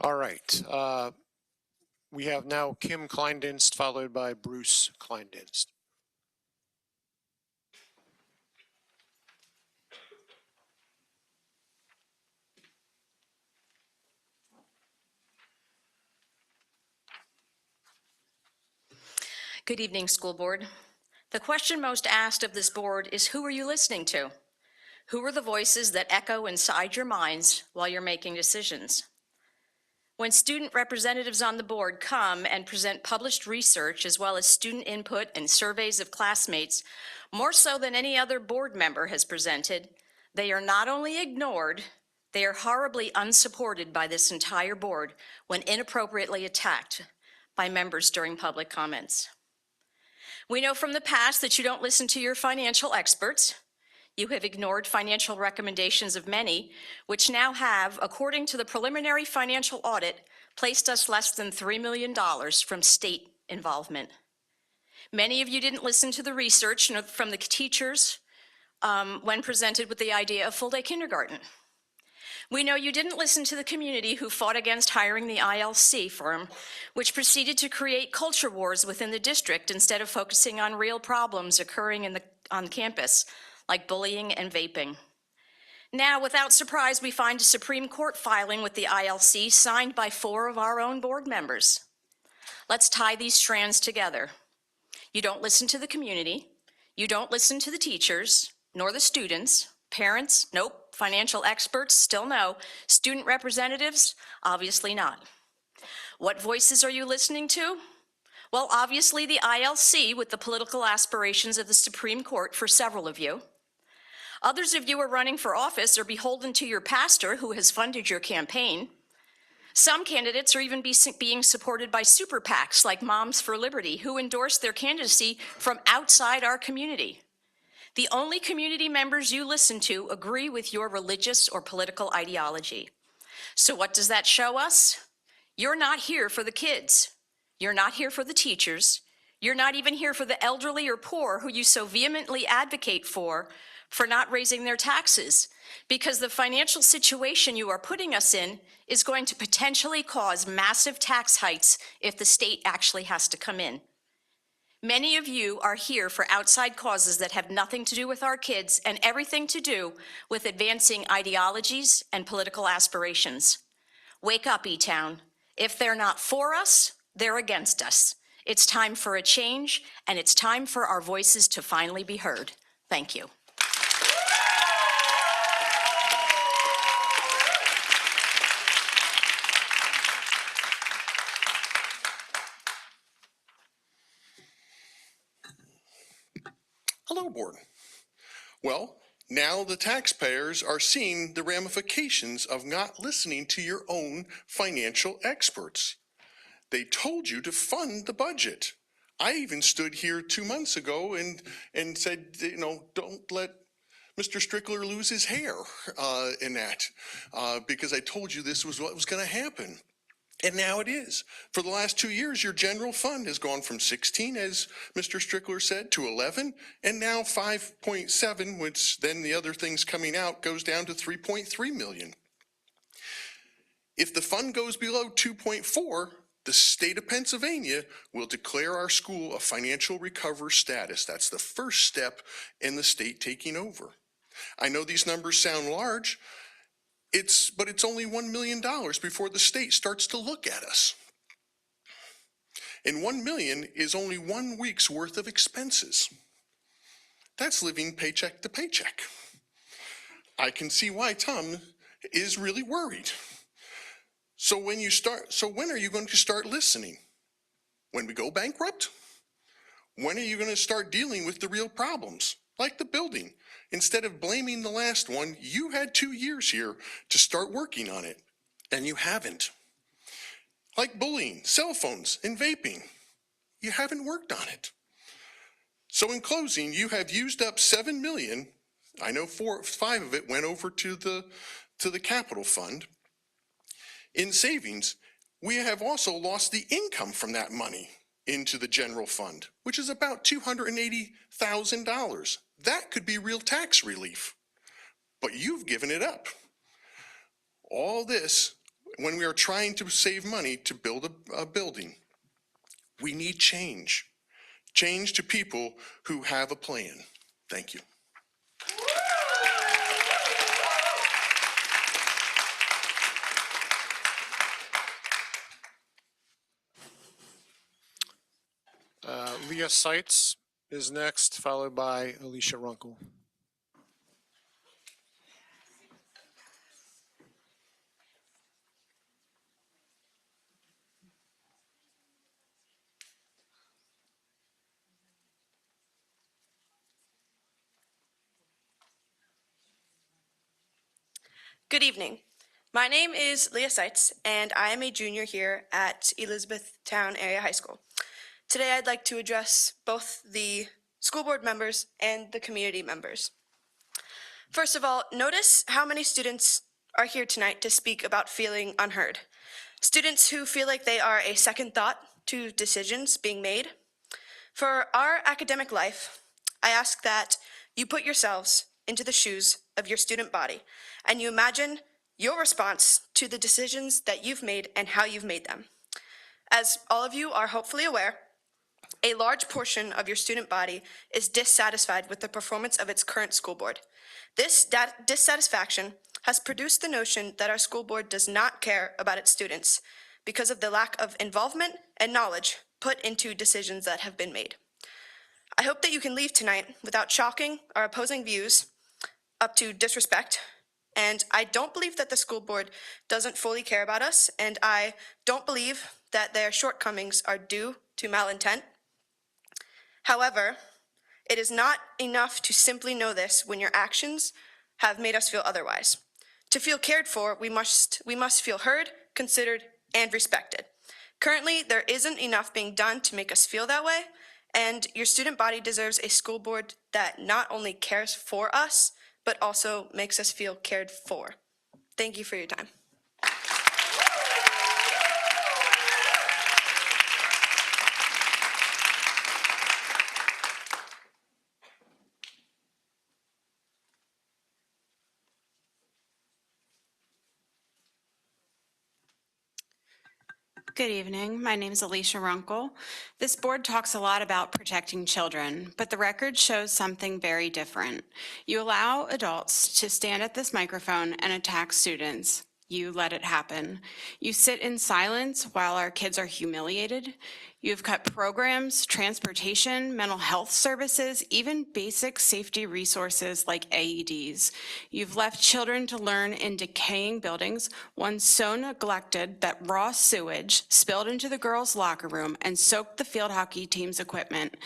All right. We have now Kim Kleindienst, followed by Bruce Kleindienst. Good evening, school board. The question most asked of this board is, who are you listening to? Who are the voices that echo inside your minds while you're making decisions? When student representatives on the board come and present published research as well as student input and surveys of classmates, more so than any other board member has presented, they are not only ignored, they are horribly unsupported by this entire board when inappropriately attacked by members during public comments. We know from the past that you don't listen to your financial experts. You have ignored financial recommendations of many, which now have, according to the preliminary financial audit, placed us less than $3 million from state involvement. Many of you didn't listen to the research from the teachers when presented with the idea of full-day kindergarten. We know you didn't listen to the community who fought against hiring the ILC firm, which proceeded to create culture wars within the district instead of focusing on real problems occurring on campus, like bullying and vaping. Now, without surprise, we find a Supreme Court filing with the ILC signed by 4 of our own board members. Let's tie these strands together. You don't listen to the community, you don't listen to the teachers, nor the students, parents, nope. Financial experts, still no. Student representatives, obviously not. What voices are you listening to? Well, obviously the ILC with the political aspirations of the Supreme Court for several of you. Others of you are running for office or beholden to your pastor who has funded your campaign. Some candidates are even being supported by super PACs like Moms for Liberty, who endorse their candidacy from outside our community. The only community members you listen to agree with your religious or political ideology. So what does that show us? You're not here for the kids. You're not here for the teachers. You're not even here for the elderly or poor who you so vehemently advocate for not raising their taxes, because the financial situation you are putting us in is going to potentially cause massive tax hikes if the state actually has to come in. Many of you are here for outside causes that have nothing to do with our kids and everything to do with advancing ideologies and political aspirations. Wake up, E-Town. If they're not for us, they're against us. It's time for a change, and it's time for our voices to finally be heard. Thank you. Hello, board. Well, now the taxpayers are seeing the ramifications of not listening to your own financial experts. They told you to fund the budget. I even stood here 2 months ago and said, don't let Mr. Strickler lose his hair in that because I told you this was what was going to happen. And now it is. For the last 2 years, your general fund has gone from 16, as Mr. Strickler said, to 11, and now 5.7, which then the other things coming out goes down to 3.3 million. If the fund goes below 2.4, the state of Pennsylvania will declare our school a financial recovery status. That's the first step in the state taking over. I know these numbers sound large, but it's only $1 million before the state starts to look at us. And $1 million is only 1 week's worth of expenses. That's living paycheck to paycheck. I can see why Tom is really worried. So when are you going to start listening? When we go bankrupt? When are you going to start dealing with the real problems, like the building? Instead of blaming the last one, you had 2 years here to start working on it, and you haven't. Like bullying, cell phones, and vaping. You haven't worked on it. So in closing, you have used up $7 million. I know 5 of it went over to the capital fund. In savings, we have also lost the income from that money into the general fund, which is about $280,000. That could be real tax relief, but you've given it up. All this when we are trying to save money to build a building. We need change. Change to people who have a plan. Thank you. Leah Seitz is next, followed by Alicia Runkle. Good evening. My name is Leah Seitz, and I am a junior here at Elizabethtown Area High School. Today, I'd like to address both the school board members and the community members. First of all, notice how many students are here tonight to speak about feeling unheard. Students who feel like they are a second thought to decisions being made. For our academic life, I ask that you put yourselves into the shoes of your student body, and you imagine your response to the decisions that you've made and how you've made them. As all of you are hopefully aware, a large portion of your student body is dissatisfied with the performance of its current school board. This dissatisfaction has produced the notion that our school board does not care about its students because of the lack of involvement and knowledge put into decisions that have been made. I hope that you can leave tonight without shocking or opposing views up to disrespect. And I don't believe that the school board doesn't fully care about us, and I don't believe that their shortcomings are due to malintent. However, it is not enough to simply know this when your actions have made us feel otherwise. To feel cared for, we must feel heard, considered, and respected. Currently, there isn't enough being done to make us feel that way, and your student body deserves a school board that not only cares for us, but also makes us feel cared for. Thank you for your time. Good evening. My name is Alicia Runkle. This board talks a lot about protecting children, but the record shows something very different. You allow adults to stand at this microphone and attack students. You let it happen. You sit in silence while our kids are humiliated. You've cut programs, transportation, mental health services, even basic safety resources like AEDs. You've left children to learn in decaying buildings, one so neglected that raw sewage spilled into the girls' locker room and soaked the field hockey team's equipment.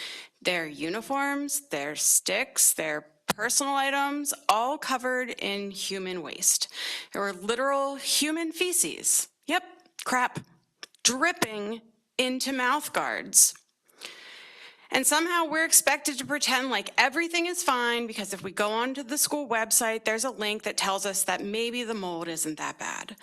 Their uniforms, their sticks, their personal items, all covered in human waste. There were literal human feces. Yep, crap, dripping into mouth guards. And somehow we're expected to pretend like everything is fine because if we go onto the school website, there's a link that tells us that maybe the mold isn't that bad.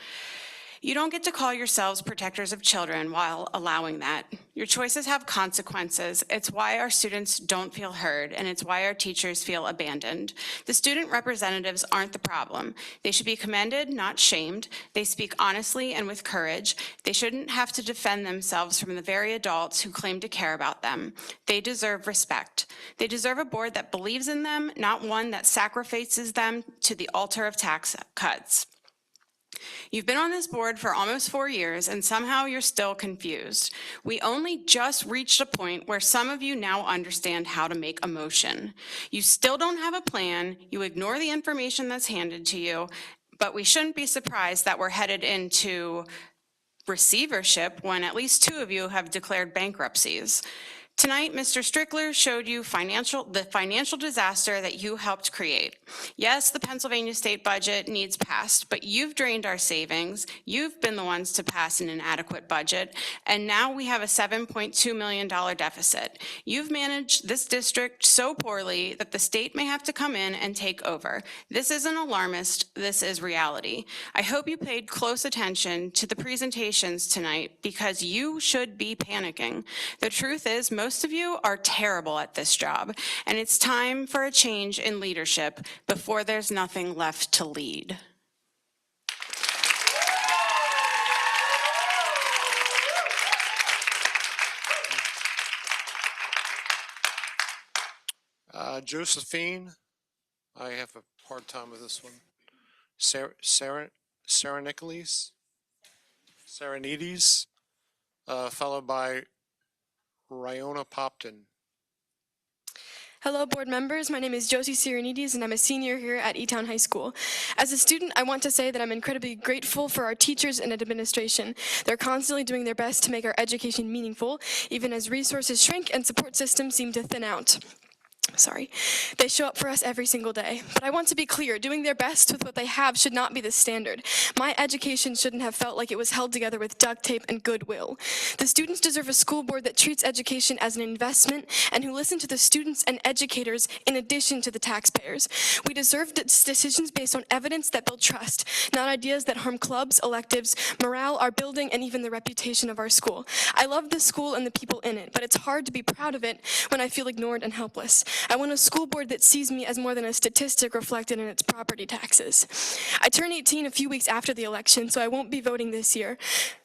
You don't get to call yourselves protectors of children while allowing that. Your choices have consequences. It's why our students don't feel heard, and it's why our teachers feel abandoned. The student representatives aren't the problem. They should be commended, not shamed. They speak honestly and with courage. They shouldn't have to defend themselves from the very adults who claim to care about them. They deserve respect. They deserve a board that believes in them, not one that sacrifices them to the altar of tax cuts. You've been on this board for almost 4 years, and somehow you're still confused. We only just reached a point where some of you now understand how to make a motion. You still don't have a plan, you ignore the information that's handed to you, but we shouldn't be surprised that we're headed into receivership when at least 2 of you have declared bankruptcies. Tonight, Mr. Strickler showed you the financial disaster that you helped create. Yes, the Pennsylvania state budget needs passed, but you've drained our savings. You've been the ones to pass an inadequate budget, and now we have a $7.2 million deficit. You've managed this district so poorly that the state may have to come in and take over. This isn't alarmist, this is reality. I hope you paid close attention to the presentations tonight because you should be panicking. The truth is, most of you are terrible at this job, and it's time for a change in leadership before there's nothing left to lead. Josephine, I have a hard time with this one. Sarah Nicholas, Saranides, followed by Riona Popton. Hello, board members. My name is Josie Sirenides, and I'm a senior here at E-Town High School. As a student, I want to say that I'm incredibly grateful for our teachers and administration. They're constantly doing their best to make our education meaningful, even as resources shrink and support systems seem to thin out. They show up for us every single day. But I want to be clear, doing their best with what they have should not be the standard. My education shouldn't have felt like it was held together with duct tape and goodwill. The students deserve a school board that treats education as an investment and who listen to the students and educators in addition to the taxpayers. We deserve decisions based on evidence that build trust, not ideas that harm clubs, electives, morale, our building, and even the reputation of our school. I love this school and the people in it, but it's hard to be proud of it when I feel ignored and helpless. I want a school board that sees me as more than a statistic reflected in its property taxes. I turn 18 a few weeks after the election, so I won't be voting this year.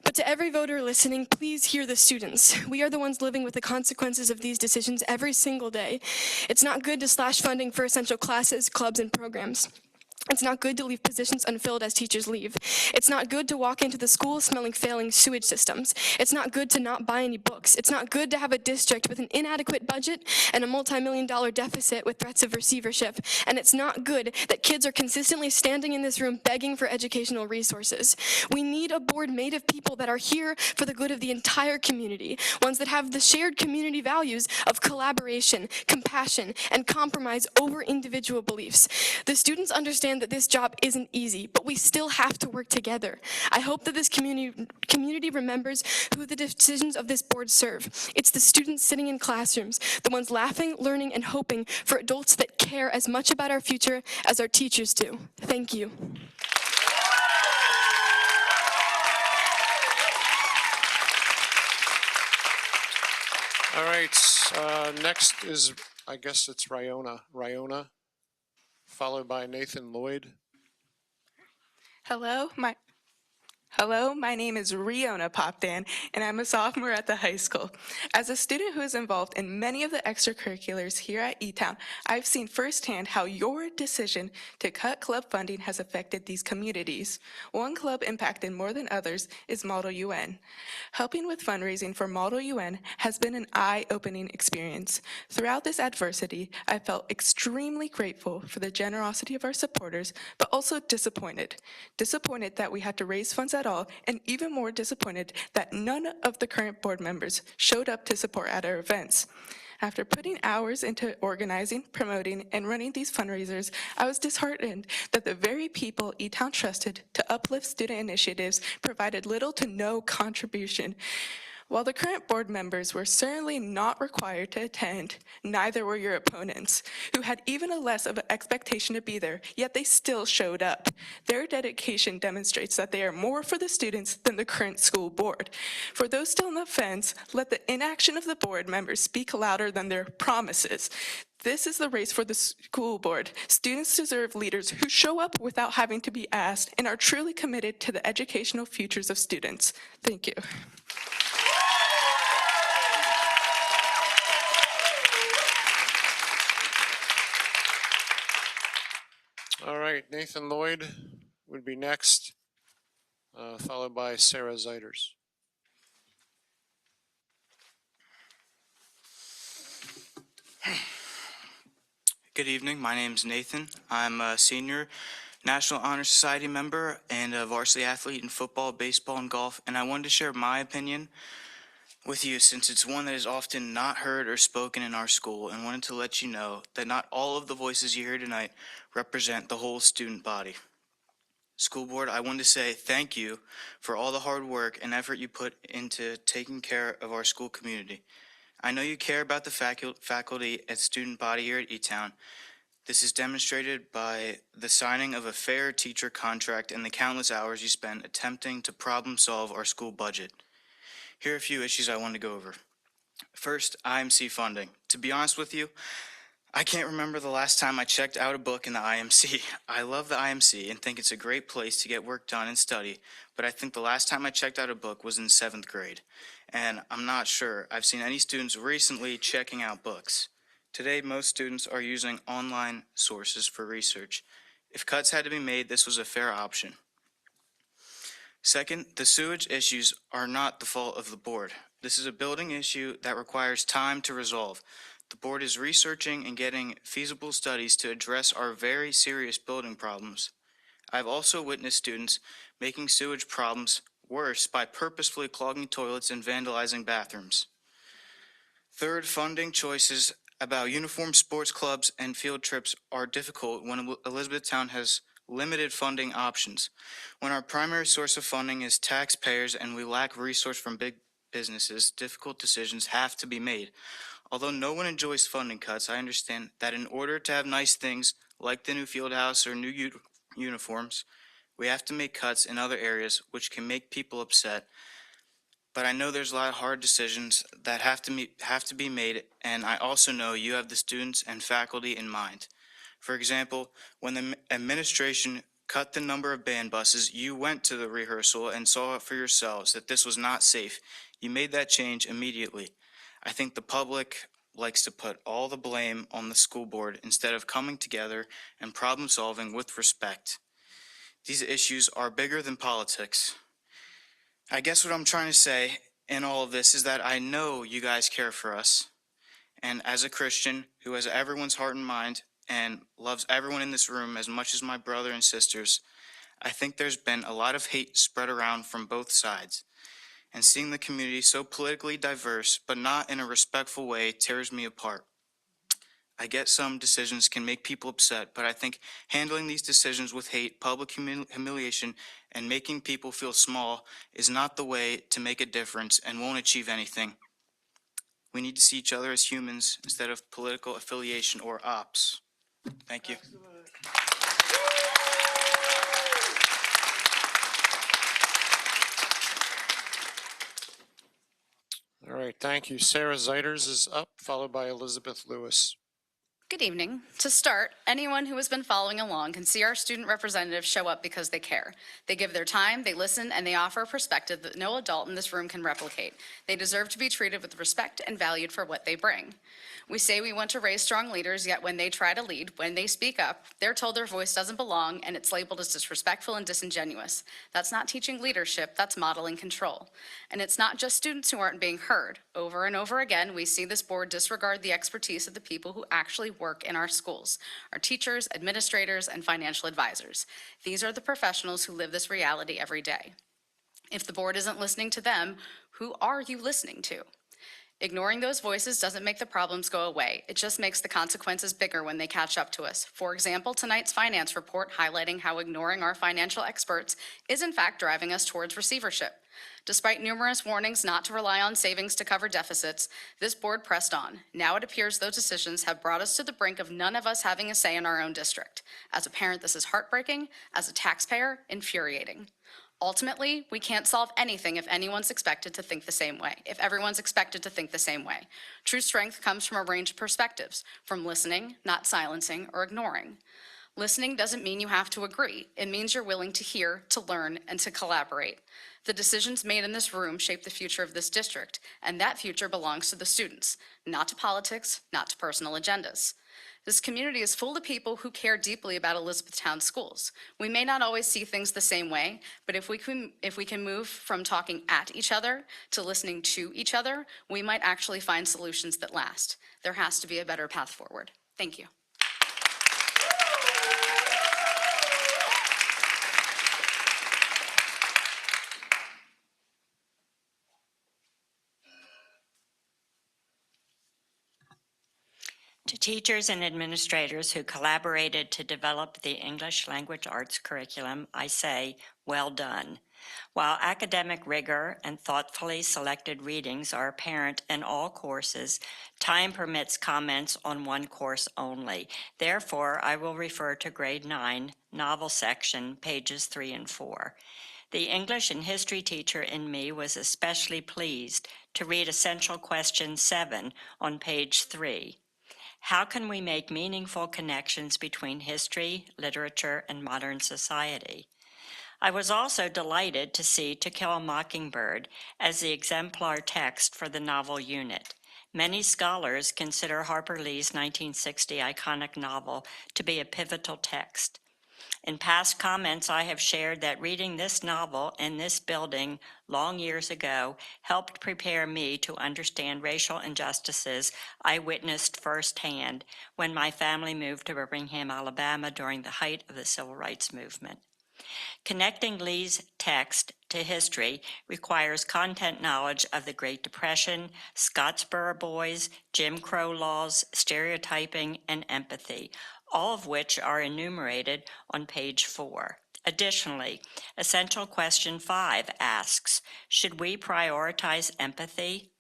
But to every voter listening, please hear the students. We are the ones living with the consequences of these decisions every single day. It's not good to slash funding for essential classes, clubs, and programs. It's not good to leave positions unfilled as teachers leave. It's not good to walk into the school smelling failing sewage systems. It's not good to not buy any books. It's not good to have a district with an inadequate budget and a multi-million-dollar deficit with threats of receivership. And it's not good that kids are consistently standing in this room begging for educational resources. We need a board made of people that are here for the good of the entire community, ones that have the shared community values of collaboration, compassion, and compromise over individual beliefs. The students understand that this job isn't easy, but we still have to work together. I hope that this community remembers who the decisions of this board serve. It's the students sitting in classrooms, the ones laughing, learning, and hoping for adults that care as much about our future as our teachers do. Thank you. All right, next is, I guess it's Riona, followed by Nathan Lloyd. Hello, my name is Riona Popdan, and I'm a sophomore at the high school. As a student who is involved in many of the extracurriculars here at E-Town, I've seen firsthand how your decision to cut club funding has affected these communities. One club impacted more than others is Model UN. Helping with fundraising for Model UN has been an eye-opening experience. Throughout this adversity, I felt extremely grateful for the generosity of our supporters, but also disappointed. Disappointed that we had to raise funds at all, and even more disappointed that none of the current board members showed up to support at our events. After putting hours into organizing, promoting, and running these fundraisers, I was disheartened that the very people E-Town trusted to uplift student initiatives provided little to no contribution. While the current board members were certainly not required to attend, neither were your opponents, who had even a less of an expectation to be there, yet they still showed up. Their dedication demonstrates that they are more for the students than the current school board. For those still on the fence, let the inaction of the board members speak louder than their promises. This is the race for the school board. Students deserve leaders who show up without having to be asked and are truly committed to the educational futures of students. Thank you. All right, Nathan Lloyd would be next, followed by Sarah Zeiders. Good evening. My name is Nathan. I'm a senior National Honor Society member and a varsity athlete in football, baseball, and golf, and I wanted to share my opinion with you since it's one that is often not heard or spoken in our school, and wanted to let you know that not all of the voices you hear tonight represent the whole student body. School board, I want to say thank you for all the hard work and effort you put into taking care of our school community. I know you care about the faculty and student body here at E-Town. This is demonstrated by the signing of a fair teacher contract and the countless hours you spend attempting to problem solve our school budget. Here are a few issues I want to go over. First, IMC funding. To be honest with you, I can't remember the last time I checked out a book in the IMC. I love the IMC and think it's a great place to get work done and study, but I think the last time I checked out a book was in 7th grade. And I'm not sure I've seen any students recently checking out books. Today, most students are using online sources for research. If cuts had to be made, this was a fair option. Second, the sewage issues are not the fault of the board. This is a building issue that requires time to resolve. The board is researching and getting feasible studies to address our very serious building problems. I've also witnessed students making sewage problems worse by purposefully clogging toilets and vandalizing bathrooms. Third, funding choices about uniform sports clubs and field trips are difficult when Elizabethtown has limited funding options. When our primary source of funding is taxpayers and we lack resource from big businesses, difficult decisions have to be made. Although no one enjoys funding cuts, I understand that in order to have nice things like the new field house or new uniforms, we have to make cuts in other areas which can make people upset. But I know there's a lot of hard decisions that have to be made, and I also know you have the students and faculty in mind. For example, when the administration cut the number of band buses, you went to the rehearsal and saw for yourselves that this was not safe. You made that change immediately. I think the public likes to put all the blame on the school board instead of coming together and problem solving with respect. These issues are bigger than politics. I guess what I'm trying to say in all of this is that I know you guys care for us. And as a Christian who has everyone's heart and mind and loves everyone in this room as much as my brother and sisters, I think there's been a lot of hate spread around from both sides. And seeing the community so politically diverse, but not in a respectful way, tears me apart. I get some decisions can make people upset, but I think handling these decisions with hate, public humiliation, and making people feel small is not the way to make a difference and won't achieve anything. We need to see each other as humans instead of political affiliation or ops. Thank you. All right, thank you. Sarah Zeiders is up, followed by Elizabeth Lewis. Good evening. To start, anyone who has been following along can see our student representatives show up because they care. They give their time, they listen, and they offer a perspective that no adult in this room can replicate. They deserve to be treated with respect and valued for what they bring. We say we want to raise strong leaders, yet when they try to lead, when they speak up, they're told their voice doesn't belong and it's labeled as disrespectful and disingenuous. That's not teaching leadership, that's modeling control. And it's not just students who aren't being heard. Over and over again, we see this board disregard the expertise of the people who actually work in our schools, our teachers, administrators, and financial advisors. These are the professionals who live this reality every day. If the board isn't listening to them, who are you listening to? Ignoring those voices doesn't make the problems go away. It just makes the consequences bigger when they catch up to us. For example, tonight's finance report highlighting how ignoring our financial experts is in fact driving us towards receivership. Despite numerous warnings not to rely on savings to cover deficits, this board pressed on. Now it appears those decisions have brought us to the brink of none of us having a say in our own district. As a parent, this is heartbreaking. As a taxpayer, infuriating. Ultimately, we can't solve anything if everyone's expected to think the same way. True strength comes from a range of perspectives, from listening, not silencing or ignoring. Listening doesn't mean you have to agree. It means you're willing to hear, to learn, and to collaborate. The decisions made in this room shape the future of this district, and that future belongs to the students, not to politics, not to personal agendas. This community is full of people who care deeply about Elizabethtown schools. We may not always see things the same way, but if we can move from talking at each other to listening to each other, we might actually find solutions that last. There has to be a better path forward. Thank you. To teachers and administrators who collaborated to develop the English Language Arts curriculum, I say, well done. While academic rigor and thoughtfully selected readings are apparent in all courses, time permits comments on one course only. Therefore, I will refer to grade 9, novel section, pages 3 and 4. The English and history teacher in me was especially pleased to read Essential Question 7 on page 3. How can we make meaningful connections between history, literature, and modern society? I was also delighted to see To Kill a Mockingbird as the exemplar text for the novel unit. Many scholars consider Harper Lee's 1960 iconic novel to be a pivotal text. In past comments, I have shared that reading this novel in this building long years ago helped prepare me to understand racial injustices I witnessed firsthand when my family moved to Birmingham, Alabama during the height of the Civil Rights Movement. Connecting Lee's text to history requires content knowledge of the Great Depression, Scottsboro Boys, Jim Crow laws, stereotyping, and empathy, all of which are enumerated on page 4. Additionally, Essential Question 5 asks, should we prioritize empathy?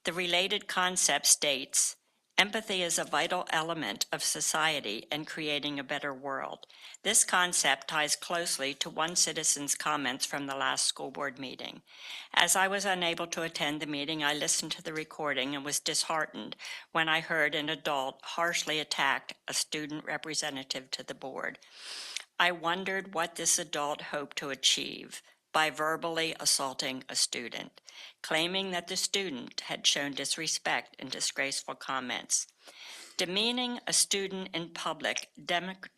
The related concept states, empathy is a vital element of society and creating a better world. This concept ties closely to one citizen's comments from the last school board meeting. As I was unable to attend the meeting, I listened to the recording and was disheartened when I heard an adult harshly attack a student representative to the board. I wondered what this adult hoped to achieve by verbally assaulting a student, claiming that the student had shown disrespect and disgraceful comments. Demeaning a student in public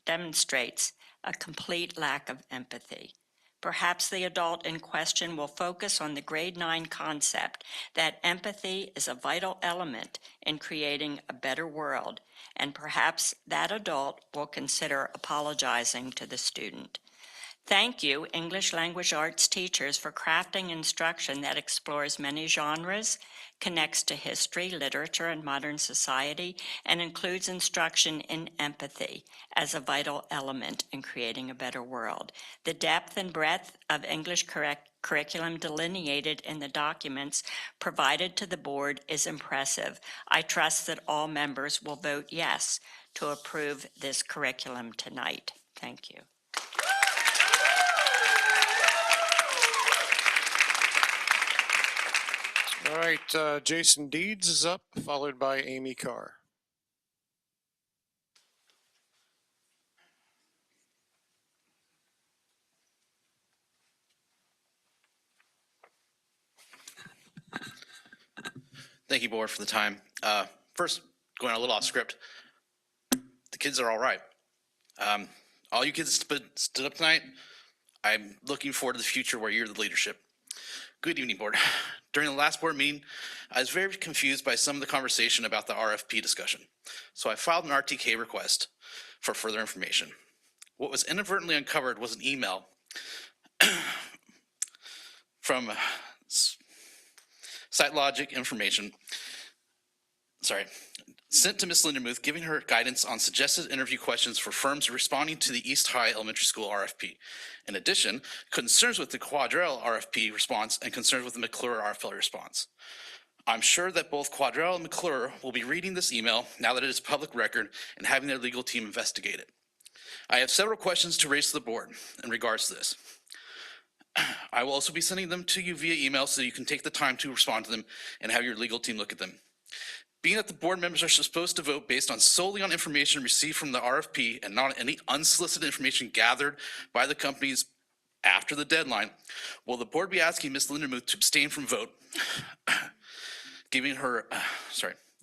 demonstrates a complete lack of empathy. Perhaps the adult in question will focus on the grade 9 concept that empathy is a vital element in creating a better world, and perhaps that adult will consider apologizing to the student. Thank you, English Language Arts teachers, for crafting instruction that explores many genres, connects to history, literature, and modern society, and includes instruction in empathy as a vital element in creating a better world. The depth and breadth of English curriculum delineated in the documents provided to the board is impressive. I trust that all members will vote yes to approve this curriculum tonight. Thank you. All right, Jason Deeds is up, followed by Amy Carr. Thank you, board, for the time. First, going a little off script, the kids are all right. All you kids stood up tonight, I'm looking forward to the future where you're the leadership. Good evening, board. During the last board meeting, I was very confused by some of the conversation about the RFP discussion. So I filed an RTK request for further information. What was inadvertently uncovered was an email from SiteLogic information sent to Ms. Lindemuth, giving her guidance on suggested interview questions for firms responding to the East High Elementary School RFP. In addition, concerns with the Quadrell RFP response and concerns with the McClure RFL response. I'm sure that both Quadrell and McClure will be reading this email now that it is public record and having their legal team investigate it. I have several questions to raise to the board in regards to this. I will also be sending them to you via email so you can take the time to respond to them and have your legal team look at them. Being that the board members are supposed to vote based solely on information received from the RFP and not any unsolicited information gathered by the companies after the deadline, will the board be asking Ms. Lindemuth to abstain from vote,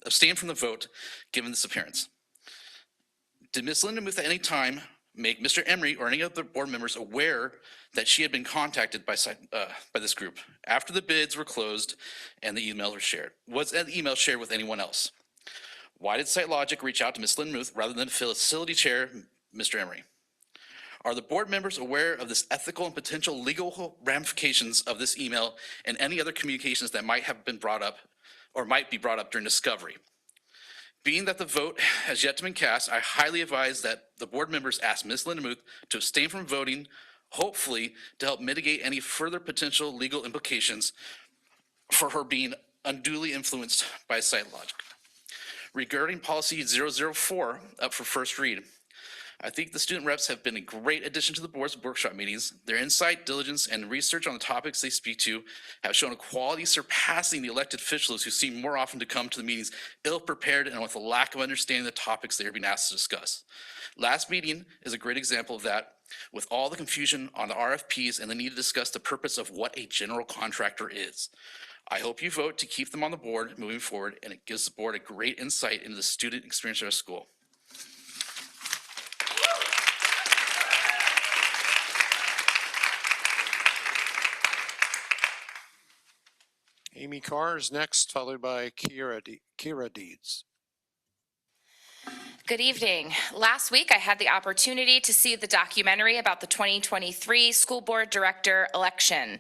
abstain from the vote given this appearance? Did Ms. Lindemuth at any time make Mr. Emery or any other board members aware that she had been contacted by this group after the bids were closed and the emails were shared? Was that email shared with anyone else? Why did SiteLogic reach out to Ms. Lindemuth rather than facility chair, Mr. Emery? Are the board members aware of this ethical and potential legal ramifications of this email and any other communications that might have been brought up or might be brought up during discovery? Being that the vote has yet to be cast, I highly advise that the board members ask Ms. Lindemuth to abstain from voting, hopefully to help mitigate any further potential legal implications for her being unduly influenced by SiteLogic. Regarding policy 004 up for first read, I think the student reps have been a great addition to the board's workshop meetings. Their insight, diligence, and research on the topics they speak to have shown a quality surpassing the elected officials who seem more often to come to the meetings ill-prepared and with a lack of understanding of the topics they are being asked to discuss. Last meeting is a great example of that, with all the confusion on the RFPs and the need to discuss the purpose of what a general contractor is. I hope you vote to keep them on the board moving forward, and it gives the board a great insight into the student experience at our school. Amy Carr is next, followed by Kira Deeds. Good evening. Last week, I had the opportunity to see the documentary about the 2023 school board director election.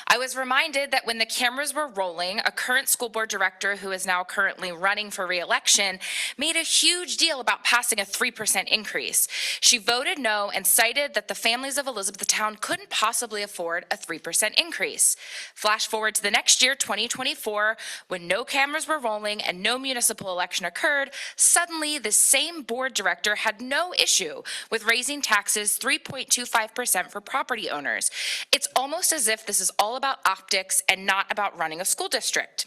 I was reminded that when the cameras were rolling, a current school board director who is now currently running for re-election made a huge deal about passing a 3% increase. She voted no and cited that the families of Elizabethtown couldn't possibly afford a 3% increase. Flash forward to the next year, 2024, when no cameras were rolling and no municipal election occurred, suddenly the same board director had no issue with raising taxes 3.25% for property owners. It's almost as if this is all about optics and not about running a school district.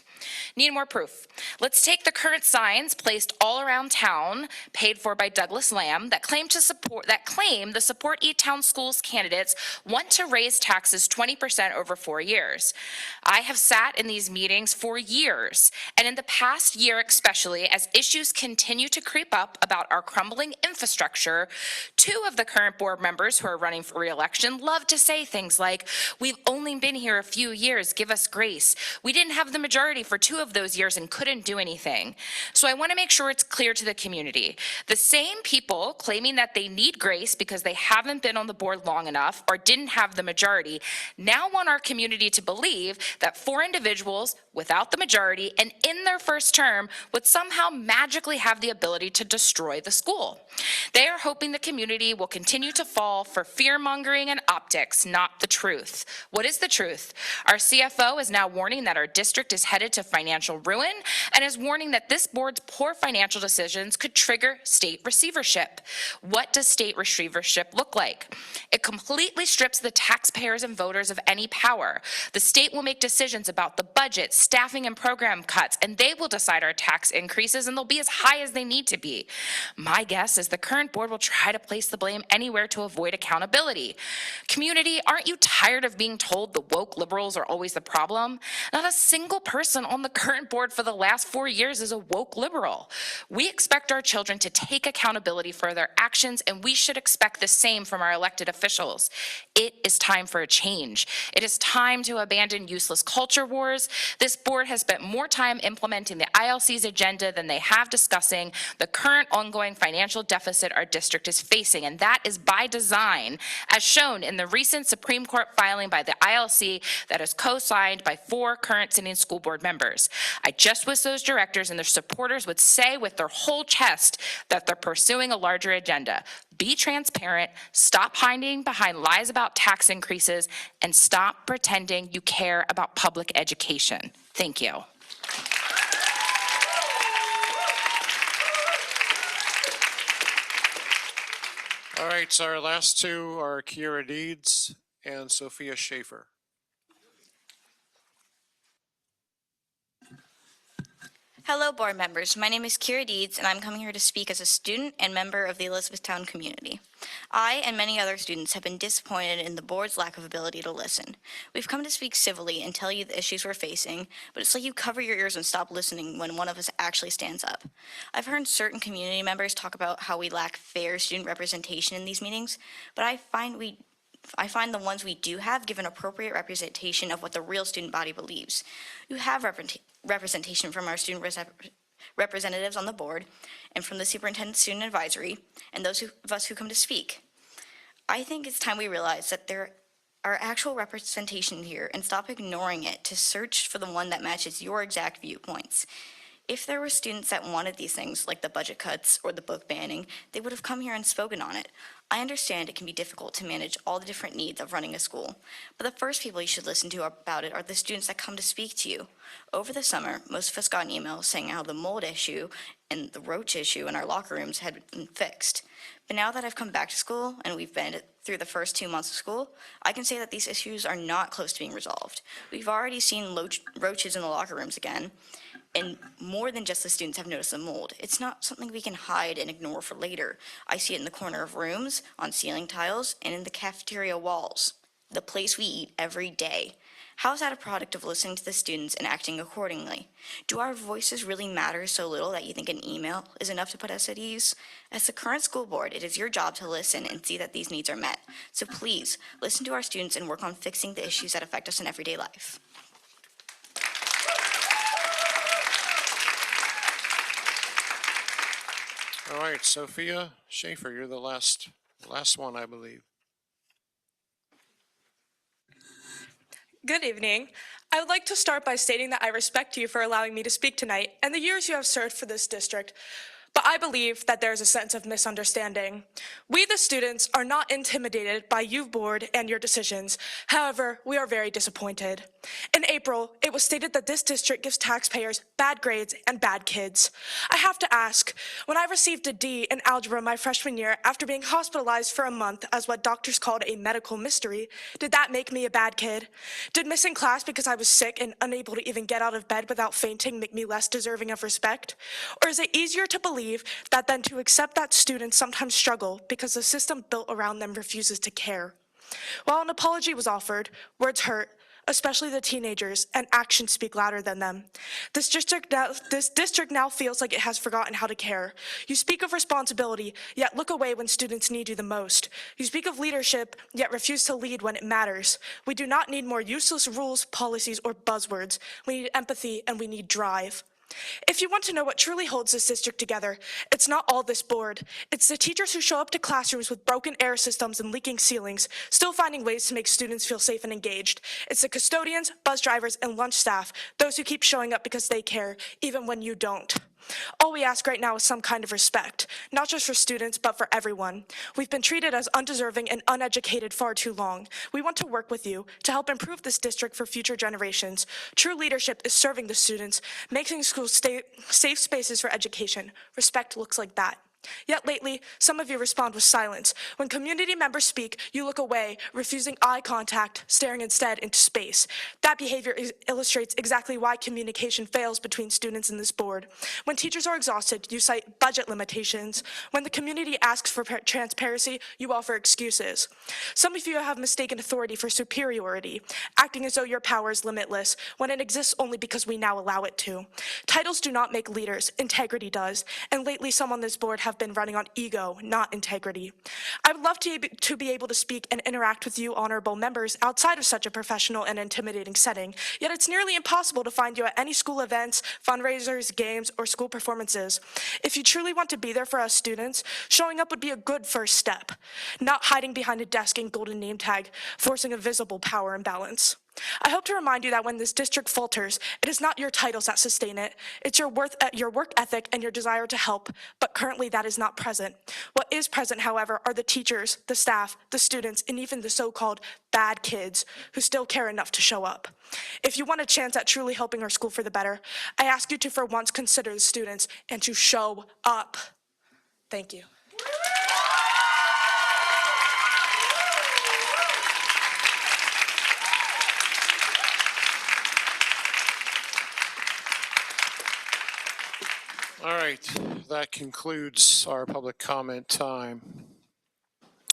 Need more proof? Let's take the current signs placed all around town, paid for by Douglas Lamb, that claim the Support E-Town Schools candidates want to raise taxes 20% over 4 years. I have sat in these meetings for years, and in the past year especially, as issues continue to creep up about our crumbling infrastructure, 2 of the current board members who are running for re-election love to say things like, "We've only been here a few years, give us grace. We didn't have the majority for 2 of those years and couldn't do anything." So I want to make sure it's clear to the community. The same people claiming that they need grace because they haven't been on the board long enough or didn't have the majority now want our community to believe that 4 individuals without the majority and in their first term would somehow magically have the ability to destroy the school. They are hoping the community will continue to fall for fear-mongering and optics, not the truth. What is the truth? Our CFO is now warning that our district is headed to financial ruin and is warning that this board's poor financial decisions could trigger state receivership. What does state receivership look like? It completely strips the taxpayers and voters of any power. The state will make decisions about the budget, staffing, and program cuts, and they will decide our tax increases, and they'll be as high as they need to be. My guess is the current board will try to place the blame anywhere to avoid accountability. Community, aren't you tired of being told the woke liberals are always the problem? Not a single person on the current board for the last 4 years is a woke liberal. We expect our children to take accountability for their actions, and we should expect the same from our elected officials. It is time for a change. It is time to abandon useless culture wars. This board has spent more time implementing the ILC's agenda than they have discussing the current ongoing financial deficit our district is facing, and that is by design, as shown in the recent Supreme Court filing by the ILC that is co-signed by 4 current sitting school board members. members. I just wish those directors and their supporters would say with their whole chest that they're pursuing a larger agenda. Be transparent, stop hiding behind lies about tax increases, and stop pretending you care about public education. Thank you. All right, so our last two are Kiera Deeds and Sophia Schaefer. Hello, board members. My name is Kira Deeds, and I'm coming here to speak as a student and member of the Elizabethtown community. I and many other students have been disappointed in the board's lack of ability to listen. We've come to speak civilly and tell you the issues we're facing, but it's like you cover your ears and stop listening when one of us actually stands up. I've heard certain community members talk about how we lack fair student representation in these meetings, but I find the ones we do have give an appropriate representation of what the real student body believes. You have representation from our student representatives on the board and from the superintendent student advisory and those of us who come to speak. I think it's time we realize that there are actual representation here and stop ignoring it to search for the one that matches your exact viewpoints. If there were students that wanted these things, like the budget cuts or the book banning, they would have come here and spoken on it. I understand it can be difficult to manage all the different needs of running a school, but the first people you should listen to about it are the students that come to speak to you. Over the summer, most of us got an email saying how the mold issue and the roach issue in our locker rooms had been fixed. But now that I've come back to school and we've been through the first 2 months of school, I can say that these issues are not close to being resolved. We've already seen roaches in the locker rooms again, and more than just the students have noticed the mold. It's not something we can hide and ignore for later. I see it in the corner of rooms, on ceiling tiles, and in the cafeteria walls, the place we eat every day. How is that a product of listening to the students and acting accordingly? Do our voices really matter so little that you think an email is enough to put us at ease? As the current school board, it is your job to listen and see that these needs are met. So please, listen to our students and work on fixing the issues that affect us in everyday life. All right, Sophia Schaefer, you're the last one, I believe. Good evening. I would like to start by stating that I respect you for allowing me to speak tonight and the years you have served for this district. But I believe that there is a sense of misunderstanding. We, the students, are not intimidated by you, board, and your decisions. However, we are very disappointed. In April, it was stated that this district gives taxpayers bad grades and bad kids. I have to ask, when I received a D in algebra my freshman year after being hospitalized for a month as what doctors called a medical mystery, did that make me a bad kid? Did missing class because I was sick and unable to even get out of bed without fainting make me less deserving of respect? Or is it easier to believe than to accept that students sometimes struggle because the system built around them refuses to care? While an apology was offered, words hurt, especially the teenagers, and actions speak louder than them. This district now feels like it has forgotten how to care. You speak of responsibility, yet look away when students need you the most. You speak of leadership, yet refuse to lead when it matters. We do not need more useless rules, policies, or buzzwords. We need empathy and we need drive. If you want to know what truly holds this district together, it's not all this board. It's the teachers who show up to classrooms with broken air systems and leaking ceilings, still finding ways to make students feel safe and engaged. It's the custodians, bus drivers, and lunch staff, those who keep showing up because they care, even when you don't. All we ask right now is some kind of respect, not just for students, but for everyone. We've been treated as undeserving and uneducated far too long. We want to work with you to help improve this district for future generations. True leadership is serving the students, making schools safe spaces for education. Respect looks like that. Yet lately, some of you respond with silence. When community members speak, you look away, refusing eye contact, staring instead into space. That behavior illustrates exactly why communication fails between students in this board. When teachers are exhausted, you cite budget limitations. When the community asks for transparency, you offer excuses. Some of you have mistaken authority for superiority, acting as though your power is limitless, when it exists only because we now allow it to. Titles do not make leaders, integrity does, and lately some on this board have been running on ego, not integrity. I would love to be able to speak and interact with you honorable members outside of such a professional and intimidating setting, yet it's nearly impossible to find you at any school events, fundraisers, games, or school performances. If you truly want to be there for us students, showing up would be a good first step, not hiding behind a desk and golden name tag, forcing a visible power imbalance. I hope to remind you that when this district falters, it is not your titles that sustain it. It's your work ethic and your desire to help, but currently that is not present. What is present, however, are the teachers, the staff, the students, and even the so-called bad kids who still care enough to show up. If you want a chance at truly helping our school for the better, I ask you to for once consider the students and to show up. Thank you. All right, that concludes our public comment time.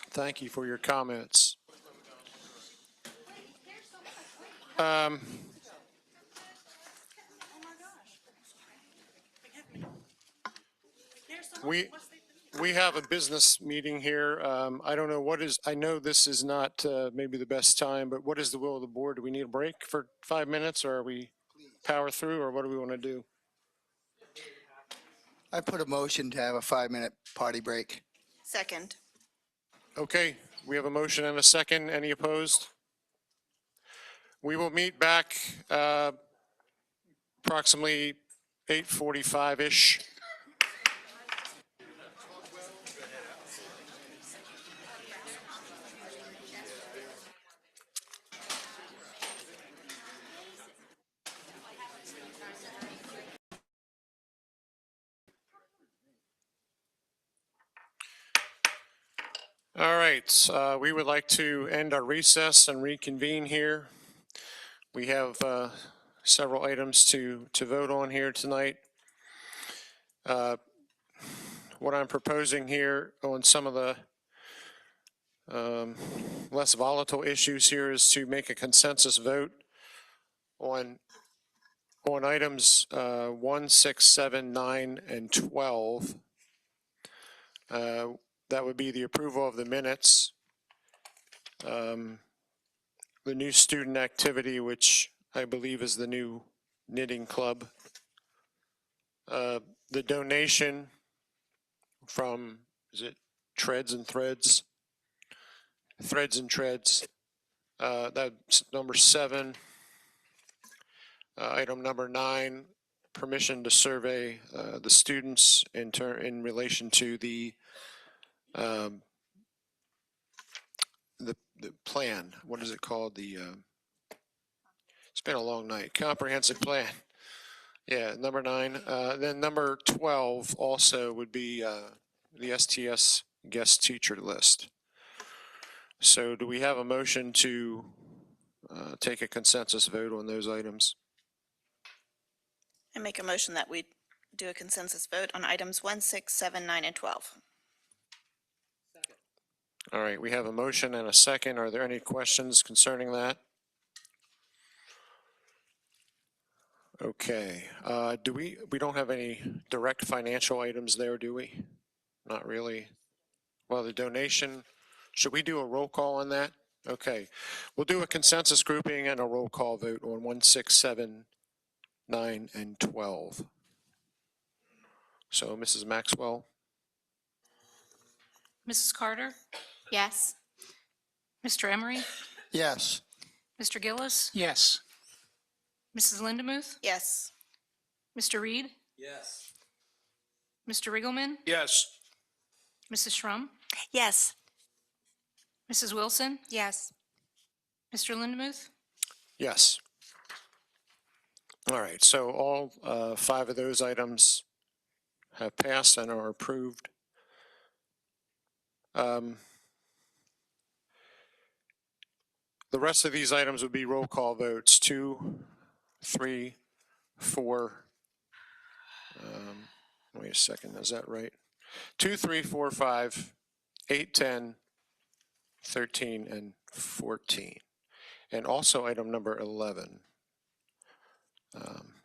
Thank you for your comments. We have a business meeting here. I don't know what is, I know this is not maybe the best time, but what is the will of the board? Do we need a break for 5 minutes, or are we power through, or what do we want to do? I put a motion to have a 5-minute party break. Second. Okay, we have a motion and a second. Any opposed? We will meet back approximately 8:45-ish. All right, we would like to end our recess and reconvene here. We have several items to vote on here tonight. What I'm proposing here on some of the less volatile issues here is to make a consensus vote on items 1, 6, 7, 9, and 12. That would be the approval of the minutes, the new student activity, which I believe is the new knitting club, the donation from, is it Threads and Threads? Threads and Treads. That's number 7. Item number 9, permission to survey the students in relation to the plan. What is it called? It's been a long night. Comprehensive plan. Yeah, number 9. Then number 12 also would be the STS guest teacher list. So do we have a motion to take a consensus vote on those items? I make a motion that we do a consensus vote on items 1, 6, 7, 9, and 12. All right, we have a motion and a second. Are there any questions concerning that? Okay, we don't have any direct financial items there, do we? Not really. Well, the donation, should we do a roll call on that? Okay, we'll do a consensus grouping and a roll call vote on 1, 6, 7, 9, and 12. So, Mrs. Maxwell? Mrs. Carter? Yes. Mr. Emery? Yes. Mr. Gillis? Yes. Mrs. Lindemuth? Yes. Mr. Reed? Yes. Mr. Riggleman? Yes. Mrs. Shrum? Yes. Mrs. Wilson? Yes. Mr. Lindemuth? Yes. All right, so all 5 of those items have passed and are approved. The rest of these items would be roll call votes, 2, 3, 4. Wait a second, is that right? 2, 3, 4, 5, 8, 10, 13, and 14. And also item number 11.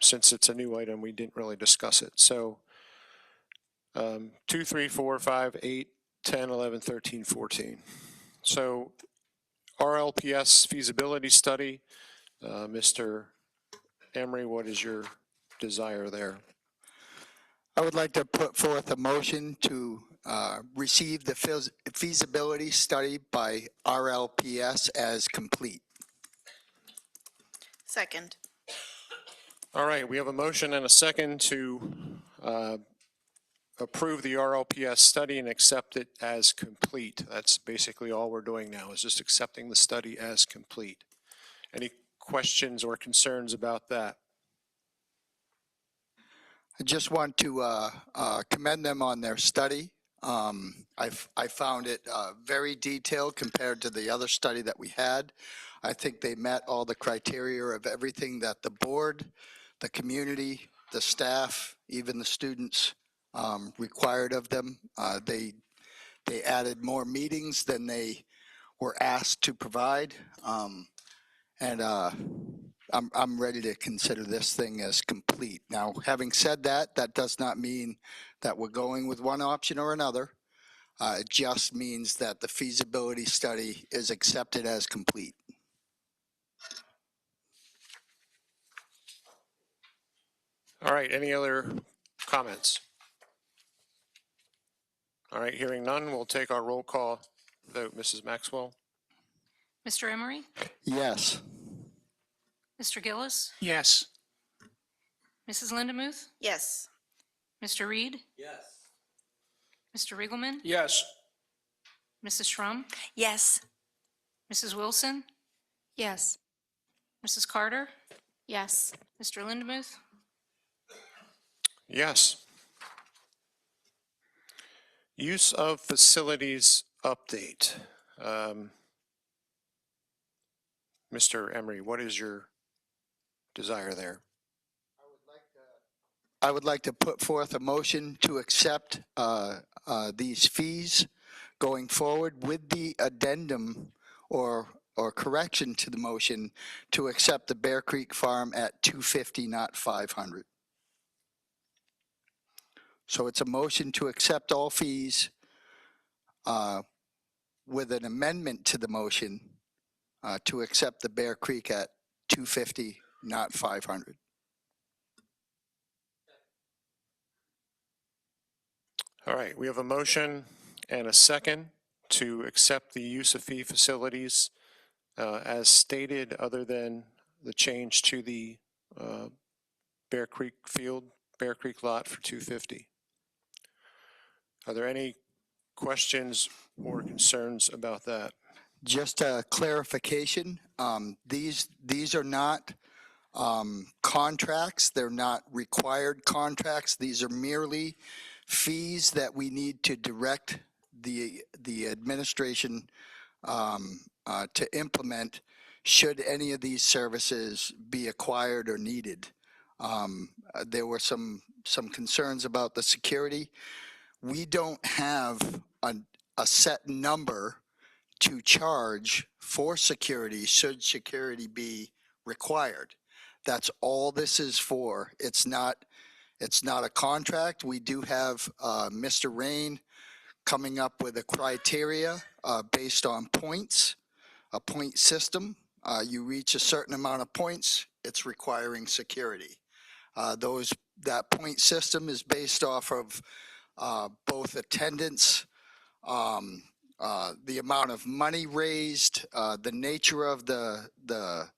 Since it's a new item, we didn't really discuss it. So 2, 3, 4, 5, 8, 10, 11, 13, 14. So RLPS feasibility study, Mr. Emery, what is your desire there? I would like to put forth a motion to receive the feasibility study by RLPS as complete. Second. All right, we have a motion and a second to approve the RLPS study and accept it as complete. That's basically all we're doing now, is just accepting the study as complete. Any questions or concerns about that? I just want to commend them on their study. I found it very detailed compared to the other study that we had. I think they met all the criteria of everything that the board, the community, the staff, even the students required of them. They added more meetings than they were asked to provide. And I'm ready to consider this thing as complete. Now, having said that, that does not mean that we're going with one option or another. It just means that the feasibility study is accepted as complete. All right, any other comments? All right, hearing none, we'll take our roll call vote. Mrs. Maxwell? Mr. Emery? Yes. Mr. Gillis? Yes. Mrs. Lindemuth? Yes. Mr. Reed? Yes. Mr. Riegelman? Yes. Mrs. Shrum? Yes. Mrs. Wilson? Yes. Mrs. Carter? Yes. Mr. Lindemuth? Yes. Use of facilities update. Mr. Emery, what is your desire there? I would like to put forth a motion to accept these fees going forward with the addendum or correction to the motion to accept the Bear Creek Farm at $250, not $500. So it's a motion to accept all fees with an amendment to the motion to accept the Bear Creek at $250, not $500. All right, we have a motion and a second to accept the use of fee facilities as stated, other than the change to the Bear Creek Field, Bear Creek lot for $250. Are there any questions or concerns about that? Just a clarification, these are not contracts, they're not required contracts, these are merely fees that we need to direct the administration to implement should any of these services be acquired or needed. There were some concerns about the security. We don't have a set number to charge for security should security be required. That's all this is for. It's not a contract. We do have Mr. Rain coming up with a criteria based on points, a point system. You reach a certain amount of points, it's requiring security. That point system is based off of both attendance, the amount of money raised, the nature of the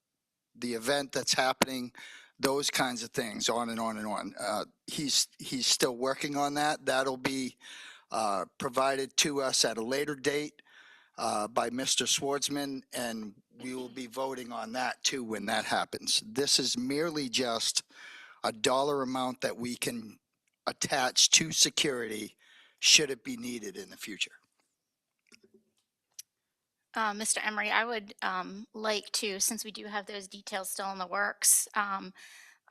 event that's happening, those kinds of things, on and on and on. He's still working on that. That'll be provided to us at a later date by Mr. Swartzman, and we will be voting on that too when that happens. This is merely just a dollar amount that we can attach to security should it be needed in the future. Mr. Emery, I would like to, since we do have those details still in the works,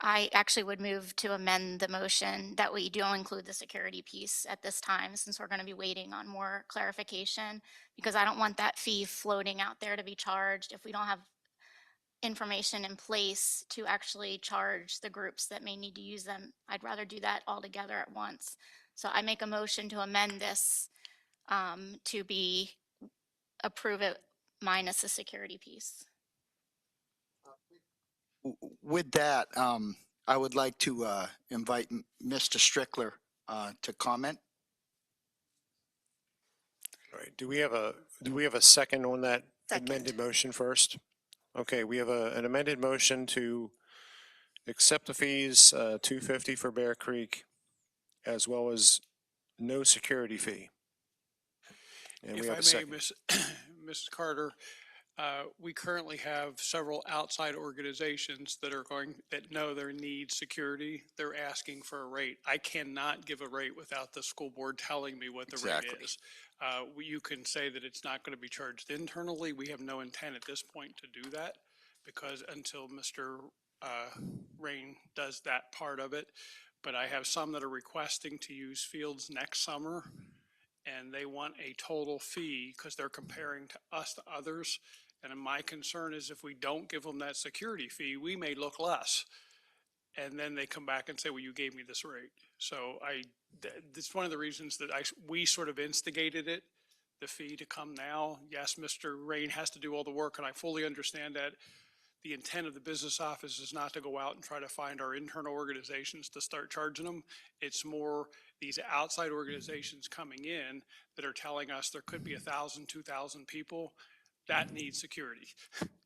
I actually would move to amend the motion that we do include the security piece at this time, since we're going to be waiting on more clarification, because I don't want that fee floating out there to be charged if we don't have information in place to actually charge the groups that may need to use them. I'd rather do that all together at once. So I make a motion to amend this to be approve it minus the security piece. With that, I would like to invite Mr. Strickler to comment. All right, do we have a second on that amended motion first? Okay, we have an amended motion to accept the fees, $250 for Bear Creek, as well as no security fee. And we If have I a may, second. Mrs. Carter, we currently have several outside organizations that know their need security. They're asking for a rate. I cannot give a rate without the school board telling me what the rate Exactly. is. You can say that it's not going to be charged internally. We have no intent at this point to do that because until Mr. Rain does that part of it. But I have some that are requesting to use fields next summer and they want a total fee because they're comparing to us to others. And my concern is if we don't give them that security fee, we may look less. And then they come back and say, well, you gave me this rate. So it's one of the reasons that we sort of instigated it, the fee to come now. Yes, Mr. Rain has to do all the work, and I fully understand that. The intent of the business office is not to go out and try to find our internal organizations to start charging them. It's more these outside organizations coming in that are telling us there could be 1,000, 2,000 people that need security.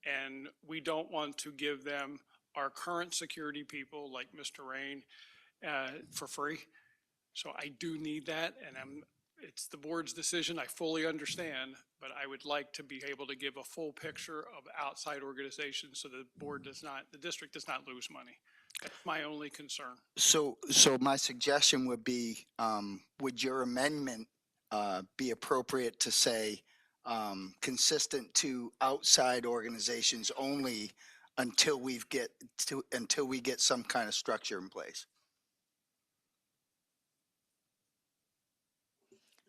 And we don't want to give them our current security people like Mr. Rain for free. So I do need that, and it's the board's decision. I fully understand, but I would like to be able to give a full picture of outside organizations so the district does not lose money. That's my only concern. So my suggestion would be, would your amendment be appropriate to say consistent to outside organizations only until we get some kind of structure in place?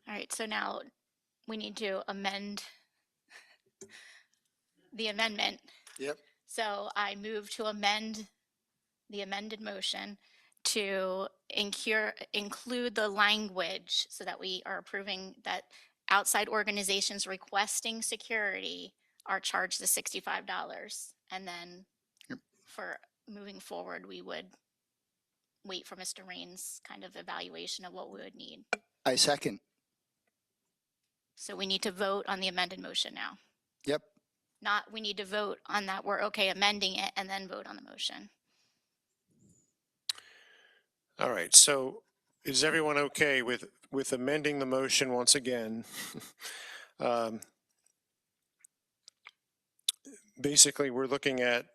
All right, so now we need to amend the amendment. Yep. So I move to amend the amended motion to include the language so that we are approving that outside organizations requesting security are charged the $65. And then for moving forward, we would wait for Mr. Rain's kind of evaluation of what we would need. I second. So we need to vote on the amended motion now. Yep. We need to vote on that we're okay amending it and then vote on the motion. All right, so is everyone okay with amending the motion once again? Basically, we're looking at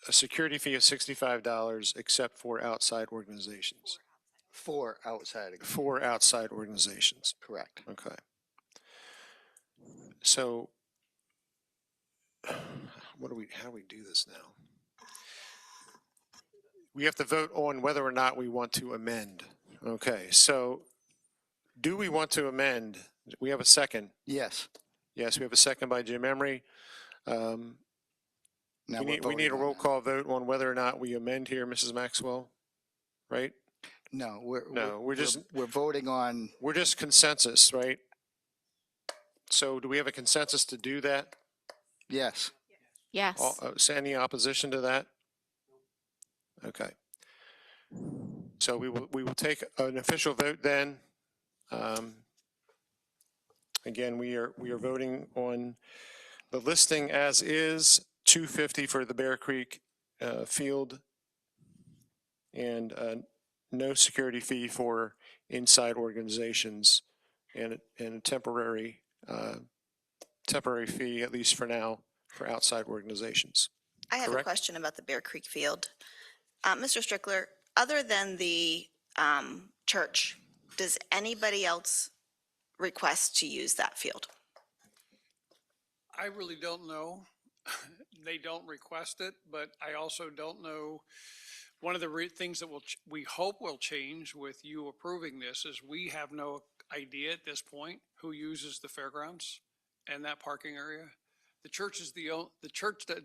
a security fee of $65 except for outside organizations. For outside. For outside organizations. Correct. Okay. So how do we do this now? We have to vote on whether or not we want to amend. Okay, so do we want to amend? We have a second. Yes. Yes, we have a second by Jim Emery. Now We need a roll call vote on whether or not we amend here, Mrs. Maxwell, right? No, we're voting on. We're just consensus, right? So do we have a consensus to do that? Yes. Yes. Is any opposition to that? Okay. So we will take an official vote then. Again, we are voting on the listing as is, $250 for the Bear Creek field, and no security fee for inside organizations, and a temporary fee, at least for now, for outside organizations. I have Correct? a question about the Bear Creek field. Mr. Strickler, other than the church, does anybody else request to use that field? I really don't know. They don't request it, but I also don't know. One of the things that we hope will change with you approving this is we have no idea at this point who uses the fairgrounds and that parking area. The church is the church that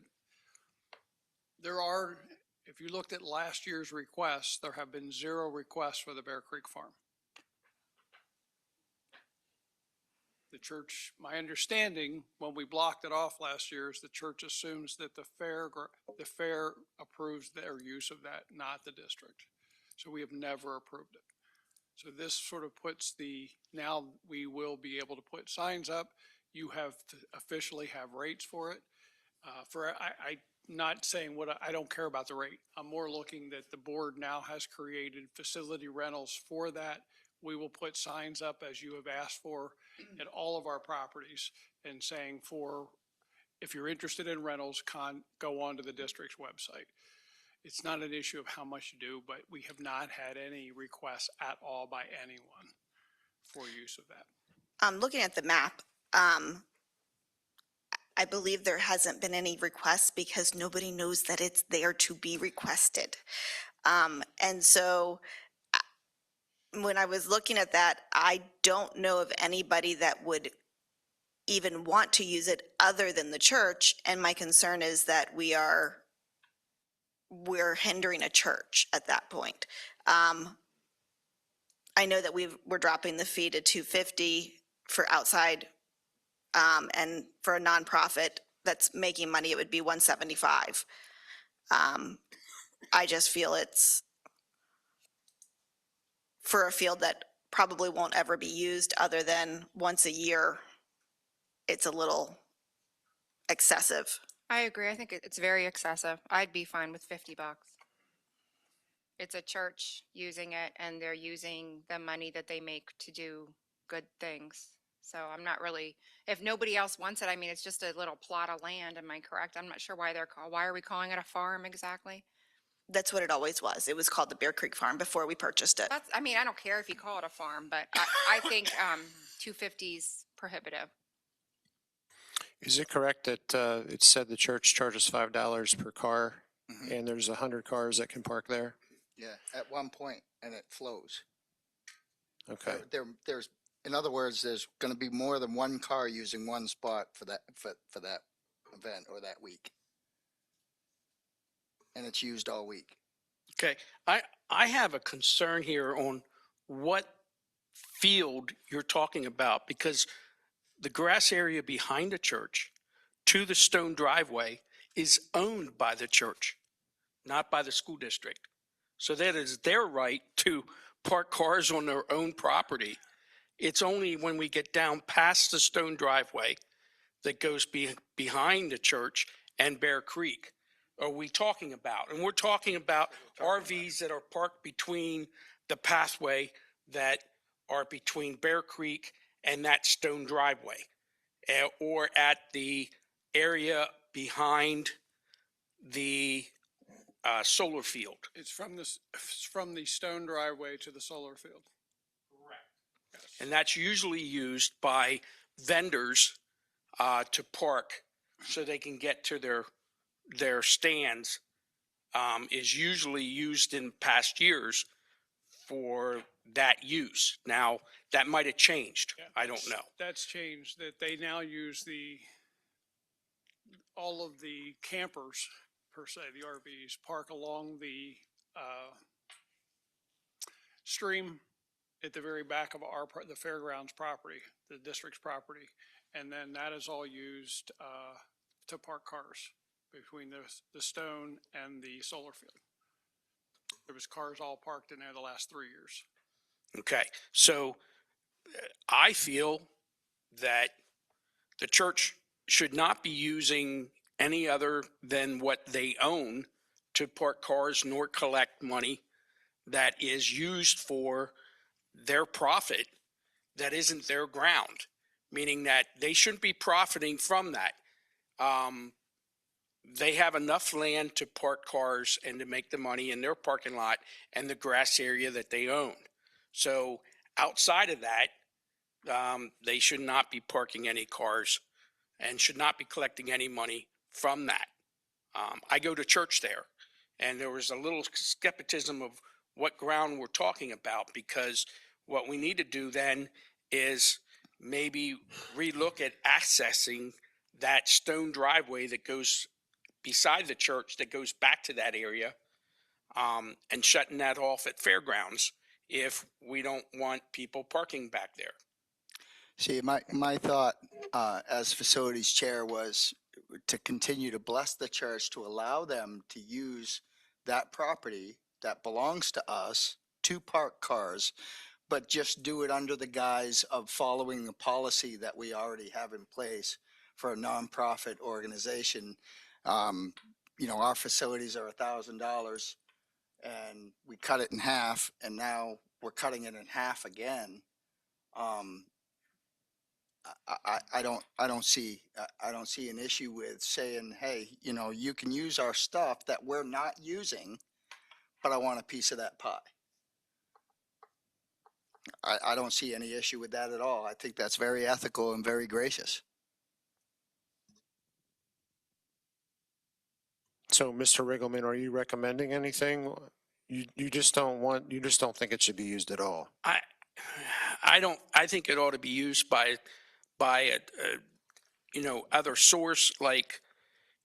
there are. If you looked at last year's requests, there have been 0 requests for the Bear Creek Farm. The church, my understanding, when we blocked it off last year, is the church assumes that the fair approves their use of that, not the district. So we have never approved it. So this sort of puts now we will be able to put signs up. You have to officially have rates for it. Not saying I don't care about the rate. I'm more looking that the board now has created facility rentals for that. We will put signs up as you have asked for at all of our properties and saying if you're interested in rentals, go on to the district's website. It's not an issue of how much you do, but we have not had any requests at all by anyone for use of that. Looking at the map, I believe there hasn't been any requests because nobody knows that it's there to be requested. And so when I was looking at that, I don't know of anybody that would even want to use it other than the church. And my concern is that we're hindering a church at that point. I know that we're dropping the fee to $250 for outside, and for a nonprofit that's making money, it would be $175. I just feel it's for a field that probably won't ever be used other than once a year. It's a little excessive. I agree. I think it's very excessive. I'd be fine with $50. It's a church using it and they're using the money that they make to do good things. So I'm not really, if nobody else wants it, I mean, it's just a little plot of land. Am I correct? I'm not sure why why are we calling it a farm exactly? That's what it always was. It was called the Bear Creek Farm before we purchased it. I mean, I don't care if you call it a farm, but I think $250 is prohibitive. Is it correct that it said the church charges $5 per car and there's 100 cars that can park there? Yeah, at one point, and it flows. Okay. There's, in other words, there's going to be more than one car using one spot for that event or that week. And it's used all week. Okay, I have a concern here on what field you're talking about, because the grass area behind the church to the stone driveway is owned by the church, not by the school district. So that is their right to park cars on their own property. It's only when we get down past the stone driveway that goes behind the church and Bear Creek are we talking about. And we're talking about RVs that are parked between the pathway that are between Bear Creek and that stone driveway, or at the area behind the solar field. It's from the stone driveway to the solar field. Correct. And that's usually used by vendors to park so they can get to their stands, is usually used in past years for that use. Now, that might have changed. Yeah, I don't know. That's changed, that they now use all of the campers, per se, the RVs, park along the stream at the very back of the fairgrounds property, the district's property. And then that is all used to park cars between the stone and the solar field. There was cars all parked in there the last 3 years. Okay, so I feel that the church should not be using any other than what they own to park cars nor collect money that is used for their profit that isn't their ground, meaning that they shouldn't be profiting from that. They have enough land to park cars and to make the money in their parking lot and the grass area that they own. So outside of that, they should not be parking any cars and should not be collecting any money from that. I go to church there, and there was a little skepticism of what ground we're talking about, because what we need to do then is maybe relook at accessing that stone driveway that goes beside the church that goes back to that area, and shutting that off at fairgrounds if we don't want people parking back there. See, my thought as facilities chair was to continue to bless the church to allow them to use that property that belongs to us to park cars, but just do it under the guise of following the policy that we already have in place for a nonprofit organization. You know, our facilities are $1,000 and we cut it in half, and now we're cutting it in half again. I don't see an issue with saying, hey, you know, you can use our stuff that we're not using, but I want a piece of that pie. I don't see any issue with that at all. I think that's very ethical and very gracious. So, Mr. Riggleman, are you recommending anything? You just don't think it should be used at all? I think it ought to be used by a you know, other source, like,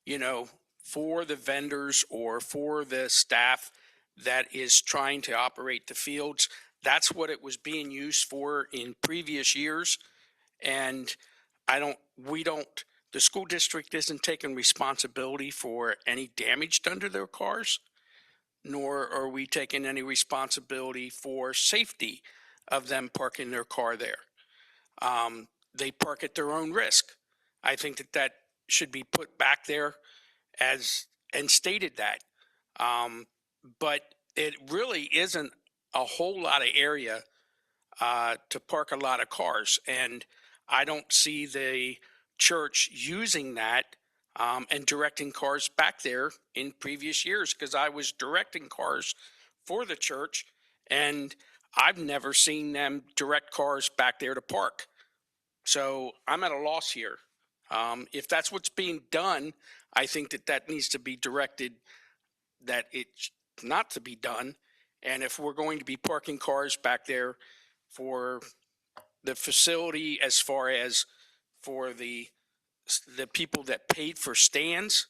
you know, for the vendors or for the staff that is trying to operate the fields. That's what it was being used for in previous years. And the school district isn't taking responsibility for any damage done to their cars, nor are we taking any responsibility for safety of them parking their car there. They park at their own risk. I think that should be put back there and stated that. But it really isn't a whole lot of area to park a lot of cars. And I don't see the church using that and directing cars back there in previous years, because I was directing cars for the church and I've never seen them direct cars back there to park. So I'm at a loss here. If that's what's being done, I think that needs to be directed that it's not to be done. And if we're going to be parking cars back there for the facility, as far as for the people that paid for stands,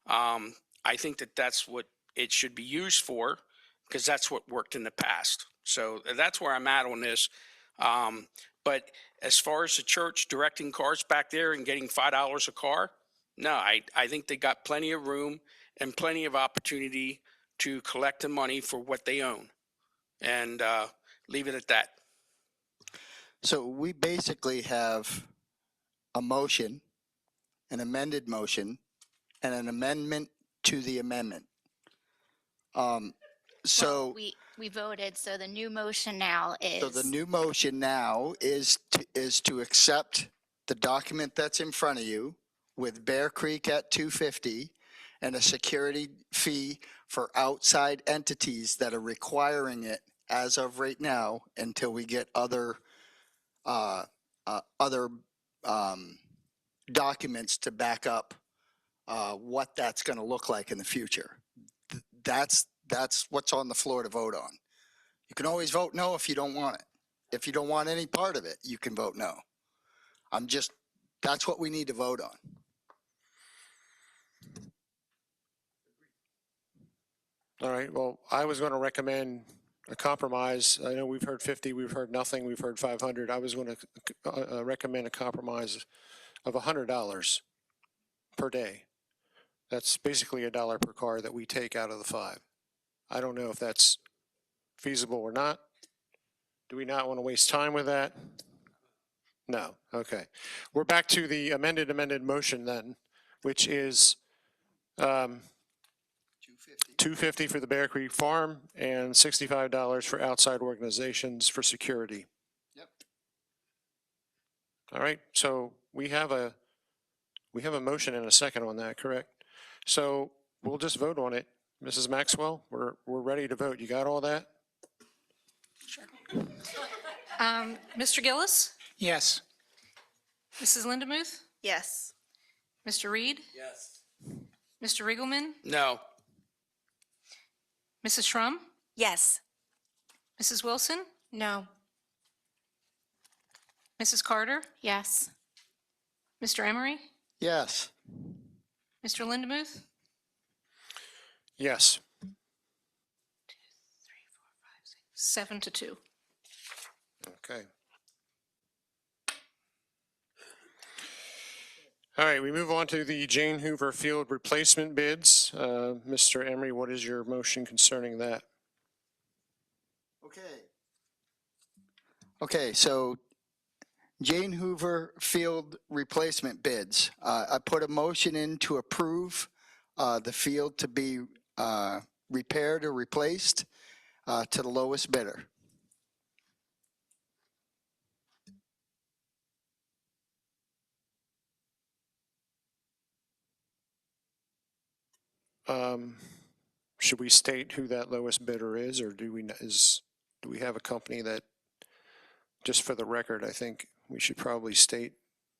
I think that's what it should be used for, because that's what worked in the past. So that's where I'm at on this. But as far as the church directing cars back there and getting $5 a car, no, I think they got plenty of room and plenty of opportunity to collect the money for what they own, and leave it at that. So we basically have a motion, an amended motion, and an amendment to the amendment. So We voted, so the new motion now is. So the new motion now is to accept the document that's in front of you with Bear Creek at $250 and a security fee for outside entities that are requiring it as of right now until we get other documents to back up what that's going to look like in the future. That's what's on the floor to vote on. You can always vote no if you don't want it. If you don't want any part of it, you can vote no. That's what we need to vote on. All right, well, I was going to recommend a compromise. I know we've heard 50, we've heard nothing, we've heard 500. I was going to recommend a compromise of $100 per day. That's basically $1 per car that we take out of the 5. I don't know if that's feasible or not. Do we not want to waste time with that? No, okay. We're back to the amended motion then, which is $250 for the Bear Creek Farm and $65 for outside organizations for security. Yep. All right, so we have a motion and a second on that, correct? So we'll just vote on it. Mrs. Maxwell, we're ready to vote. You got all that? Mr. Gillis, Yes. Mrs. Lindemuth, Yes. Mr. Reed, Yes. Mr. Riegelman, No. Mrs. Shrum, Yes. Mrs. Wilson, No. Mrs. Carter, Yes. Mr. Emery, Yes. Mr. Lindemuth, Yes. 7-2. Okay. All right, we move on to the Jane Hoover Field replacement bids. Mr. Emery, what is your motion concerning that? Okay. Okay, so Jane Hoover field replacement bids. I put a motion in to approve the field to be repaired or replaced to the lowest bidder. Should we state who that lowest bidder is, or do we have a company that, just for the record, I think we should probably state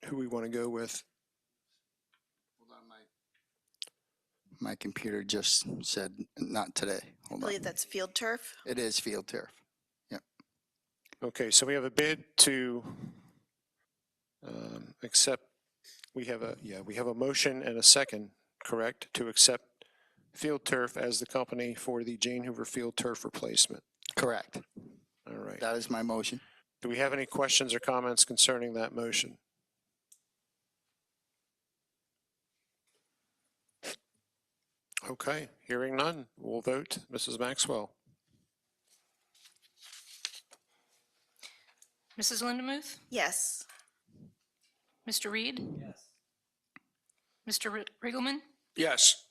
who we want to go with. My computer just said not today. I Hold believe on. that's Field Turf. It is Field Turf. Yep. Okay, so we have a bid to accept, we have a motion and a second, correct, to accept Field Turf as the company for the Jane Hoover Field Turf replacement. Correct. All right. That is my motion. Do we have any questions or comments concerning that motion? Okay, hearing none, we'll vote. Mrs. Maxwell? Mrs. Lindemuth? Yes. Mr. Reed? Yes. Mr. Riggleman? Yes.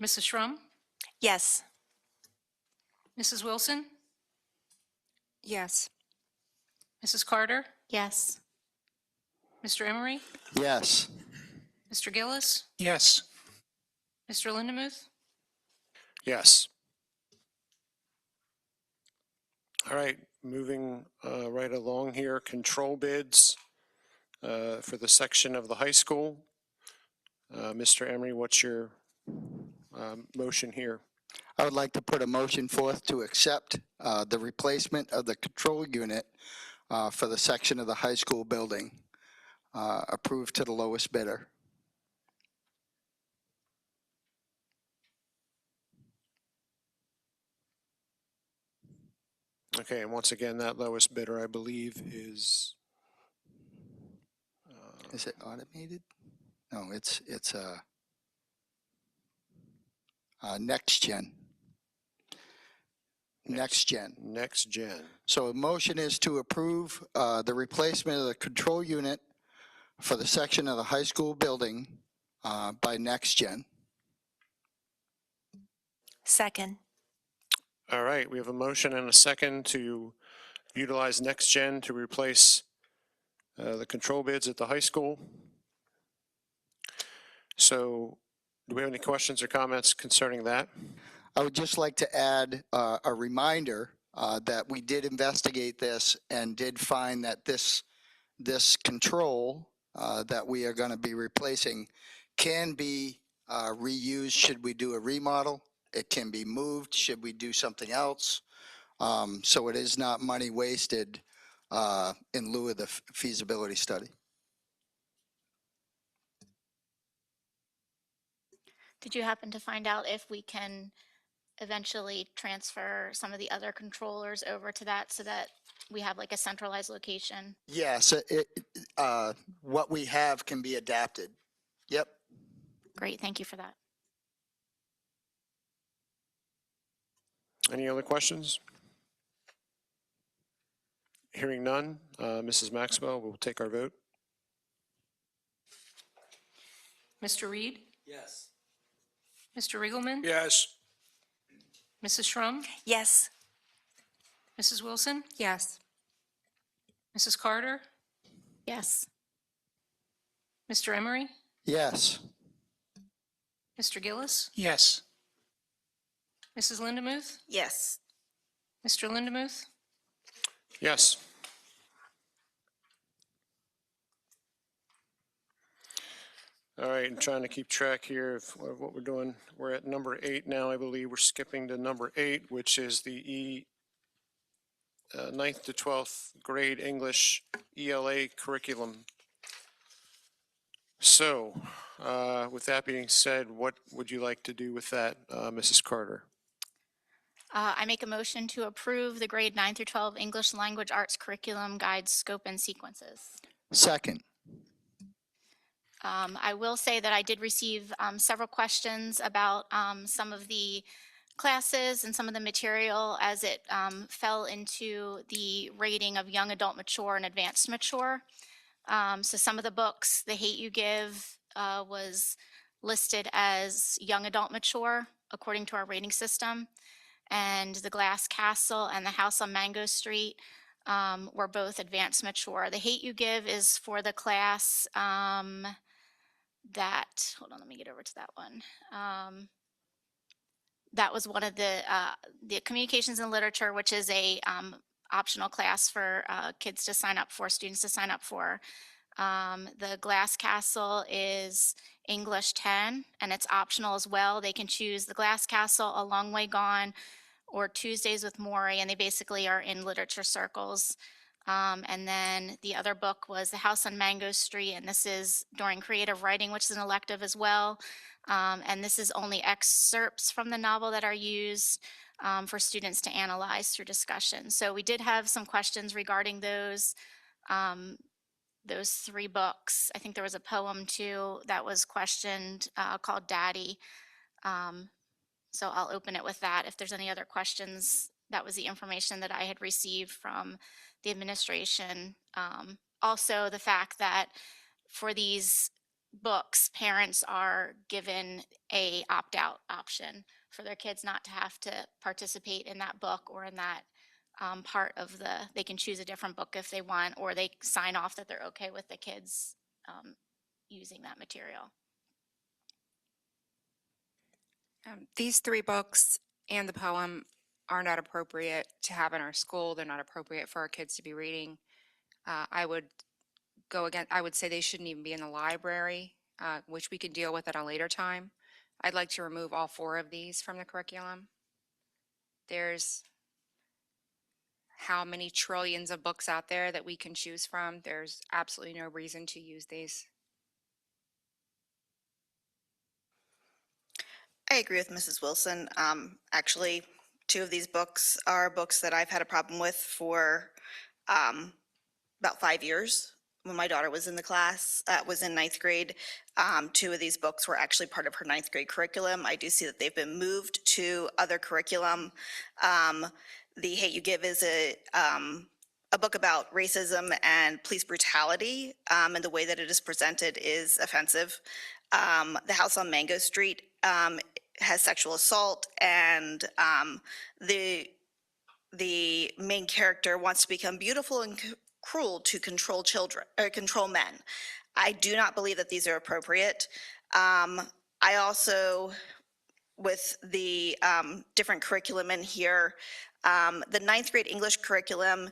Mrs. Shrum? Yes. Mrs. Wilson? Yes. Mrs. Carter? Yes. Mr. Emery? Yes. Mr. Gillis? Yes. Mr. Lindemuth? Yes. All right, moving right along here, control bids for the section of the high school. Mr. Emery, what's your motion here? I would like to put a motion forth to accept the replacement of the control unit for the section of the high school building, approved to the lowest bidder. Okay, and once again, that lowest bidder, I believe, is Is it automated? No, it's Next Gen. Next Gen. Next Gen. So a motion is to approve the replacement of the control unit for the section of the high school building by Next Gen. Second. All right, we have a motion and a second to utilize Next Gen to replace the control bids at the high school. So do we have any questions or comments concerning that? I would just like to add a reminder that we did investigate this and did find that this control that we are going to be replacing can be reused should we do a remodel. It can be moved should we do something else. So it is not money wasted in lieu of the feasibility study. Did you happen to find out if we can eventually transfer some of the other controllers over to that so that we have like a centralized location? Yes, what we have can be adapted. Yep. Great, thank you for that. Any other questions? Hearing none, Mrs. Maxwell, we'll take our vote. Mr. Reed? Yes. Mr. Riggleman? Yes. Mrs. Shrum? Yes. Mrs. Wilson? Yes. Mrs. Carter? Yes. Mr. Emery? Yes. Mr. Gillis? Yes. Mrs. Lindemuth? Yes. Mr. Lindemuth? Yes. All right, I'm trying to keep track here of what we're doing. We're at number 8 now, I believe. We're skipping to number 8, which is the 9th to 12th grade English ELA curriculum. So, with that being said, what would you like to do with that, Mrs. Carter? I make a motion to approve the grade 9 through 12 English language arts curriculum guide scope and sequences. Second. I will say that I did receive several questions about some of the classes and some of the material as it fell into the rating of young adult mature and advanced mature. So some of the books, The Hate You Give was listed as young adult mature according to our rating system. And The Glass Castle and The House on Mango Street were both advanced mature. The Hate You Give is for the class hold on, let me get over to that one. That was one of the communications and literature, which is a optional class for kids to sign up for, students to sign up for. The Glass Castle is English 10, and it's optional as well. They can choose The Glass Castle, A Long Way Gone, or Tuesdays with Maury, and they basically are in literature circles. And then the other book was The House on Mango Street, and this is during creative writing, which is an elective as well. And this is only excerpts from the novel that are used for students to analyze through discussion. So we did have some questions regarding those three books. I think there was a poem too that was questioned called Daddy. So I'll open it with that. If there's any other questions, that was the information that I had received from the administration. Also, the fact that for these books, parents are given a opt-out option for their kids not to have to participate in that book or in that part of they can choose a different book if they want, or they sign off that they're okay with the kids using that material. These three books and the poem are not appropriate to have in our school. They're not appropriate for our kids to be reading. I would say they shouldn't even be in the library, which we can deal with at a later time. I'd like to remove all four of these from the curriculum. There's how many trillions of books out there that we can choose from. There's absolutely no reason to use these. I agree with Mrs. Wilson. Actually, two of these books are books that I've had a problem with for about 5 years. When my daughter was in the class, was in ninth grade, two of these books were actually part of her ninth grade curriculum. I do see that they've been moved to other curriculum. The Hate You Give is a book about racism and police brutality, and the way that it is presented is offensive. The House on Mango Street has sexual assault, and the main character wants to become beautiful and cruel to control children or control men. I do not believe that these are appropriate. I also, with the different curriculum in here, the ninth grade English curriculum,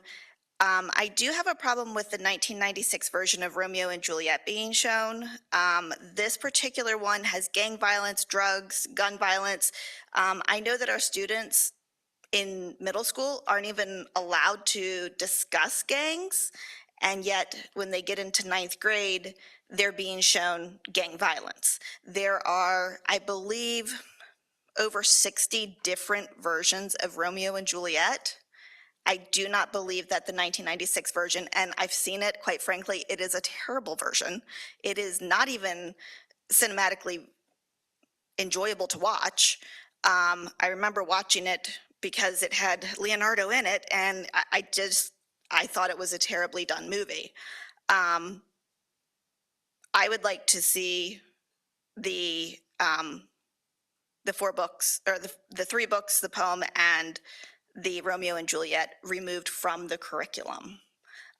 I do have a problem with the 1996 version of Romeo and Juliet being shown. This particular one has gang violence, drugs, gun violence. I know that our students in middle school aren't even allowed to discuss gangs, and yet when they get into ninth grade, they're being shown gang violence. There are, I believe, over 60 different versions of Romeo and Juliet. I do not believe that the 1996 version, and I've seen it, quite frankly, it is a terrible version. It is not even cinematically enjoyable to watch. I remember watching it because it had Leonardo in it, and I thought it was a terribly done movie. I would like to see the 4 books, or the 3 books, the poem and the Romeo and Juliet, removed from the curriculum.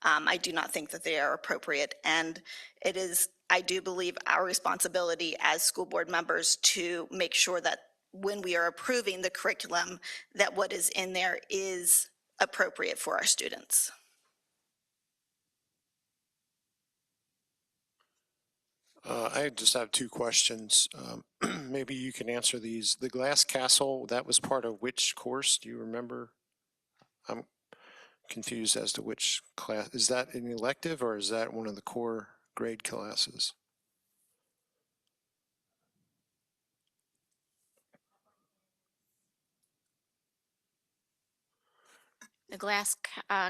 I do not think that they are appropriate, and it is, I do believe, our responsibility as school board members to make sure that when we are approving the curriculum, that what is in there is appropriate for our students. I just have 2 questions. Maybe you can answer these. The Glass Castle, that was part of which course? Do you remember? I'm confused as to which class. Is that an elective, or is that one of the core grade classes? The Glass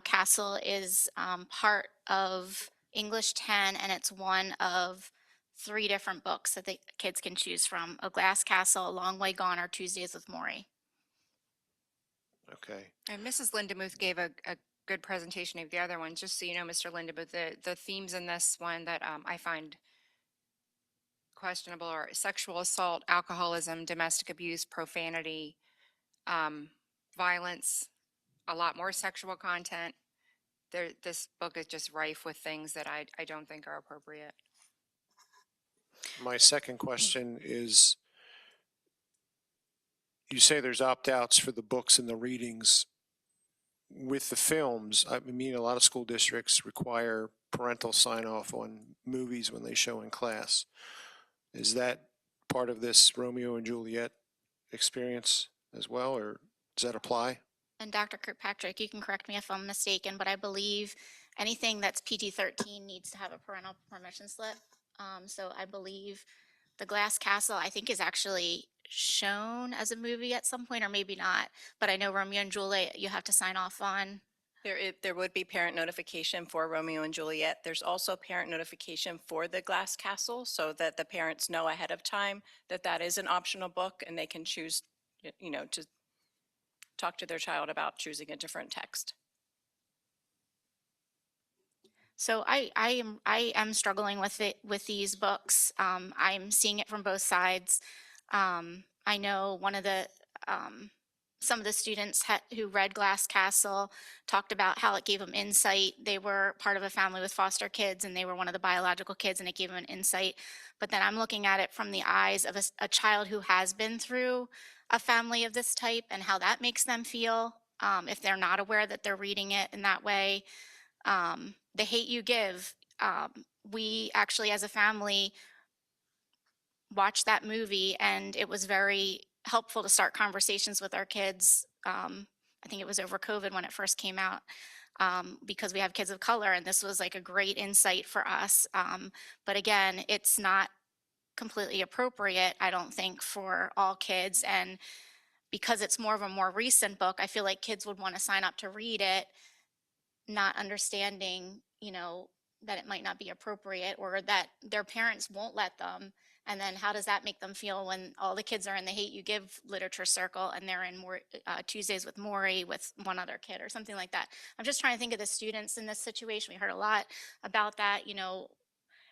Castle is part of English 10, and it's one of 3 different books that the kids can choose from: A Glass Castle, A Long Way Gone, or Tuesdays with Maury. Okay. And Mrs. Lindemuth gave a good presentation of the other one. Just so you know, Mr. Lindemuth, the themes in this one that I find questionable are sexual assault, alcoholism, domestic abuse, profanity, violence, a lot more sexual content. This book is just rife with things that I don't think are appropriate. My second question is, you say there's opt-outs for the books and the readings. With the films, I mean, a lot of school districts require parental sign-off on movies when they show in class. Is that part of this Romeo and Juliet experience as well, or does that apply? And Dr. Kirkpatrick, you can correct me if I'm mistaken, but I believe anything that's PG-13 needs to have a parental permission slip. So I believe The Glass Castle, I think, is actually shown as a movie at some point, or maybe not. But I know Romeo and Juliet, you have to sign off on. There would be parent notification for Romeo and Juliet. There's also parent notification for The Glass Castle, so that the parents know ahead of time that that is an optional book and they can choose, you know, to talk to their child about choosing a different text. So I am struggling with it, with these books. I'm seeing it from both sides. I know one of the some of the students who read Glass Castle talked about how it gave them insight. They were part of a family with foster kids, and they were one of the biological kids, and it gave them an insight. But then I'm looking at it from the eyes of a child who has been through a family of this type, and how that makes them feel if they're not aware that they're reading it in that way. The Hate U Give, we actually as a family watched that movie, and it was very helpful to start conversations with our kids. I think it was over COVID when it first came out, because we have kids of color, and this was like a great insight for us. But again, it's not completely appropriate, I don't think, for all kids. And because it's more of a more recent book, I feel like kids would want to sign up to read it, not understanding, you know, that it might not be appropriate, or that their parents won't let them. And then how does that make them feel when all the kids are in the Hate U Give literature circle and they're in Tuesdays with Maury with one other kid or something like that? I'm just trying to think of the students in this situation. We heard a lot about that, you know,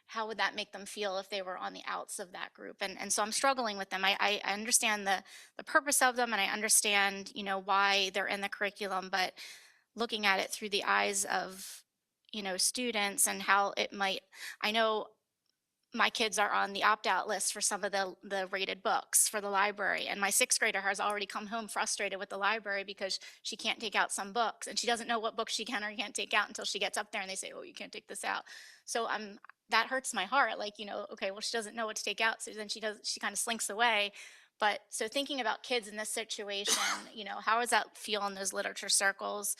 how would that make them feel if they were on the outs of that group? And so I'm struggling with them. I understand the purpose of them, and I understand, you know, why they're in the curriculum, but looking at it through the eyes of, you know, students and how it might, I know my kids are on the opt-out list for some of the rated books for the library. And my 6th grader has already come home frustrated with the library because she can't take out some books, and she doesn't know what books she can or can't take out until she gets up there and they say, oh, you can't take this out. So that hurts my heart. Like, you know, okay, well, she doesn't know what to take out. So then she kind of slinks away. But so thinking about kids in this situation, you know, how does that feel in those literature circles?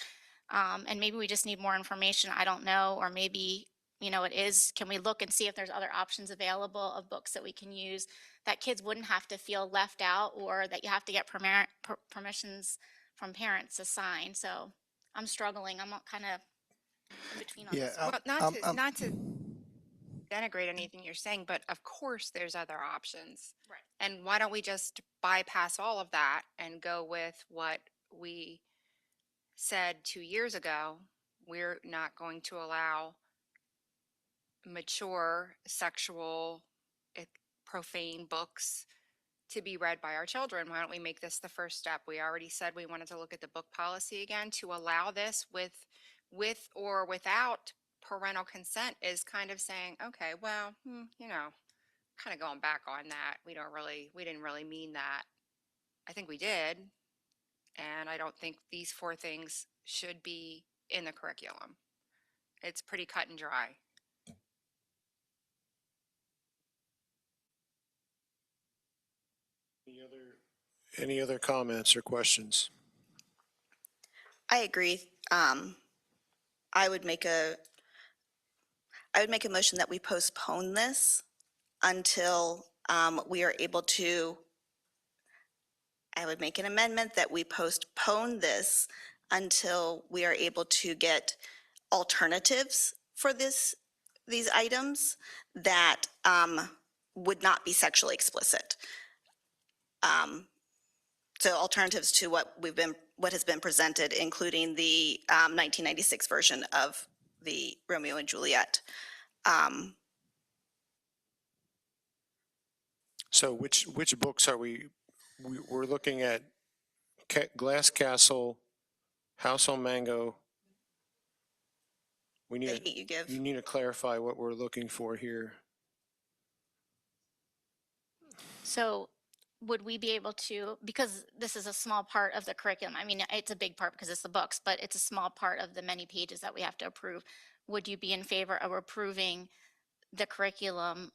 And maybe we just need more information. I don't know. Or maybe, you know, can we look and see if there's other options available of books that we can use that kids wouldn't have to feel left out, or that you have to get permissions from parents to sign. So I'm struggling. I'm kind of in between on this. Well, not to denigrate anything you're saying, but of course there's other options. Right. And why don't we just bypass all of that and go with what we said 2 years ago? We're not going to allow mature, sexual, profane books to be read by our children. Why don't we make this the first step? We already said we wanted to look at the book policy again. To allow this with or without parental consent is kind of saying, okay, well, you know, kind of going back on that. We didn't really mean that. I think we did. And I don't think these 4 things should be in the curriculum. It's pretty cut and dry. Any other comments or questions? I agree. I would make a motion that we postpone this until we are able to. I would make an amendment that we postpone this until we are able to get alternatives for these items that would not be sexually explicit. So alternatives to what we've been what has been presented, including the 1996 version of the Romeo and Juliet. So which books are we're looking at Glass Castle, House on Mango. We The need, Hate You Give. you need to clarify what we're looking for here. So would we be able to, because this is a small part of the curriculum, I mean, it's a big part because it's the books, but it's a small part of the many pages that we have to approve. Would you be in favor of approving the curriculum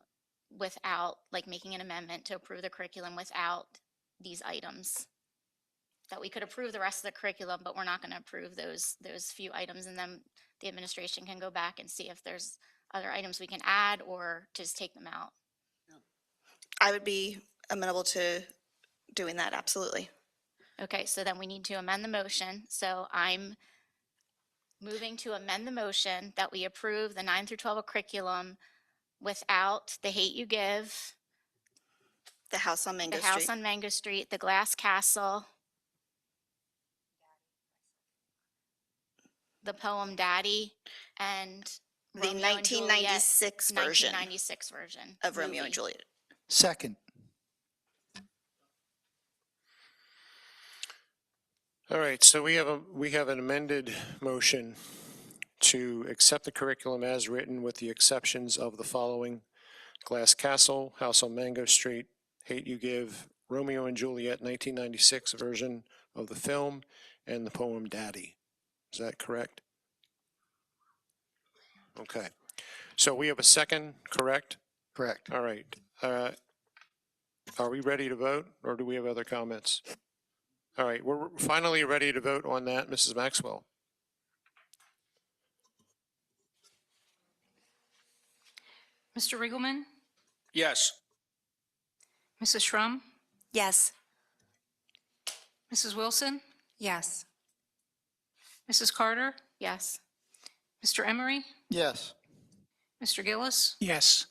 without, like, making an amendment to approve the curriculum without these items? That we could approve the rest of the curriculum, but we're not going to approve those few items, and then the administration can go back and see if there's other items we can add or just take them out. I would be amenable to doing that, absolutely. Okay, so then we need to amend the motion. So I'm moving to amend the motion that we approve the 9 through 12 curriculum without the Hate You Give, The House on Mango the Street. House on Mango Street, the Glass Castle, the poem Daddy, and The Romeo and Juliet, 1996 version 1996 version of Romeo movie. and Juliet. Second. All right, so we have an amended motion to accept the curriculum as written with the exceptions of the following: Glass Castle, House on Mango Street, Hate You Give, Romeo and Juliet 1996 version of the film, and the poem Daddy. Is that correct? Okay. So we have a second, correct? Correct. All right. Are we ready to vote, or do we have other comments? All right, we're finally ready to vote on that, Mrs. Maxwell. Mr. Riegelman, Yes. Mrs. Shrum, Yes. Mrs. Wilson, Yes. Mrs. Carter, Yes. Mr. Emery, Yes. Mr. Gillis, Yes.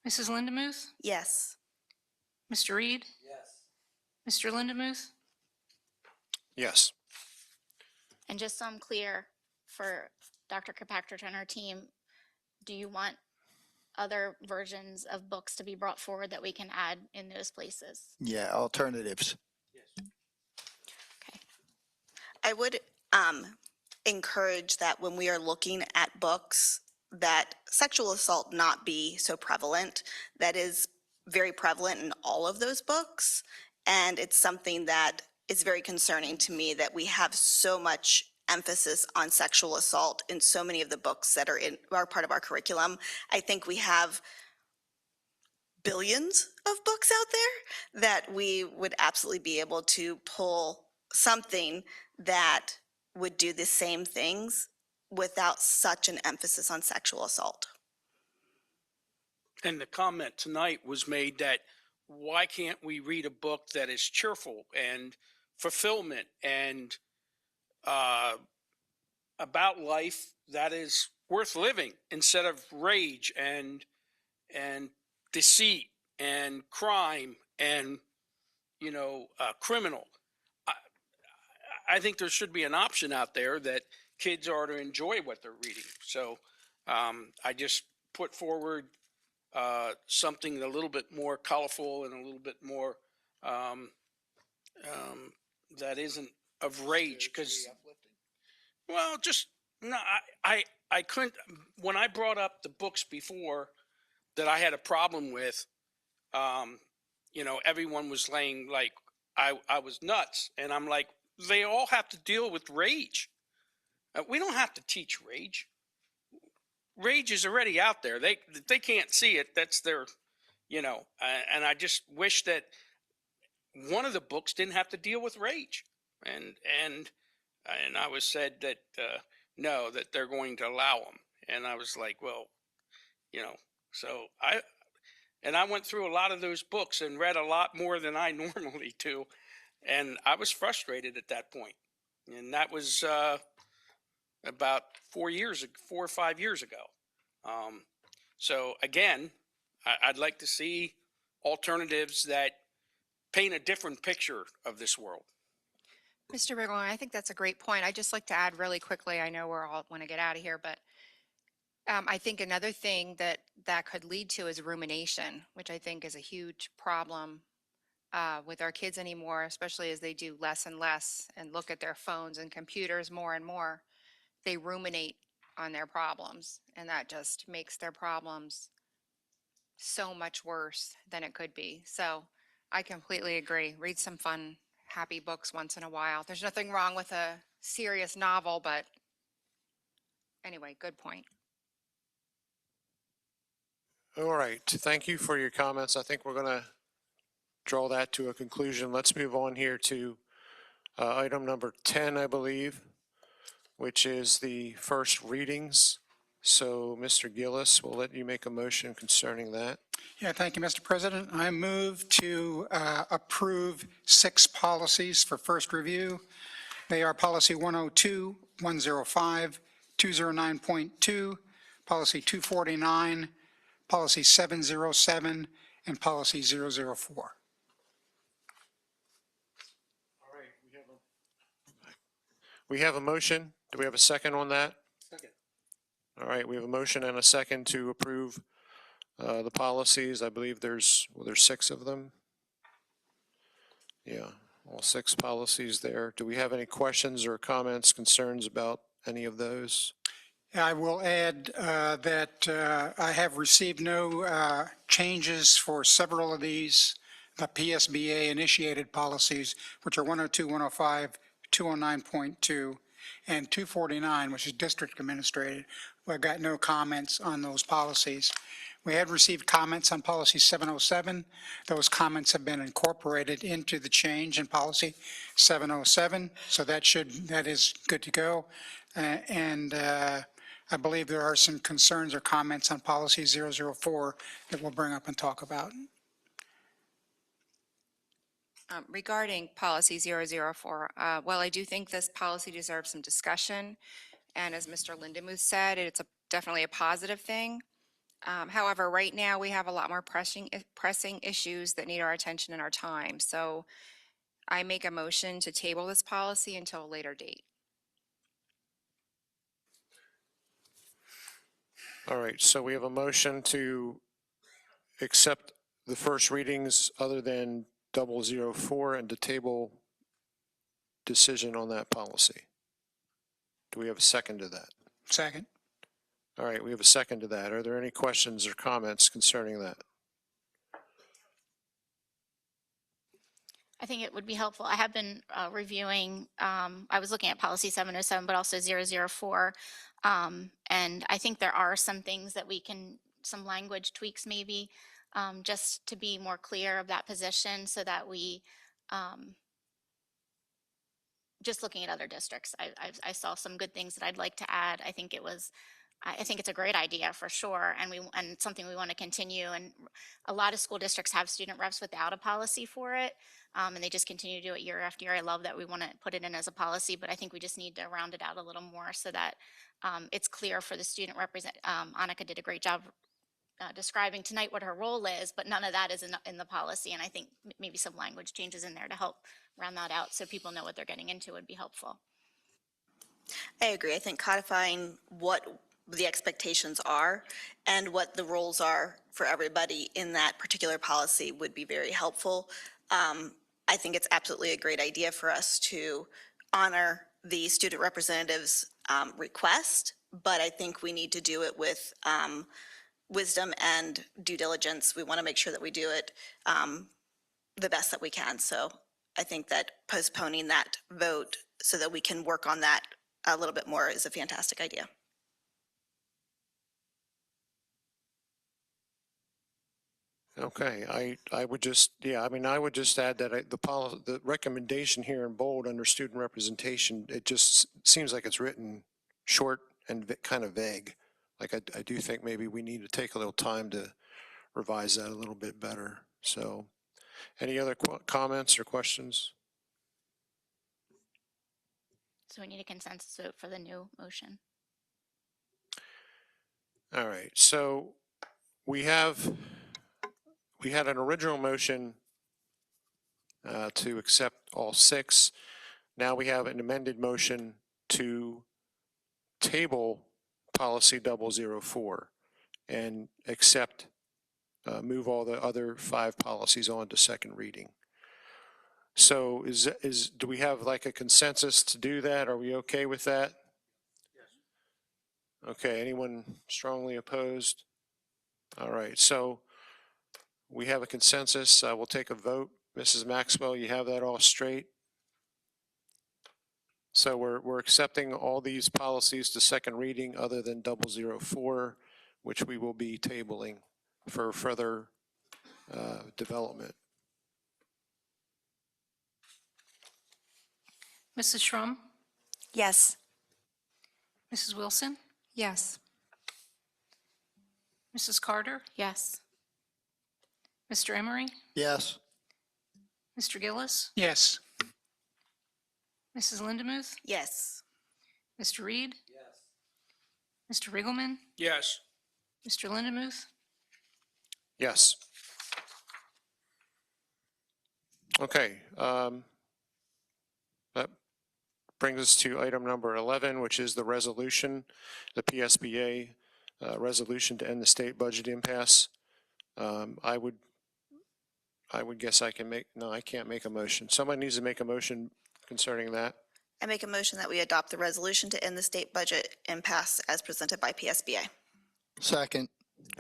Mrs. Lindemuth, Yes. Mr. Reed. Yes. Mr. Lindemuth, Yes. And just so I'm clear, for Dr. Kirkpatrick and her team, do you want other versions of books to be brought forward that we can add in those places? Yeah, alternatives. I would encourage that when we are looking at books, that sexual assault not be so prevalent. That is very prevalent in all of those books. And it's something that is very concerning to me that we have so much emphasis on sexual assault in so many of the books that are part of our curriculum. I think we have billions of books out there that we would absolutely be able to pull something that would do the same things without such an emphasis on sexual assault. And the comment tonight was made that why can't we read a book that is cheerful and fulfillment and about life that is worth living instead of rage and deceit and crime and criminal. I think there should be an option out there that kids are to enjoy what they're reading. So I just put forward something a little bit more colorful and a little bit more that isn't of rage, because well, just no, I couldn't. When I brought up the books before that I had a problem with, everyone was laying like I was nuts, and I'm like, they all have to deal with rage. We don't have to teach rage. Rage is already out there. They can't see it. That's their, and I just wish that one of the books didn't have to deal with rage. And I was said that no, that they're going to allow them. And I was like, well, so I went through a lot of those books and read a lot more than I normally do. And I was frustrated at that point. And that was about 4 or 5 years ago. So again, I'd like to see alternatives that paint a different picture of this world. Mr. Riggle, I think that's a great point. I'd just like to add really quickly, I know we're all want to get out of here, but I think another thing that could lead to is rumination, which I think is a huge problem with our kids anymore, especially as they do less and less and look at their phones and computers more and more. They ruminate on their problems, and that just makes their problems so much worse than it could be. So I completely agree. Read some fun, happy books once in a while. There's nothing wrong with a serious novel, but anyway, good point. All right, thank you for your comments. I think we're going to draw that to a conclusion. Let's move on here to item number 10, I believe, which is the first readings. So, Mr. Gillis, we'll let you make a motion concerning that. Yeah, thank you, Mr. President. I move to approve 6 policies for first review. They are Policy 102, 105, 209.2, Policy 249, Policy 707, and Policy 004. We have a motion. Do we have a second on that? Second. All right, we have a motion and a second to approve the policies. I believe there's 6 of them. Yeah, all 6 policies there. Do we have any questions or comments, concerns about any of those? I will add that I have received no changes for several of these PSBA-initiated policies, which are 102, 105, 209.2, and 249, which is district administrated. I got no comments on those policies. We had received comments on Policy 707. Those comments have been incorporated into the change in Policy 707, so that is good to go. I believe there are some concerns or comments on Policy 004 that we'll bring up and talk about. Regarding Policy 004, well, I do think this policy deserves some discussion. And as Mr. Lindemuth said, it's definitely a positive thing. However, right now we have a lot more pressing issues that need our attention and our time. So I make a motion to table this policy until a later date. All right, so we have a motion to accept the first readings other than 004 and to table decision on that policy. Do we have a second to that? Second. All right, we have a second to that. Are there any questions or comments concerning that? I think it would be helpful. I have been reviewing, I was looking at policy 707, but also 004. And I think there are some things that we can, some language tweaks maybe, just to be more clear of that position so that we, just looking at other districts, I saw some good things that I'd like to add. I think it's a great idea for sure, and something we want to continue. And a lot of school districts have student reps without a policy for it, and they just continue to do it year after year. I love that we want to put it in as a policy, but I think we just need to round it out a little more so that it's clear for the student represent. Annika did a great job describing tonight what her role is, but none of that is in the policy. And I think maybe some language changes in there to help round that out so people know what they're getting into would be helpful. I agree. I think codifying what the expectations are and what the roles are for everybody in that particular policy would be very helpful. I think it's absolutely a great idea for us to honor the student representative's request, but I think we need to do it with wisdom and due diligence. We want to make sure that we do it the best that we can. So I think that postponing that vote so that we can work on that a little bit more is a fantastic idea. Okay, I would just, I would just add that the recommendation here in bold under student representation, it just seems like it's written short and kind of vague. Like I do think maybe we need to take a little time to revise that a little bit better. So any other comments or questions? So we need a consensus vote for the new motion. All right, so we had an original motion to accept all 6. Now we have an amended motion to table policy 004 and accept, move all the other 5 policies on to second reading. So do we have like a consensus to do that? Are we okay with that? Yes. Okay, anyone strongly opposed? All right, so we have a consensus. We'll take a vote. Mrs. Maxwell, you have that all straight? So we're accepting all these policies to second reading other than 004, which we will be tabling for further development. Mrs. Shrum? Yes. Mrs. Wilson? Yes. Mrs. Carter? Yes. Mr. Emery? Yes. Mr. Gillis? Yes. Mrs. Lindemuth? Yes. Mr. Reed? Yes. Mr. Riggleman? Yes. Mr. Lindemuth? Yes. Okay. That brings us to item number 11, which is the resolution, the PSBA resolution to end the state budget impasse. I would guess I can make, no, I can't make a motion. Someone needs to make a motion concerning that. I make a motion that we adopt the resolution to end the state budget impasse as presented by PSBA. Second.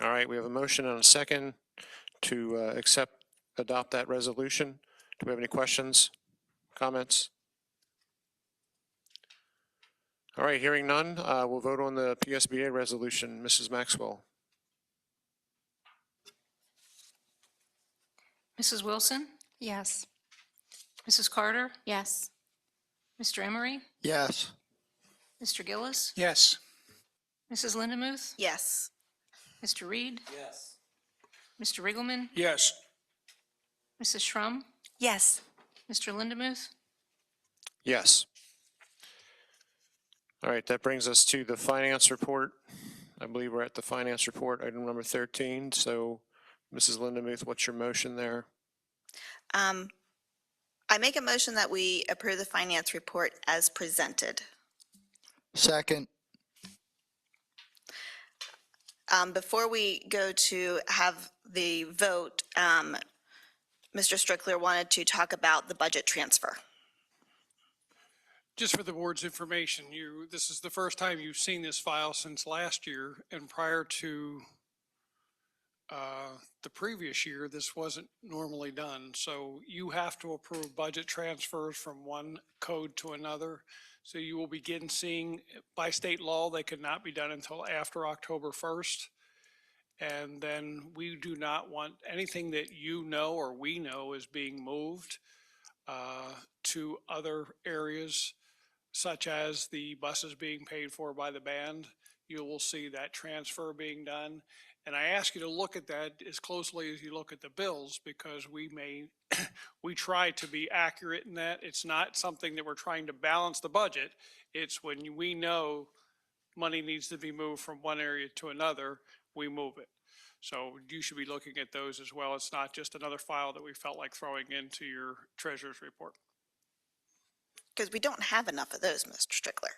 All right, we have a motion and a second to adopt that resolution. Do we have any questions, comments? All right, hearing none, we'll vote on the PSBA resolution. Mrs. Maxwell? Mrs. Wilson? Yes. Mrs. Carter? Yes. Mr. Emery? Yes. Mr. Gillis? Yes. Mrs. Lindemuth? Yes. Mr. Reed? Yes. Mr. Riggleman? Yes. Mrs. Shrum? Yes. Mr. Lindemuth? Yes. All right, that brings us to the finance report. I believe we're at the finance report, item number 13. So, Mrs. Lindemuth, what's your motion there? I make a motion that we approve the finance report as presented. Second. Before we go to have the vote, Mr. Strickler wanted to talk about the budget transfer. Just for the board's information, this is the first time you've seen this file since last year, and prior to the previous year, this wasn't normally done. So you have to approve budget transfers from one code to another. So you will begin seeing, by state law, they could not be done until after October 1st. And then we do not want anything that you know or we know is being moved to other areas, such as the buses being paid for by the band. You will see that transfer being done. And I ask you to look at that as closely as you look at the bills, because we try to be accurate in that. It's not something that we're trying to balance the budget. It's when we know money needs to be moved from one area to another, we move it. So you should be looking at those as well. It's not just another file that we felt like throwing into your treasurer's report. Because we don't have enough of those, Mr. Strickler.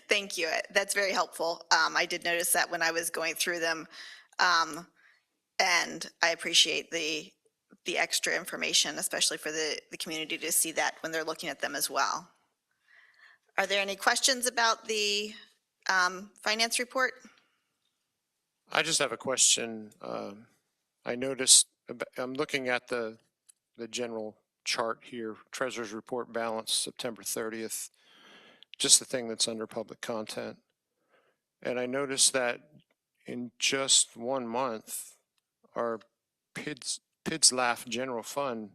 Thank you. That's very helpful. I did notice that when I was going through them, and I appreciate the extra information, especially for the community to see that when they're looking at them as well. Are there any questions about the finance report? I just have a question. I noticed, I'm looking at the general chart here, Treasurer's Report balance, September 30th, just the thing that's under public content. And I noticed that in just 1 month, our PIDS-LAF general fund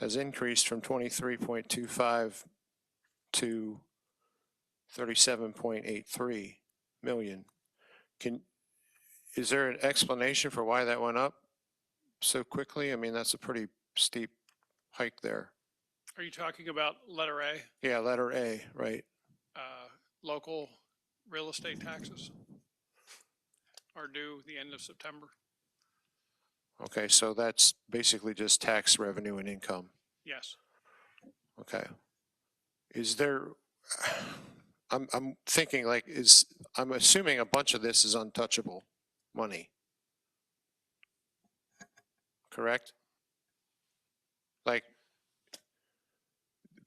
has increased from 23.25 to 37.83 million. Is there an explanation for why that went up so quickly? I mean, that's a pretty steep hike there. Are you talking about letter A, Yeah, letter A, right? local real estate taxes are due the end of September? Okay, so that's basically just tax revenue and income. Yes. Okay. Is there, I'm thinking like, I'm assuming a bunch of this is untouchable money. Correct? Like,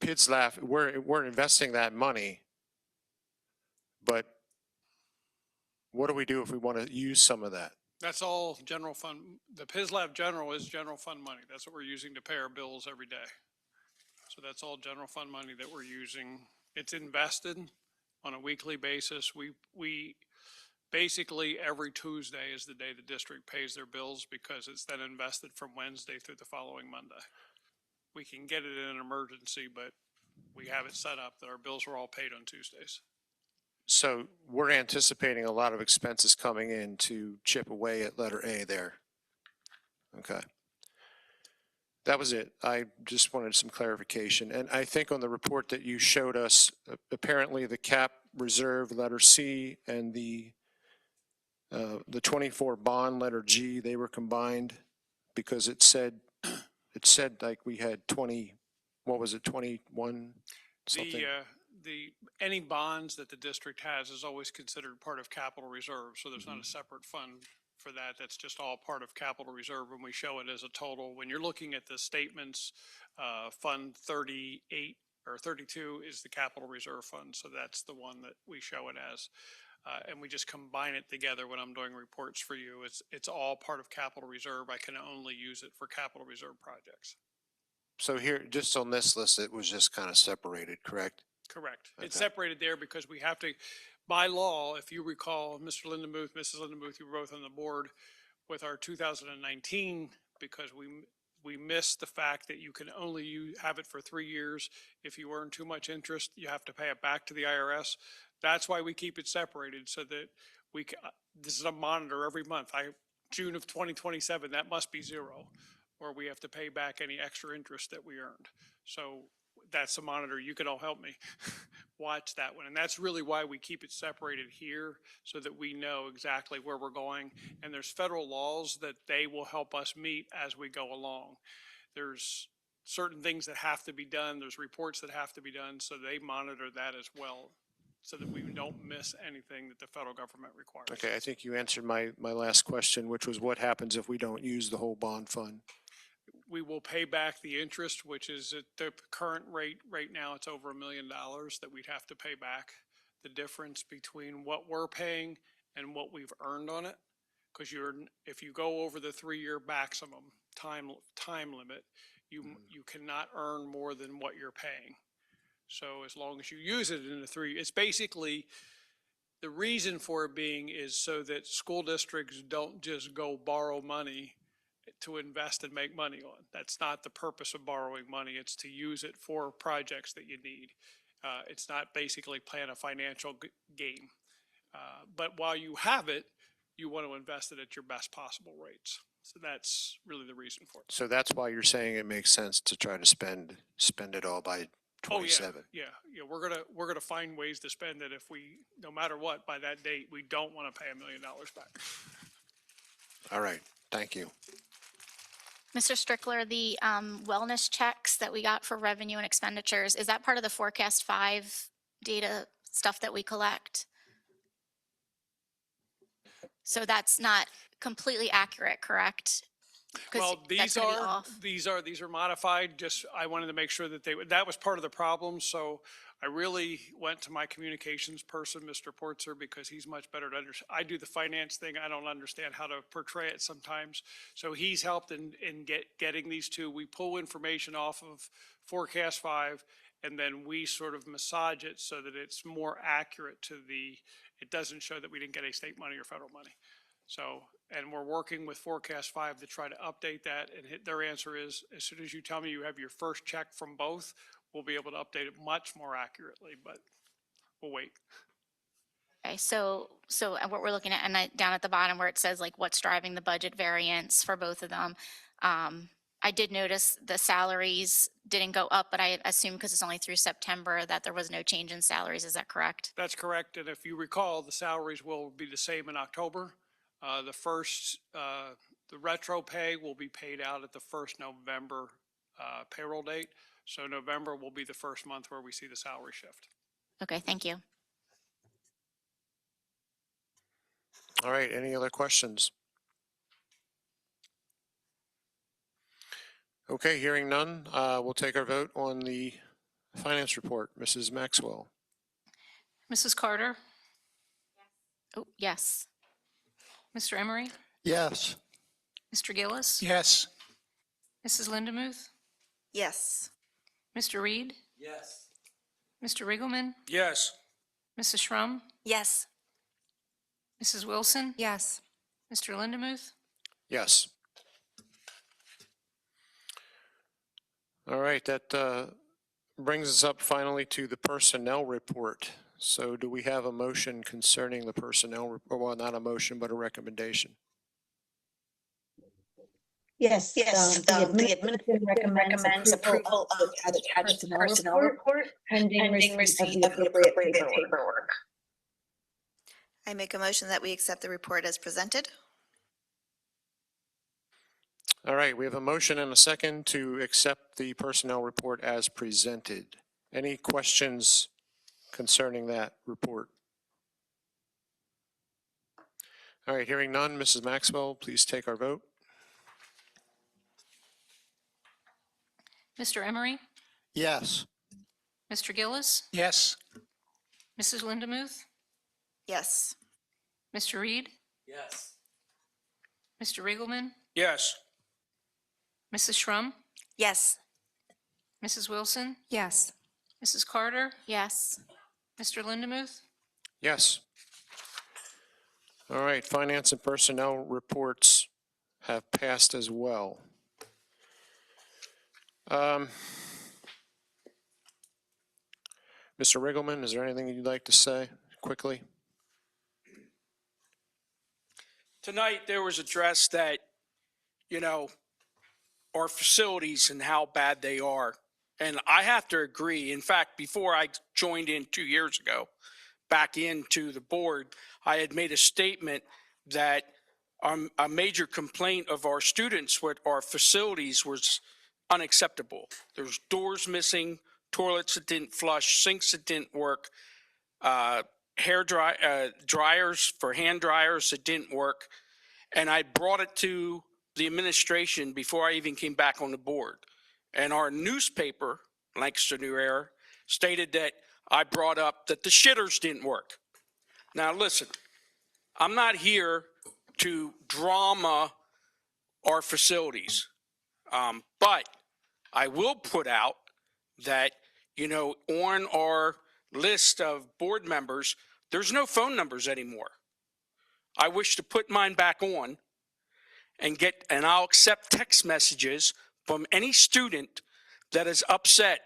kids laugh, we're investing that money, but what do we do if we want to use some of that? That's all general fund. The PISLAB general is general fund money. That's what we're using to pay our bills every day. So that's all general fund money that we're using. It's invested on a weekly basis. We basically every Tuesday is the day the district pays their bills because it's then invested from Wednesday through the following Monday. We can get it in an emergency, but we have it set up that our bills are all paid on Tuesdays. So we're anticipating a lot of expenses coming in to chip away at letter A there. Okay. That was it. I just wanted some clarification. And I think on the report that you showed us, apparently the cap reserve letter C and the 24 bond letter G, they were combined because it said like we had 20, what was it, 21 something? Any bonds that the district has is always considered part of capital reserve. So there's not a separate fund for that. That's just all part of capital reserve when we show it as a total. When you're looking at the statements, Fund 38 or 32 is the capital reserve fund. So that's the one that we show it as. And we just combine it together when I'm doing reports for you. It's all part of capital reserve. I can only use it for capital reserve projects. So here, just on this list, it was just kind of separated, correct? Correct. It's Okay. separated there because we have to, by law, if you recall, Mr. Lindenmuth, Mrs. Lindenmuth, you were both on the board with our 2019, because we missed the fact that you can only have it for 3 years. If you earn too much interest, you have to pay it back to the IRS. That's why we keep it separated so that this is a monitor every month. June of 2027, that must be zero, or we have to pay back any extra interest that we earned. So that's a monitor. You can all help me watch that one. And that's really why we keep it separated here so that we know exactly where we're going. And there's federal laws that they will help us meet as we go along. There's certain things that have to be done. There's reports that have to be done. So they monitor that as well so that we don't miss anything that the federal government requires. Okay, I think you answered my last question, which was what happens if we don't use the whole bond fund? We will pay back the interest, which is at the current rate. Right now, it's over $1 million that we'd have to pay back. The difference between what we're paying and what we've earned on it. Because if you go over the 3-year maximum time limit, you cannot earn more than what you're paying. So as long as you use it in the 3, it's basically, the reason for it being is so that school districts don't just go borrow money to invest and make money on. That's not the purpose of borrowing money. It's to use it for projects that you need. It's not basically playing a financial game. But while you have it, you want to invest it at your best possible rates. So that's really the reason for it. So that's why you're saying it makes sense to try to spend it all by 27. Yeah. We're gonna find ways to spend it if we, no matter what, by that date, we don't want to pay $1 million back. All right, thank you. Mr. Strickler, the wellness checks that we got for revenue and expenditures, is that part of the Forecast 5 data stuff that we collect? So that's not completely accurate, correct? 'Cause Well, that's gonna be off. these are modified. Just, I wanted to make sure that that was part of the problem. So I really went to my communications person, Mr. Portzer, because he's much better to understand. I do the finance thing. I don't understand how to portray it sometimes. So he's helped in getting these two. We pull information off of Forecast 5, and then we sort of massage it so that it's more accurate to it doesn't show that we didn't get any state money or federal money. So, and we're working with Forecast 5 to try to update that, and their answer is, as soon as you tell me you have your first check from both, we'll be able to update it much more accurately, but we'll wait. Okay, so what we're looking at, and down at the bottom where it says like what's driving the budget variance for both of them, I did notice the salaries didn't go up, but I assume because it's only through September that there was no change in salaries. Is that correct? That's correct, and if you recall, the salaries will be the same in October. The retro pay will be paid out at the first November payroll date. So November will be the first month where we see the salary shift. Okay, thank you. All right, any other questions? Okay, hearing none, we'll take our vote on the finance report. Mrs. Maxwell? Mrs. Carter, Oh, yes. Mr. Emery, Yes. Mr. Gillis, Yes. Mrs. Lindemuth, Yes. Mr. Reed, Yes. Mr. Riggleman, Yes. Mrs. Shrum, Yes. Mrs. Wilson, Yes. Mr. Lindemuth. Yes. All right, that brings us up finally to the personnel report. So do we have a motion concerning the personnel, well, not a motion, but a recommendation? Yes, Yes, the the administration recommends approval of the attached personnel report pending receipt of the appropriate paperwork. I make a motion that we accept the report as presented. All right, we have a motion and a second to accept the personnel report as presented. Any questions concerning that report? All right, hearing none, Mrs. Maxwell, please take our vote. Mr. Emery, Yes. Mr. Gillis, Yes. Mrs. Lindemuth, Yes. Mr. Reed, Yes. Mr. Riggleman, Yes. Mrs. Shrum, Yes. Mrs. Wilson, Yes. Mrs. Carter, Yes. Mr. Lindemuth. Yes. All right, finance and personnel reports have passed as well. Mr. Riggleman, is there anything you'd like to say quickly? Tonight, there was addressed that, our facilities and how bad they are. And I have to agree. In fact, before I joined in 2 years ago, back into the board, I had made a statement that a major complaint of our students with our facilities was unacceptable. There's doors missing, toilets that didn't flush, sinks that didn't work, dryers for hand dryers that didn't work. And I brought it to the administration before I even came back on the board. And our newspaper, Lancaster New Era, stated that I brought up that the shitters didn't work. Now listen, I'm not here to drama our facilities. But I will put out that, on our list of board members, there's no phone numbers anymore. I wish to put mine back on and I'll accept text messages from any student that is upset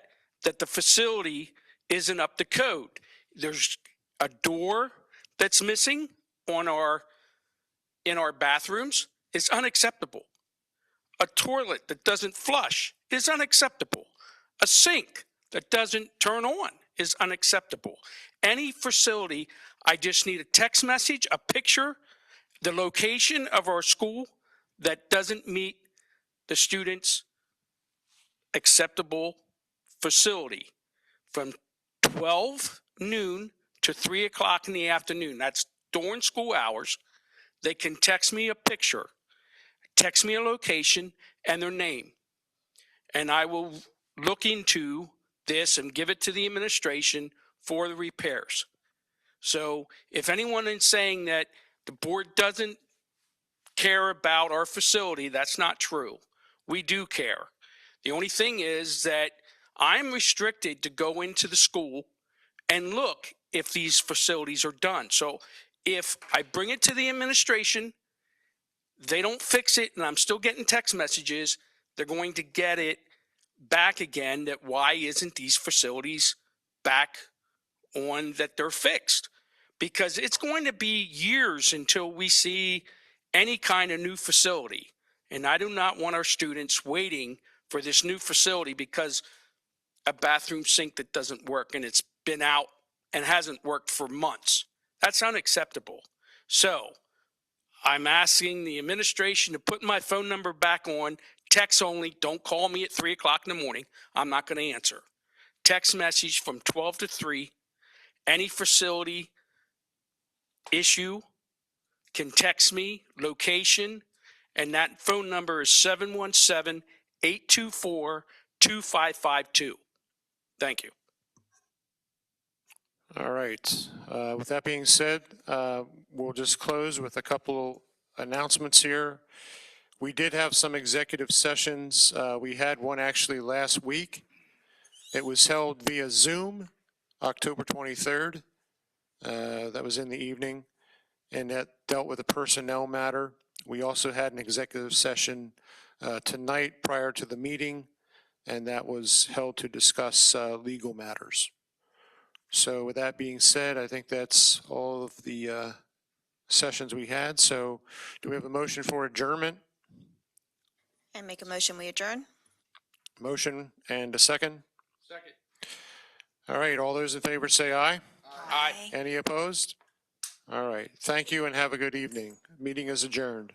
that the facility isn't up to code. There's a door that's missing in our bathrooms is unacceptable. A toilet that doesn't flush is unacceptable. A sink that doesn't turn on is unacceptable. Any facility, I just need a text message, a picture, the location of our school that doesn't meet the students' acceptable facility from 12 noon to 3 o'clock in the afternoon. That's during school hours. They can text me a picture, text me a location and their name. And I will look into this and give it to the administration for the repairs. So if anyone is saying that the board doesn't care about our facility, that's not true. We do care. The only thing is that I'm restricted to go into the school and look if these facilities are done. So if I bring it to the administration, they don't fix it, and I'm still getting text messages, they're going to get it back again that why isn't these facilities back on that they're fixed? Because it's going to be years until we see any kind of new facility. And I do not want our students waiting for this new facility because a bathroom sink that doesn't work and it's been out and hasn't worked for months. That's unacceptable. So I'm asking the administration to put my phone number back on, Text only. Don't call me at 3 o'clock in the morning. I'm not going to answer. Text message from 12 to 3. Any facility issue can text me, location, and that phone number is 717-824-2552. Thank you. All right. With that being said, we'll just close with a couple announcements here. We did have some executive sessions. We had one actually last week. It was held via Zoom, October 23rd. That was in the evening, and that dealt with a personnel matter. We also had an executive session tonight prior to the meeting, and that was held to discuss legal matters. So with that being said, I think that's all of the sessions we had. So do we have a motion for adjournment? And make a motion, we adjourn? Motion and a second? Second. All right, all those in favor say aye. Aye. Any opposed? All right, thank you and have a good evening. Meeting is adjourned.